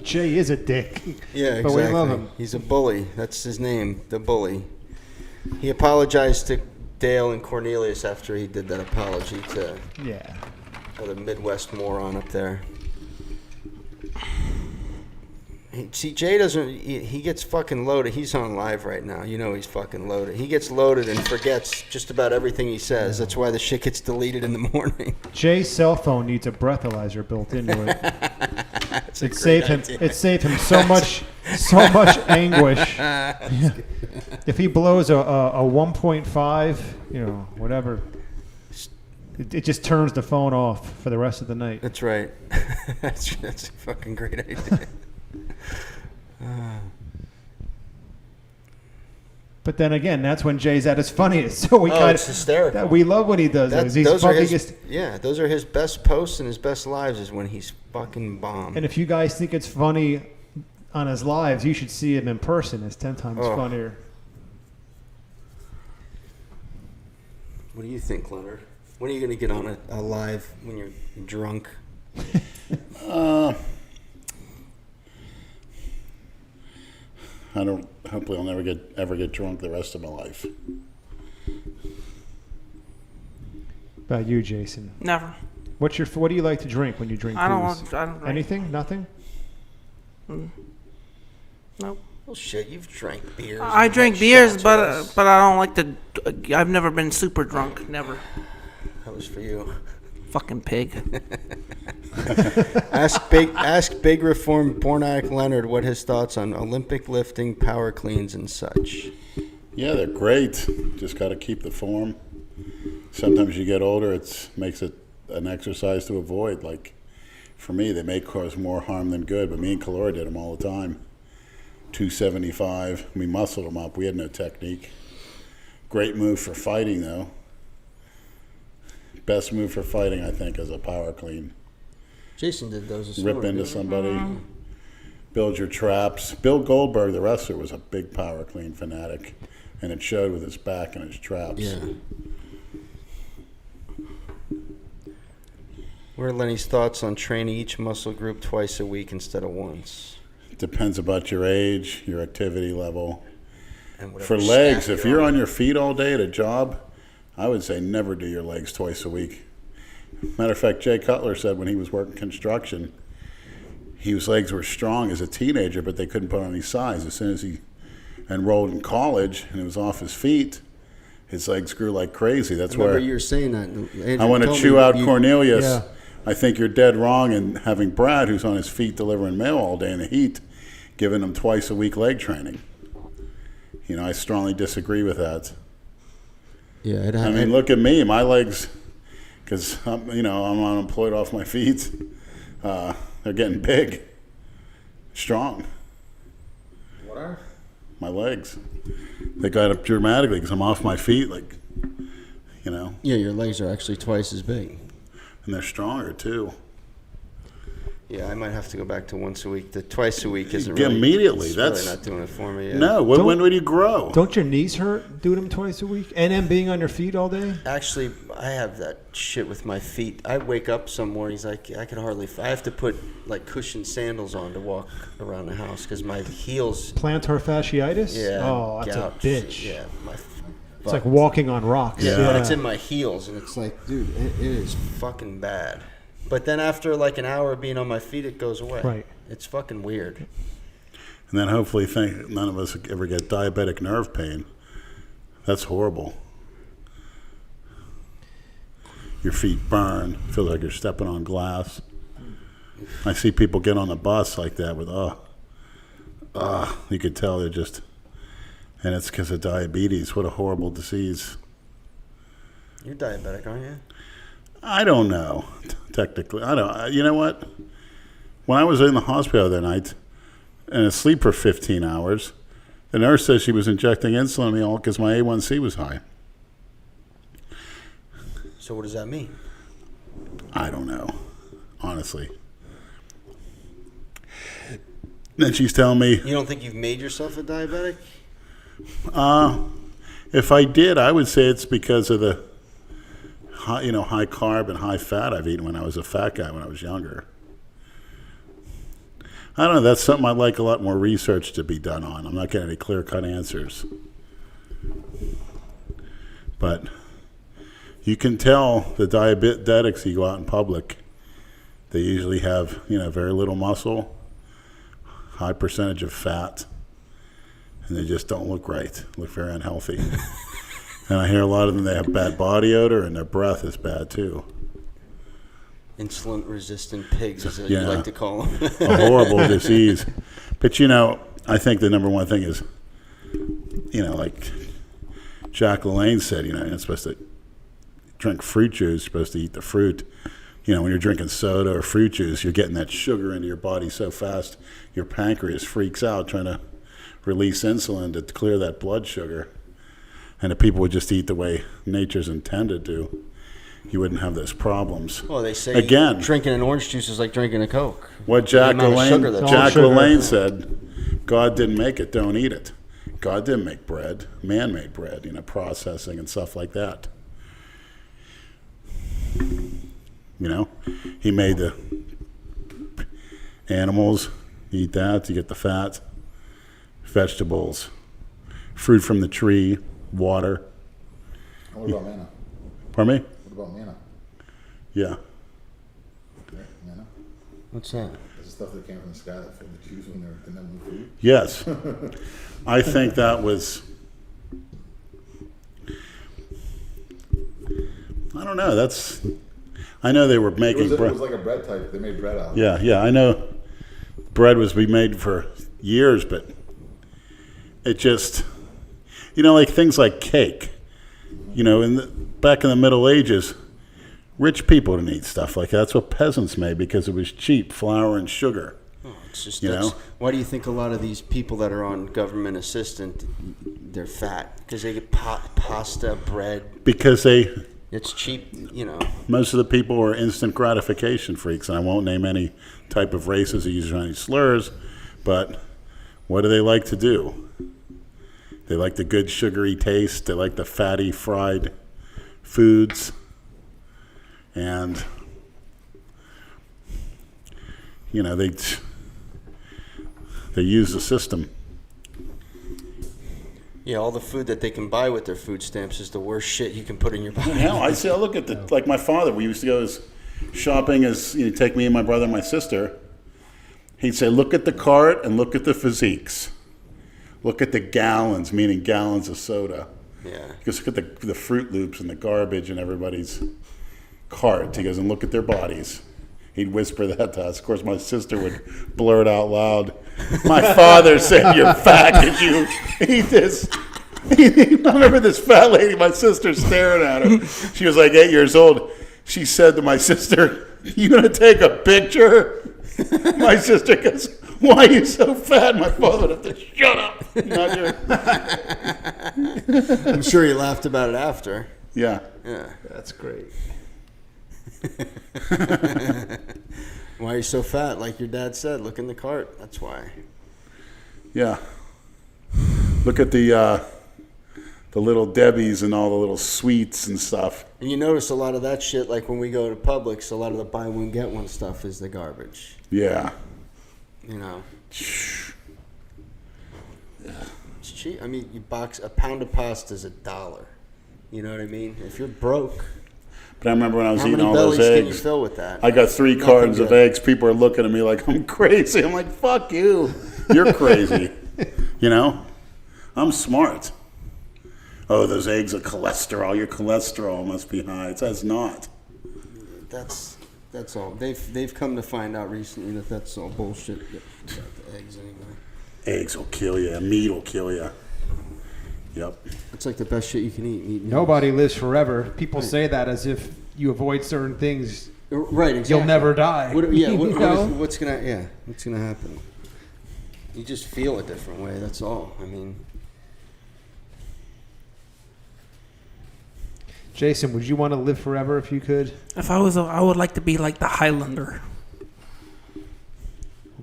Jay is a dick. Yeah, exactly. But we love him. He's a bully. That's his name, the bully. He apologized to Dale and Cornelius after he did that apology to the Midwest moron up there. See, Jay doesn't. He gets fucking loaded. He's on live right now. You know he's fucking loaded. He gets loaded and forgets just about everything he says. That's why the shit gets deleted in the morning. Jay's cell phone needs a breathalyzer built into it. It saved him so much anguish. If he blows a 1.5, whatever, it just turns the phone off for the rest of the night. That's right. That's a fucking great idea. But then again, that's when Jay's at his funniest. So it's hysterical. We love when he does that. Those are his best posts and his best lives is when he's fucking bomb. And if you guys think it's funny on his lives, you should see him in person. It's 10 times funnier. What do you think, Leonard? When are you going to get on a live when you're drunk? Hopefully I'll never ever get drunk the rest of my life. About you, Jason? Never. What do you like to drink when you drink? I don't booze? drink. Anything? Nothing? Nope. Well, shit, you've drank beers. I drink beers, but I don't like to. I've never been super drunk. Never. That was for you. Fucking pig. Ask big reformed porn addict Leonard what his thoughts on Olympic lifting, power cleans, and such. Yeah, they're great. Just got to keep the form. Sometimes you get older, it makes it an exercise to avoid. Like for me, they may cause more harm than good, but me and Calora did them all the time. 275. We muscled them up. We had no technique. Great move for fighting, though. Best move for fighting, I think, is a power clean. Jason did those as well. Rip into somebody, build your traps. Bill Goldberg, the wrestler, was a big power clean fanatic, and it showed with his back and his traps. Yeah. What are Lenny's thoughts on training each muscle group twice a week instead of once? It depends about your age, your activity level. And for legs, if you're on your feet all day at a job, I would say never do your legs twice a week. Matter of fact, Jay Cutler said when he was working construction, his legs were strong as a teenager, but they couldn't put on any size. As soon as he enrolled in college and it was off his feet, his legs grew like crazy. That's where you were saying that. I want to chew out Cornelius. Yeah. I think you're dead wrong in having Brad, who's on his feet delivering mail all day in the heat, giving him twice a week leg training. I strongly disagree with that. Yeah, I mean, look at me. My legs, because I'm unemployed off my feet. They're getting big, strong. What are? My legs. They got up dramatically because I'm off my feet, Yeah, your legs are actually twice as big. And they're stronger too. Yeah, I might have to go back to once a week. The twice a week isn't really. Immediately. That's really not doing it for me. Yeah. No. When would you grow? Don't your knees hurt doing them twice a week? And then being on your feet all day? Actually, I have that shit with my feet. I wake up some mornings, I can hardly. I have to put cushioned sandals on to walk around the house because my heels. Plantar fasciitis? Yeah. Oh, that's a bitch. Yeah. It's like walking on rocks. Yeah, it's in my heels, and it's like, dude, it is fucking bad. But then after an hour of being on my feet, it goes away. Right. It's fucking weird. And then hopefully none of us ever get diabetic nerve pain. That's horrible. Your feet burn. Feel like you're stepping on glass. I see people get on the bus like that with, you could tell they're just, and it's because of diabetes. What a horrible disease. You're diabetic, aren't you? I don't know. Technically, I don't. You know what? When I was in the hospital that night and asleep for 15 hours, the nurse said she was injecting insulin in me all because my A1C was high. So what does that mean? I don't know, honestly. then she's telling me, You don't think you've made yourself a diabetic? if I did, I would say it's because of the high carb and high fat I've eaten when I was a fat guy when I was younger. I don't know. That's something I'd like a lot more research to be done on. I'm not getting any clear-cut answers. But you can tell the diabetics you go out in public, they usually have, very little muscle, high percentage of fat, and they just don't look right, look very unhealthy. And I hear a lot of them, they have bad body odor, and their breath is bad too. Insulin-resistant pigs, is what you like to call them. A horrible disease. But, I think the number one thing is, like Jack LaLanne said, you're not supposed to drink fruit juice, you're supposed to eat the fruit. When you're drinking soda or fruit juice, you're getting that sugar into your body so fast, your pancreas freaks out trying to release insulin to clear that blood sugar. And if people would just eat the way nature's intended to, you wouldn't have those problems. Well, they say again, drinking an orange juice is like drinking a Coke. What Jack LaLanne said, God didn't make it, don't eat it. God didn't make bread, man made bread, processing and stuff like that. He made the animals, eat that, you get the fat, vegetables, fruit from the tree, water. And what about manna? Pardon me? What about manna? Yeah. Okay, manna? What's that? That's the stuff that came from the sky that filled the Jews when they didn't have no food. Yes. I think that was, I don't know, I know they were making bread. It was like a bread type. They made bread out of it. Yeah, I know bread was being made for years, but it just, like things like cake. Back in the Middle Ages, rich people didn't eat stuff like that. That's what peasants made because it was cheap, flour and sugar. Oh, it's just, why do you think a lot of these people that are on government assistance, they're fat? Because they get pasta, bread. Because it's cheap, Most of the people are instant gratification freaks, and I won't name any type of races or use any slurs, but what do they like to do? They like the good sugary taste. They like the fatty fried foods. And, they use the system. Yeah, all the food that they can buy with their food stamps is the worst shit you can put in your body. Hell, I look at like my father, we used to go shopping take me and my brother and my sister. He'd say, look at the cart and look at the physiques. Look at the gallons, meaning gallons of soda. Yeah. He goes, look at the Fruit Loops and the garbage in everybody's cart. He goes, and look at their bodies. He'd whisper that to us. Of course, my sister would blurt out loud, my father said you're fat because you eat this. I remember this fat lady, my sister staring at her. She was like 8 years old. She said to my sister, you going to take a picture? My sister goes, why are you so fat? My father would have to shut up. I'm sure you laughed about it after. Yeah. That's great. Why are you so fat? Like your dad said, look in the cart. That's why. Yeah. Look at the little Debbies and all the little sweets and stuff. And you notice a lot of that shit, like when we go to Publix, a lot of the buy one, get one stuff is the garbage. Yeah. It's cheap. I mean, a pound of pasta is $1. You know what I mean? If you're broke. But I remember when I was How eating many all those bellies eggs. can you fill with that? I got 3 cartons of eggs. People are looking at me like I'm crazy. I'm like, fuck you. You're crazy. I'm smart. Oh, those eggs are cholesterol. Your cholesterol must be high. It's not. That's all. They've come to find out recently that that's all bullshit. About the eggs anyway. Eggs will kill you. Meat will kill you. Yep. It's like the best shit you can eat. Meat. Nobody lives forever. People say that as if you avoid certain things, right? Exactly. You'll never die. What's gonna happen? You just feel a different way. That's all. I mean. Jason, would you want to live forever if you could? If I was, I would like to be like the Highlander.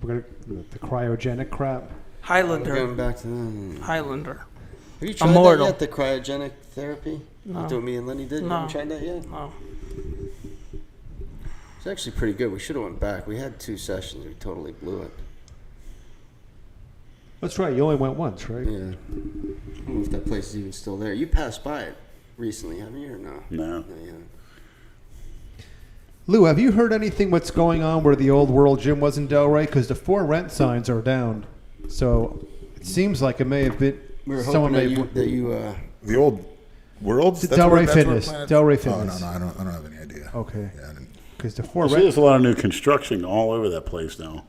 We're gonna the cryogenic crap. We're Highlander. going back to them. Highlander. Have you tried Immortal. that yet? The cryogenic therapy? No. That's what me and Lenny did. You No. haven't tried that yet? No. It's actually pretty good. We should have went back. We had 2 sessions. We totally blew it. That's right. You only went once, right? Yeah. I don't know if that place is even still there. You passed by it recently, haven't you, or no? No. No, you haven't. Lou, have you heard anything what's going on where the old World Gym was in Delray? Because the 4 rent signs are down. So it seems like it may have been We were someone hoping may that you The old Worlds? That's Delray where- that's where Fitness. Planet- Delray Oh, Fitness. no, I don't have any idea. Okay. Yeah, I didn't. Because the 4 I see rent. there's a lot of new construction all over that place now.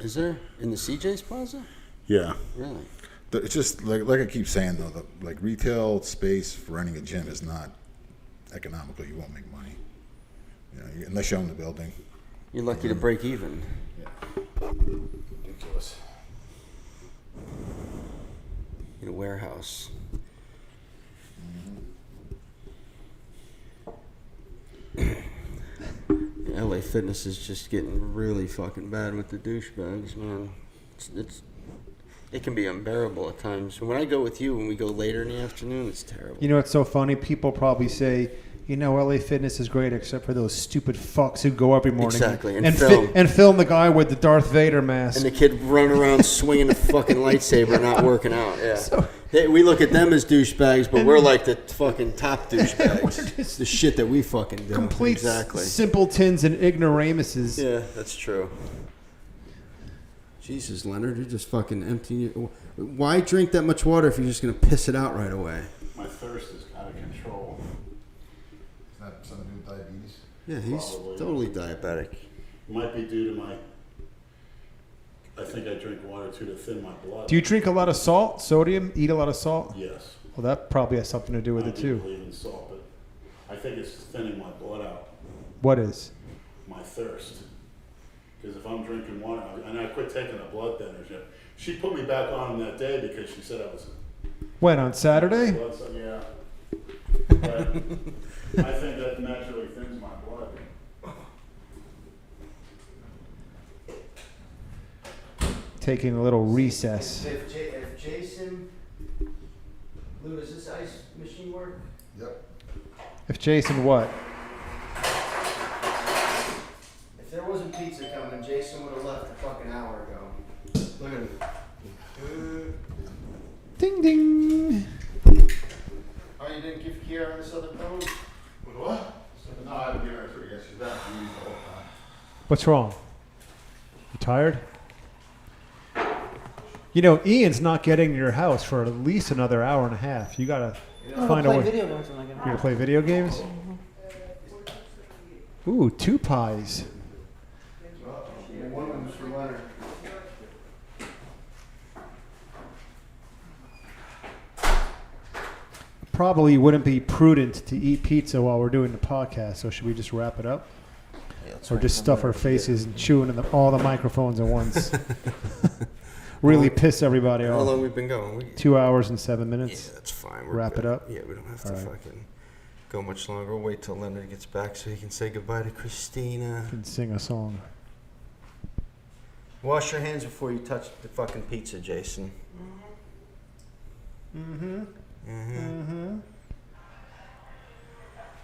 Is there? In the CJ's Plaza? Yeah. Really? It's just like I keep saying though, like retail space for renting a gym is not economical. You won't make money, unless you own the building. You're lucky to break even. Ridiculous. In a warehouse. LA Fitness is just getting really fucking bad with the douchebags, man. It can be unbearable at times. When I go with you, when we go later in the afternoon, it's terrible. You know what's so funny? People probably say, LA Fitness is great except for those stupid fucks who go every morning Exactly, and film. and film the guy with the Darth Vader mask. And the kid running around swinging a fucking lightsaber, not working out. Yeah, we look at them as douchebags, but we're like the fucking top douchebags. It's the shit that we fucking do. Complete exactly. simpletons and ignoramuses. Yeah, that's true. Jesus, Leonard, you're just fucking emptying your... Why drink that much water if you're just going to piss it out right away? My thirst is out of control. Is that something to do with diabetes? Yeah, he's Probably. totally diabetic. Might be due to my... I think I drink water too to thin my blood. Do you drink a lot of salt, sodium, eat a lot of salt? Yes. Well, that probably has something to do with I it do too. believe in salt, but I think it's thinning my blood out. What is? My thirst. Because if I'm drinking water, and I quit taking the blood thinners. She put me back on that day because she said I was... When, on Saturday? Blood, so, yeah. But I think that naturally thins my blood. Taking a little recess. If Jason... Lou, does this ice machine work? Yep. If Jason what? If there wasn't pizza coming, Jason would have left a fucking hour ago. Look at him. Ding ding. Oh, you didn't give Kiara this other phone? What? No, I haven't given her to her yet. She's not used the whole time. What's wrong? You tired? Ian's not getting to your house for at least another hour and a half. You gotta find a way. Video games when I get You home. gonna play video games? Ooh, 2 pies. One of them's for Leonard. Probably wouldn't be prudent to eat pizza while we're doing the podcast. So should we just wrap it up, or just stuff our faces and chew into all the microphones at once? Really piss everybody How off. long we been going? 2 hours and 7 Yeah, minutes. that's fine. Wrap it up? Yeah, we don't have to All right. fucking go much longer. We'll wait till Leonard gets back so he can say goodbye to Christina. And sing a song. Wash your hands before you touch the fucking pizza, Jason.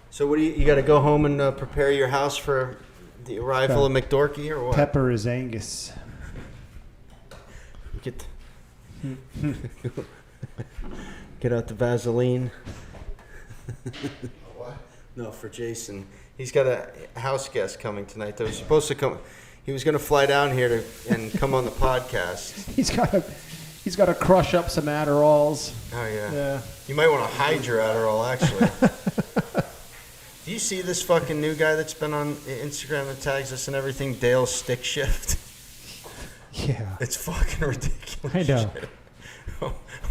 So what do you got to go home and prepare your house for the arrival of McDorky or what? Pepper is Angus. Get get out the Vaseline. What? No, for Jason. He's got a house guest coming tonight that was supposed to come. He was going to fly down here and come on the podcast. He's got to crush up some Adderalls. Oh, yeah. Yeah. You might want to hide your Adderall, actually. Do you see this fucking new guy that's been on Instagram that tags us and everything? Dale Stick Shift. Yeah. It's fucking ridiculous. I know. Shit.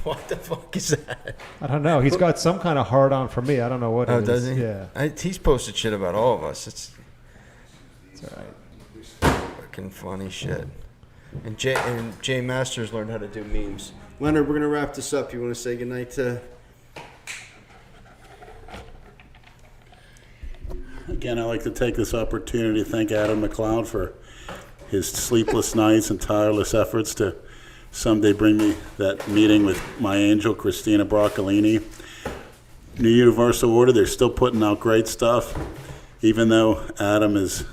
What the fuck is that? I don't know. He's got some kind of hard on for me. I don't know what it Oh, is. does he? Yeah. He's posted shit about all of us. It's It's all right. fucking funny shit. And Jay Masters learned how to do memes. Leonard, we're going to wrap this up. You want to say goodnight to... Again, I'd like to take this opportunity to thank Adam McLeod for his sleepless nights and tireless efforts to someday bring me that meeting with my angel, Christina Broccolini. New Universal Order, they're still putting out great stuff, even though Adam is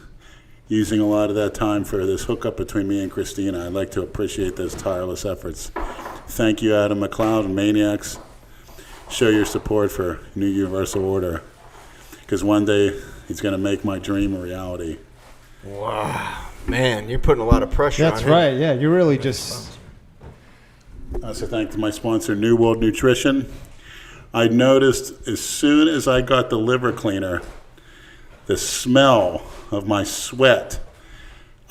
using a lot of that time for this hookup between me and Christina. I'd like to appreciate those tireless efforts. Thank you, Adam McLeod and Maniacs. Show your support for New Universal Order, because one day he's going to make my dream a reality. Wow. Man, you're putting a lot of pressure on him. That's right. Yeah, you really just. I also thank my sponsor, New World Nutrition. I noticed as soon as I got the liver cleaner, the smell of my sweat,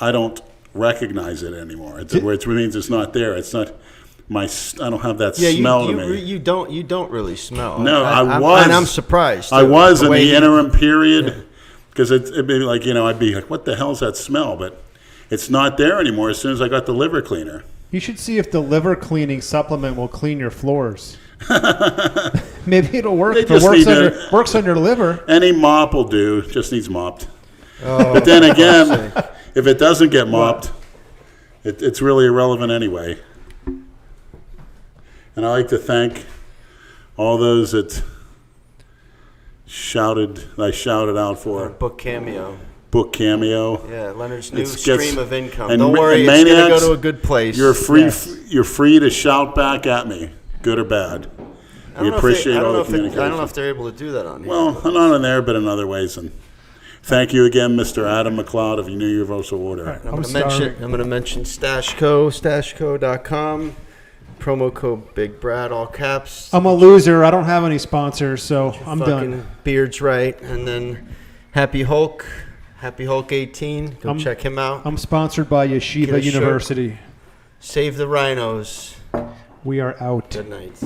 I don't recognize it anymore. Which means it's not there. It's not I don't have that smell to me. You don't really smell. No, I was. And I'm surprised. I was in the interim period, because it'd be like, I'd be like, what the hell's that smell? But it's not there anymore as soon as I got the liver cleaner. You should see if the liver cleaning supplement will clean your floors. Maybe it'll work. If it works under the liver. Any mop will do. Just needs mopped. But then again, if it doesn't get mopped, it's really irrelevant anyway. And I like to thank all those that I shouted out for. Book Cameo. Book Cameo. Yeah, Leonard's new stream of income. And don't worry, it's going to go to a good place. You're free to shout back at me, good or bad. We appreciate all the communication. I don't know if they're able to do that on here. Well, not on there, but in other ways. And thank you again, Mr. Adam McLeod of New Universal Order. Right, I'm going to mention StashCo.com. Promo code Big Brad, all caps. I'm a loser. I don't have any sponsors, so I'm done. Beard's right. And then Happy Hulk 18. Go check him out. I'm sponsored by Yeshiva University. Save the rhinos. We are out. Good night.